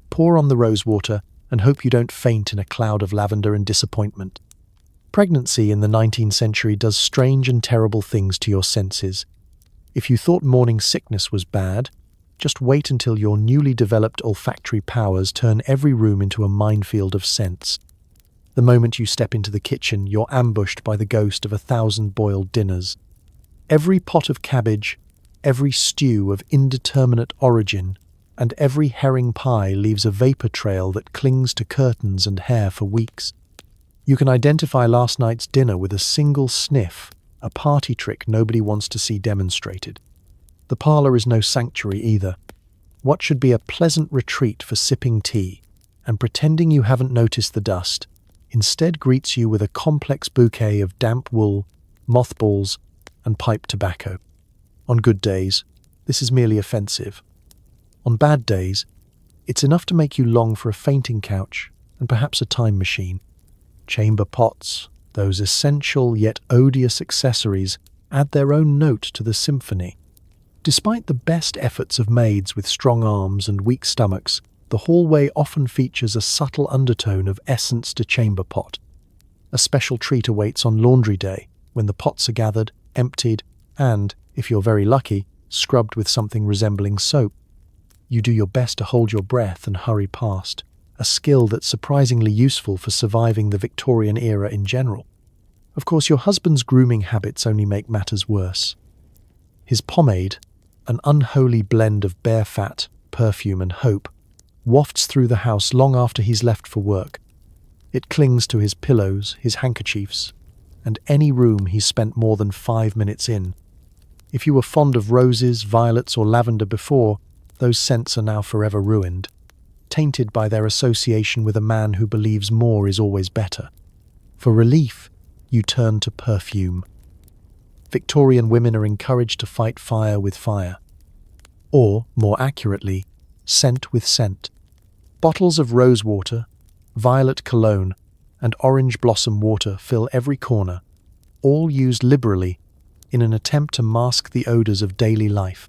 Pour on the rose water and hope you don't faint in a cloud of lavender and disappointment. Pregnancy in the 19th century does strange and terrible things to your senses. If you thought morning sickness was bad, just wait until your newly developed olfactory powers turn every room into a minefield of scents. The moment you step into the kitchen, you're ambushed by the ghost of 1,000 boiled dinners. Every pot of cabbage, every stew of indeterminate origin, and every herring pie leaves a vapor trail that clings to curtains and hair for weeks. You can identify last night's dinner with a single sniff, a party trick nobody wants to see demonstrated. The parlour is no sanctuary either. What should be a pleasant retreat for sipping tea and pretending you haven't noticed the dust, instead greets you with a complex bouquet of damp wool, mothballs, and pipe tobacco. On good days, this is merely offensive. On bad days, it's enough to make you long for a fainting couch and perhaps a time machine. Chamber pots, those essential yet odious accessories, add their own note to the symphony. Despite the best efforts of maids with strong arms and weak stomachs, the hallway often features a subtle undertone of essence to chamber pot. A special treat awaits on laundry day, when the pots are gathered, emptied, and, if you're very lucky, scrubbed with something resembling soap. You do your best to hold your breath and hurry past, a skill that's surprisingly useful for surviving the Victorian era in general. Of course, your husband's grooming habits only make matters worse. His pomade, an unholy blend of bear fat, perfume and hope, wafts through the house long after he's left for work. It clings to his pillows, his handkerchiefs, and any room he's spent more than 5 minutes in. If you were fond of roses, violets, or lavender before, those scents are now forever ruined, tainted by their association with a man who believes more is always better. For relief, you turn to perfume. Victorian women are encouraged to fight fire with fire. Or, more accurately, scent with scent. Bottles of rose water, violet cologne, and orange blossom water fill every corner, all used liberally in an attempt to mask the odors of daily life.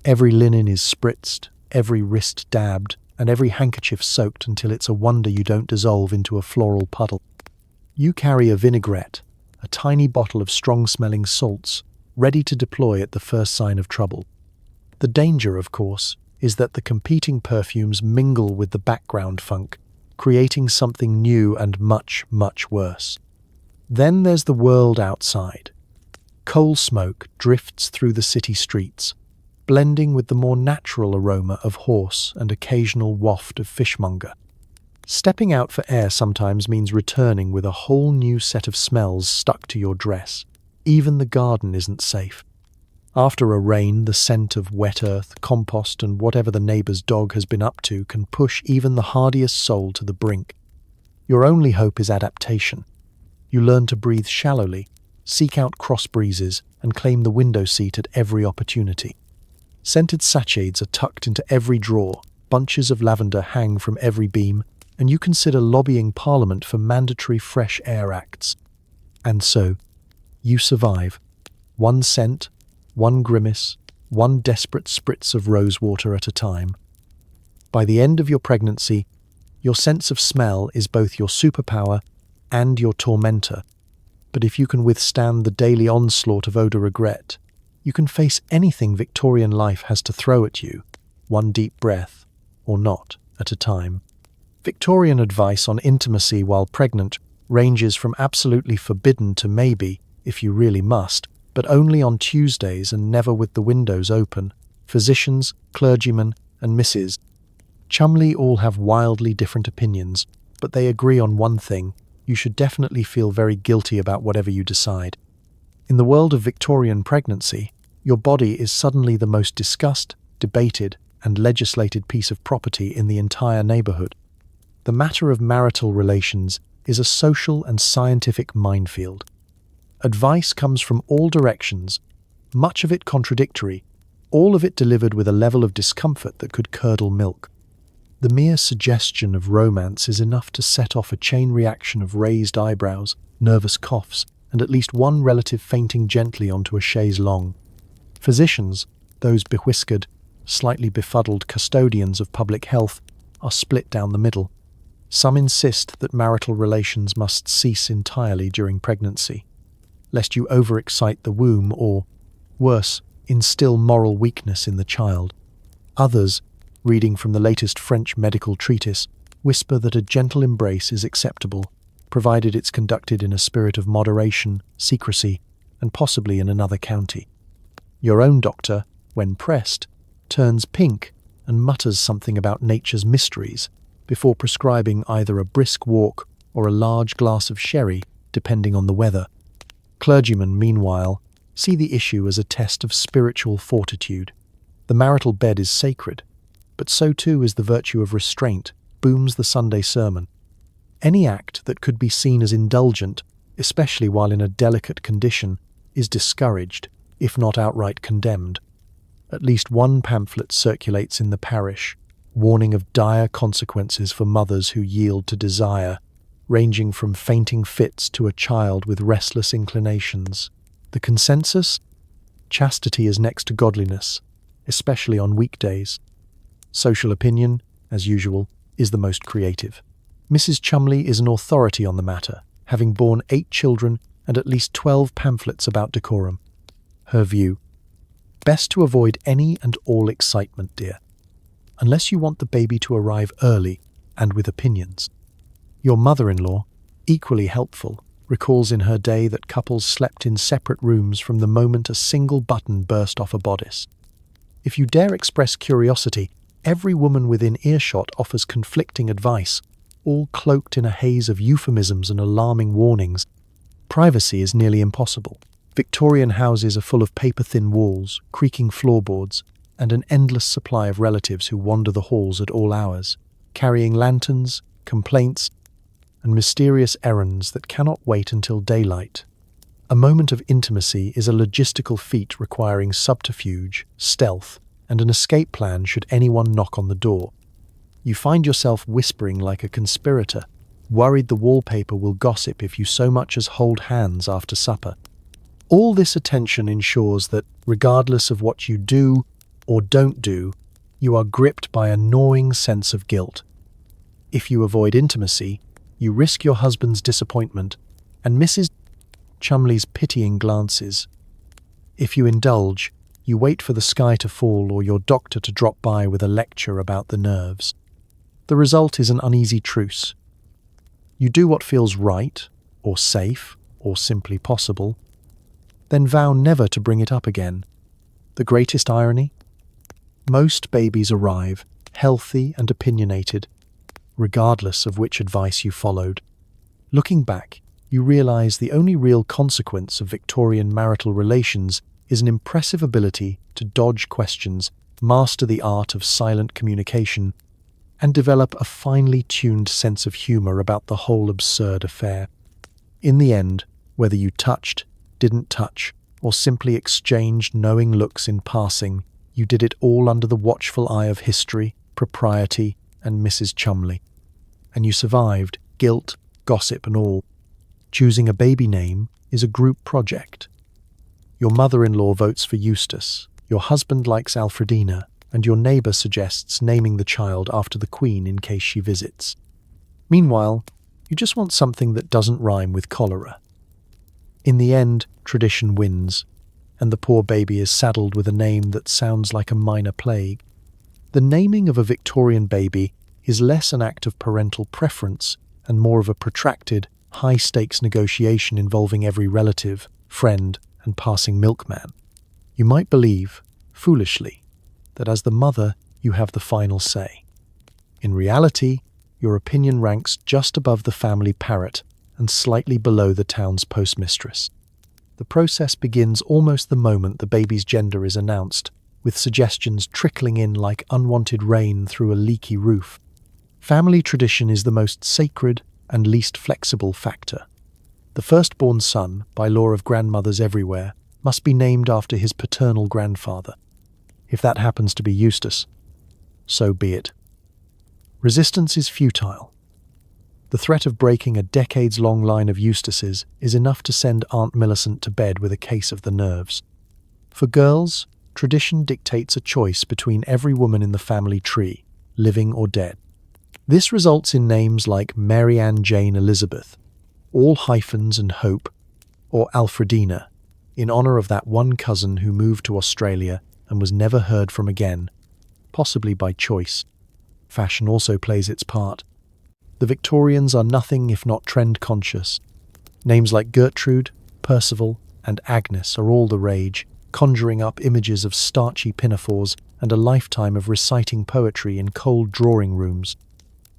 Every linen is spritzed, every wrist dabbed, and every handkerchief soaked until it's a wonder you don't dissolve into a floral puddle. You carry a vinaigrette, a tiny bottle of strong-smelling salts, ready to deploy at the first sign of trouble. The danger, of course, is that the competing perfumes mingle with the background funk, creating something new and much, much worse. Then there's the world outside. Coal smoke drifts through the city streets, blending with the more natural aroma of horse and occasional waft of fishmonger. Stepping out for air sometimes means returning with a whole new set of smells stuck to your dress. Even the garden isn't safe. After a rain, the scent of wet earth, compost, and whatever the neighbour's dog has been up to can push even the hardiest soul to the brink. Your only hope is adaptation. You learn to breathe shallowly, seek out cross breezes, and claim the window seat at every opportunity. Scented sachets are tucked into every drawer, bunches of lavender hang from every beam, and you consider lobbying Parliament for mandatory fresh air acts. And so, you survive. One scent, one grimace, one desperate spritz of rose water at a time. By the end of your pregnancy, your sense of smell is both your superpower and your tormentor. But if you can withstand the daily onslaught of odor regret, you can face anything Victorian life has to throw at you, one deep breath, or not, at a time. Victorian advice on intimacy while pregnant ranges from absolutely forbidden to maybe, if you really must, but only on Tuesdays and never with the windows open. Physicians, clergymen, and Mrs. Chumley all have wildly different opinions, but they agree on one thing: you should definitely feel very guilty about whatever you decide. In the world of Victorian pregnancy, your body is suddenly the most discussed, debated, and legislated piece of property in the entire neighbourhood. The matter of marital relations is a social and scientific minefield. Advice comes from all directions, much of it contradictory, all of it delivered with a level of discomfort that could curdle milk. The mere suggestion of romance is enough to set off a chain reaction of raised eyebrows, nervous coughs, and at least one relative fainting gently onto a chaise longue. Physicians, those bewhiskered, slightly befuddled custodians of public health, are split down the middle. Some insist that marital relations must cease entirely during pregnancy, lest you overexcite the womb or, worse, instill moral weakness in the child. Others, reading from the latest French medical treatise, whisper that a gentle embrace is acceptable, provided it's conducted in a spirit of moderation, secrecy, and possibly in another county. Your own doctor, when pressed, turns pink and mutters something about nature's mysteries before prescribing either a brisk walk or a large glass of sherry, depending on the weather. Clergymen, meanwhile, see the issue as a test of spiritual fortitude. The marital bed is sacred, but so too is the virtue of restraint, booms the Sunday sermon. Any act that could be seen as indulgent, especially while in a delicate condition, is discouraged, if not outright condemned. At least one pamphlet circulates in the parish, warning of dire consequences for mothers who yield to desire, ranging from fainting fits to a child with restless inclinations. The consensus? Chastity is next to godliness, especially on weekdays. Social opinion, as usual, is the most creative. Mrs. Chumley is an authority on the matter, having borne 8 children and at least 12 pamphlets about decorum. Her view: best to avoid any and all excitement, dear, unless you want the baby to arrive early and with opinions. Your mother-in-law, equally helpful, recalls in her day that couples slept in separate rooms from the moment a single button burst off a bodice. If you dare express curiosity, every woman within earshot offers conflicting advice, all cloaked in a haze of euphemisms and alarming warnings. Privacy is nearly impossible. Victorian houses are full of paper-thin walls, creaking floorboards, and an endless supply of relatives who wander the halls at all hours, carrying lanterns, complaints, and mysterious errands that cannot wait until daylight. A moment of intimacy is a logistical feat requiring subterfuge, stealth, and an escape plan should anyone knock on the door. You find yourself whispering like a conspirator, worried the wallpaper will gossip if you so much as hold hands after supper. All this attention ensures that, regardless of what you do or don't do, you are gripped by a gnawing sense of guilt. If you avoid intimacy, you risk your husband's disappointment and Mrs. Chumley's pitying glances. If you indulge, you wait for the sky to fall or your doctor to drop by with a lecture about the nerves. The result is an uneasy truce. You do what feels right, or safe, or simply possible, then vow never to bring it up again. The greatest irony? Most babies arrive, healthy and opinionated, regardless of which advice you followed. Looking back, you realize the only real consequence of Victorian marital relations is an impressive ability to dodge questions, master the art of silent communication, and develop a finely tuned sense of humor about the whole absurd affair. In the end, whether you touched, didn't touch, or simply exchanged knowing looks in passing, you did it all under the watchful eye of history, propriety, and Mrs. Chumley. And you survived, guilt, gossip, and all. Choosing a baby name is a group project. Your mother-in-law votes for Eustace, your husband likes Alfredina, and your neighbour suggests naming the child after the Queen in case she visits. Meanwhile, you just want something that doesn't rhyme with cholera. In the end, tradition wins, and the poor baby is saddled with a name that sounds like a minor plague. The naming of a Victorian baby is less an act of parental preference and more of a protracted, high-stakes negotiation involving every relative, friend, and passing milkman. You might believe, foolishly, that as the mother you have the final say. In reality, your opinion ranks just above the family parrot and slightly below the town's postmistress. The process begins almost the moment the baby's gender is announced, with suggestions trickling in like unwanted rain through a leaky roof. Family tradition is the most sacred and least flexible factor. The firstborn son, by law of grandmothers everywhere, must be named after his paternal grandfather. If that happens to be Eustace, so be it. Resistance is futile. The threat of breaking a decades-long line of Eustaces is enough to send Aunt Millicent to bed with a case of the nerves. For girls, tradition dictates a choice between every woman in the family tree, living or dead. This results in names like Mary Ann Jane Elizabeth, all hyphens and hope, or Alfredina, in honour of that one cousin who moved to Australia and was never heard from again, possibly by choice. Fashion also plays its part. The Victorians are nothing if not trend-conscious. Names like Gertrude, Percival, and Agnes are all the rage, conjuring up images of starchy pinafores and a lifetime of reciting poetry in cold drawing rooms.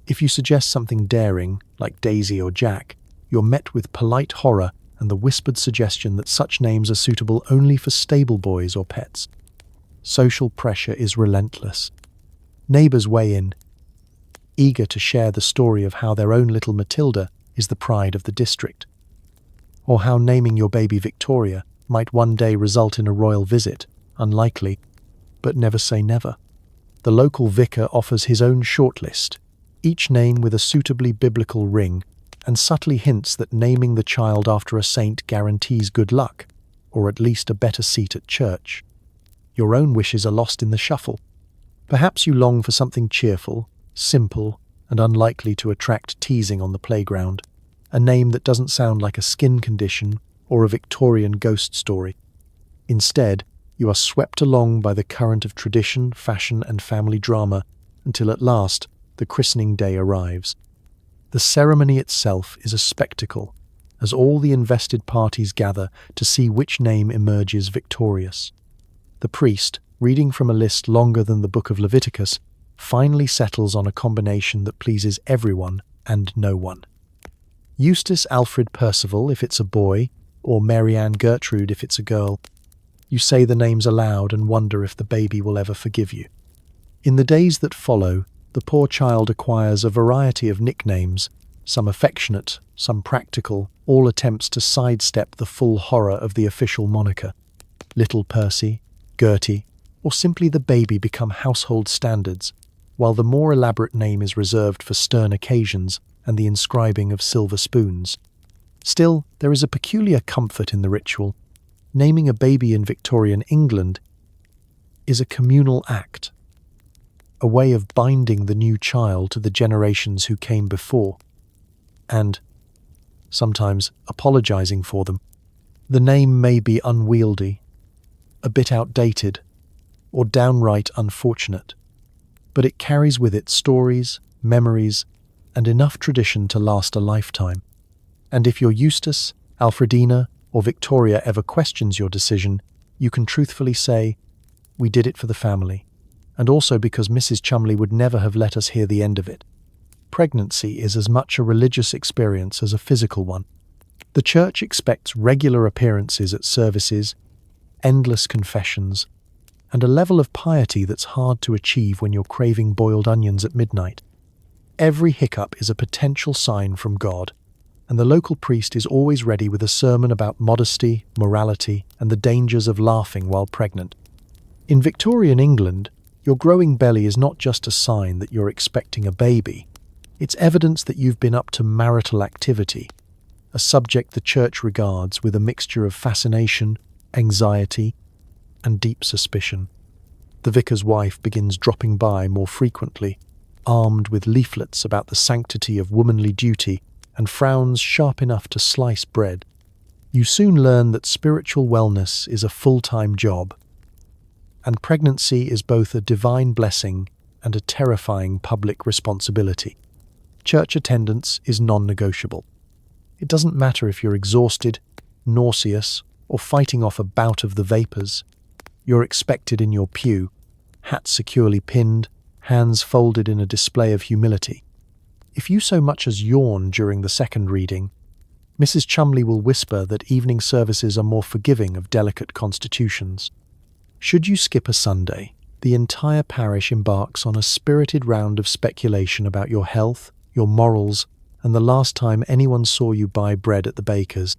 If you suggest something daring, like Daisy or Jack, you're met with polite horror and the whispered suggestion that such names are suitable only for stable boys or pets. Social pressure is relentless. Neighbours weigh in, eager to share the story of how their own little Matilda is the pride of the district, or how naming your baby Victoria might one day result in a royal visit. Unlikely, but never say never. The local vicar offers his own shortlist, each name with a suitably biblical ring, and subtly hints that naming the child after a saint guarantees good luck, or at least a better seat at church. Your own wishes are lost in the shuffle. Perhaps you long for something cheerful, simple, and unlikely to attract teasing on the playground, a name that doesn't sound like a skin condition or a Victorian ghost story. Instead, you are swept along by the current of tradition, fashion, and family drama until at last the christening day arrives. The ceremony itself is a spectacle, as all the invested parties gather to see which name emerges victorious. The priest, reading from a list longer than the book of Leviticus, finally settles on a combination that pleases everyone and no one. Eustace Alfred Percival if it's a boy, or Mary Ann Gertrude if it's a girl. You say the names aloud and wonder if the baby will ever forgive you. In the days that follow, the poor child acquires a variety of nicknames, some affectionate, some practical, all attempts to sidestep the full horror of the official moniker. Little Percy, Gertie, or simply the baby become household standards, while the more elaborate name is reserved for stern occasions and the inscribing of silver spoons. Still, there is a peculiar comfort in the ritual. Naming a baby in Victorian England is a communal act, a way of binding the new child to the generations who came before, and sometimes apologizing for them. The name may be unwieldy, a bit outdated, or downright unfortunate, but it carries with it stories, memories, and enough tradition to last a lifetime. And if your Eustace, Alfredina, or Victoria ever questions your decision, you can truthfully say, "We did it for the family," and also because Mrs. Chumley would never have let us hear the end of it. Pregnancy is as much a religious experience as a physical one. The church expects regular appearances at services, endless confessions, and a level of piety that's hard to achieve when you're craving boiled onions at midnight. Every hiccup is a potential sign from God, and the local priest is always ready with a sermon about modesty, morality, and the dangers of laughing while pregnant. In Victorian England, your growing belly is not just a sign that you're expecting a baby. It's evidence that you've been up to marital activity, a subject the church regards with a mixture of fascination, anxiety, and deep suspicion. The vicar's wife begins dropping by more frequently, armed with leaflets about the sanctity of womanly duty and frowns sharp enough to slice bread. You soon learn that spiritual wellness is a full-time job, and pregnancy is both a divine blessing and a terrifying public responsibility. Church attendance is non-negotiable. It doesn't matter if you're exhausted, nauseous, or fighting off a bout of the vapors. You're expected in your pew, hat securely pinned, hands folded in a display of humility. If you so much as yawn during the second reading, Mrs. Chumley will whisper that evening services are more forgiving of delicate constitutions. Should you skip a Sunday, the entire parish embarks on a spirited round of speculation about your health, your morals, and the last time anyone saw you buy bread at the baker's.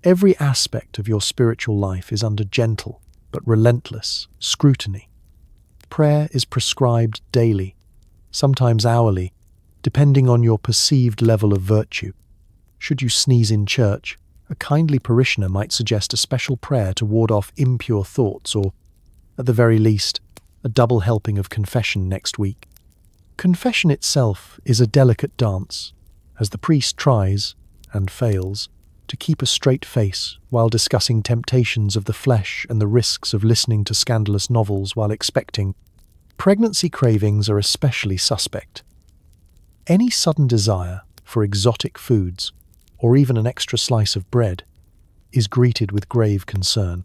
Every aspect of your spiritual life is under gentle but relentless scrutiny. Prayer is prescribed daily, sometimes hourly, depending on your perceived level of virtue. Should you sneeze in church, a kindly parishioner might suggest a special prayer to ward off impure thoughts or, at the very least, a double helping of confession next week. Confession itself is a delicate dance, as the priest tries, and fails, to keep a straight face while discussing temptations of the flesh and the risks of listening to scandalous novels while expecting. Pregnancy cravings are especially suspect. Any sudden desire for exotic foods, or even an extra slice of bread, is greeted with grave concern.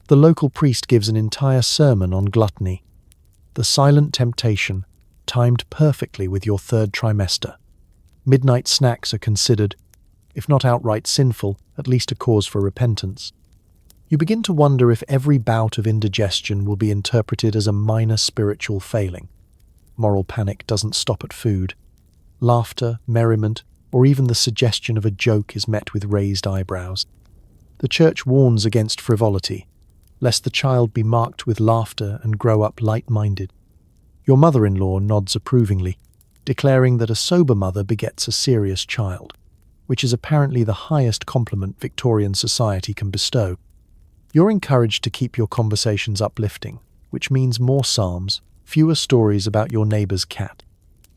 The local priest gives an entire sermon on gluttony, the silent temptation timed perfectly with your third trimester. Midnight snacks are considered, if not outright sinful, at least a cause for repentance. You begin to wonder if every bout of indigestion will be interpreted as a minor spiritual failing. Moral panic doesn't stop at food. Laughter, merriment, or even the suggestion of a joke is met with raised eyebrows. The church warns against frivolity, lest the child be marked with laughter and grow up light-minded. Your mother-in-law nods approvingly, declaring that a sober mother begets a serious child, which is apparently the highest compliment Victorian society can bestow. You're encouraged to keep your conversations uplifting, which means more psalms, fewer stories about your neighbour's cat.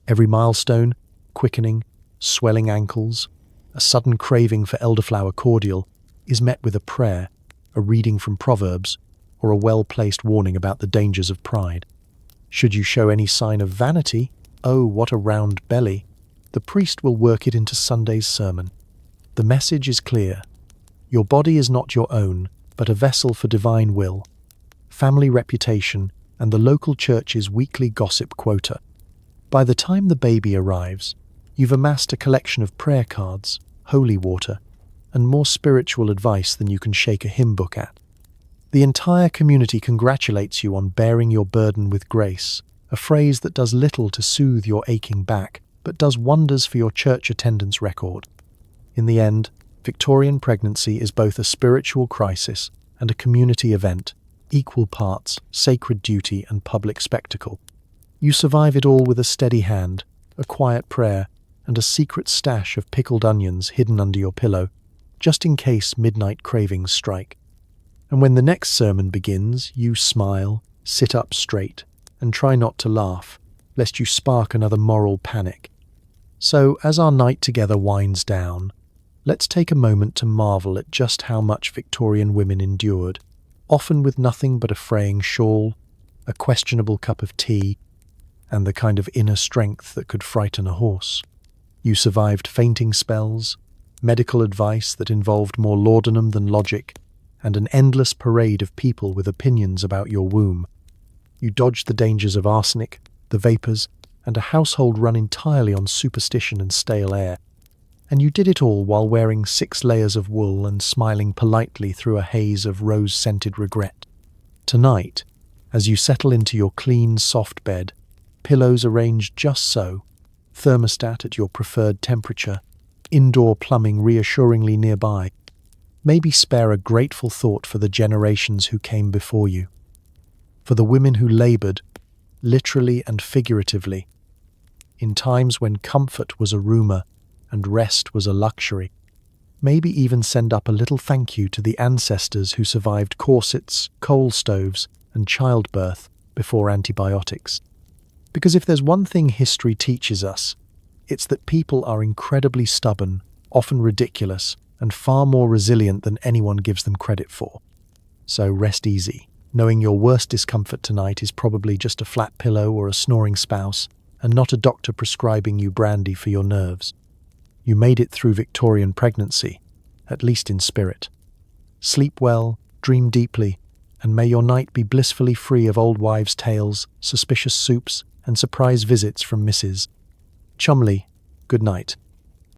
Every milestone, quickening, swelling ankles, a sudden craving for elderflower cordial, is met with a prayer, a reading from Proverbs, or a well-placed warning about the dangers of pride. Should you show any sign of vanity, oh, what a round belly, the priest will work it into Sunday's sermon. The message is clear. Your body is not your own, but a vessel for divine will, family reputation, and the local church's weekly gossip quota. By the time the baby arrives, You've amassed a collection of prayer cards, holy water, and more spiritual advice than you can shake a hymn book at. The entire community congratulates you on bearing your burden with grace, a phrase that does little to soothe your aching back, but does wonders for your church attendance record. In the end, Victorian pregnancy is both a spiritual crisis and a community event, equal parts sacred duty and public spectacle. You survive it all with a steady hand, a quiet prayer, and a secret stash of pickled onions hidden under your pillow, just in case midnight cravings strike. And when the next sermon begins, you smile, sit up straight, and try not to laugh, lest you spark another moral panic. So, as our night together winds down, let's take a moment to marvel at just how much Victorian women endured, often with nothing but a fraying shawl, a questionable cup of tea, and the kind of inner strength that could frighten a horse. You survived fainting spells, medical advice that involved more laudanum than logic, and an endless parade of people with opinions about your womb. You dodged the dangers of arsenic, the vapours, and a household run entirely on superstition and stale air. And you did it all while wearing 6 layers of wool and smiling politely through a haze of rose-scented regret. Tonight, as you settle into your clean, soft bed, pillows arranged just so, thermostat at your preferred temperature, indoor plumbing reassuringly nearby, maybe spare a grateful thought for the generations who came before you. For the women who laboured, literally and figuratively, in times when comfort was a rumour and rest was a luxury. Maybe even send up a little thank you to the ancestors who survived corsets, coal stoves, and childbirth before antibiotics. Because if there's one thing history teaches us, it's that people are incredibly stubborn, often ridiculous, and far more resilient than anyone gives them credit for. So rest easy, knowing your worst discomfort tonight is probably just a flat pillow or a snoring spouse, and not a doctor prescribing you brandy for your nerves. You made it through Victorian pregnancy, at least in spirit. Sleep well, dream deeply, and may your night be blissfully free of old wives' tales, suspicious soups, and surprise visits from Mrs. Chumley. Good night.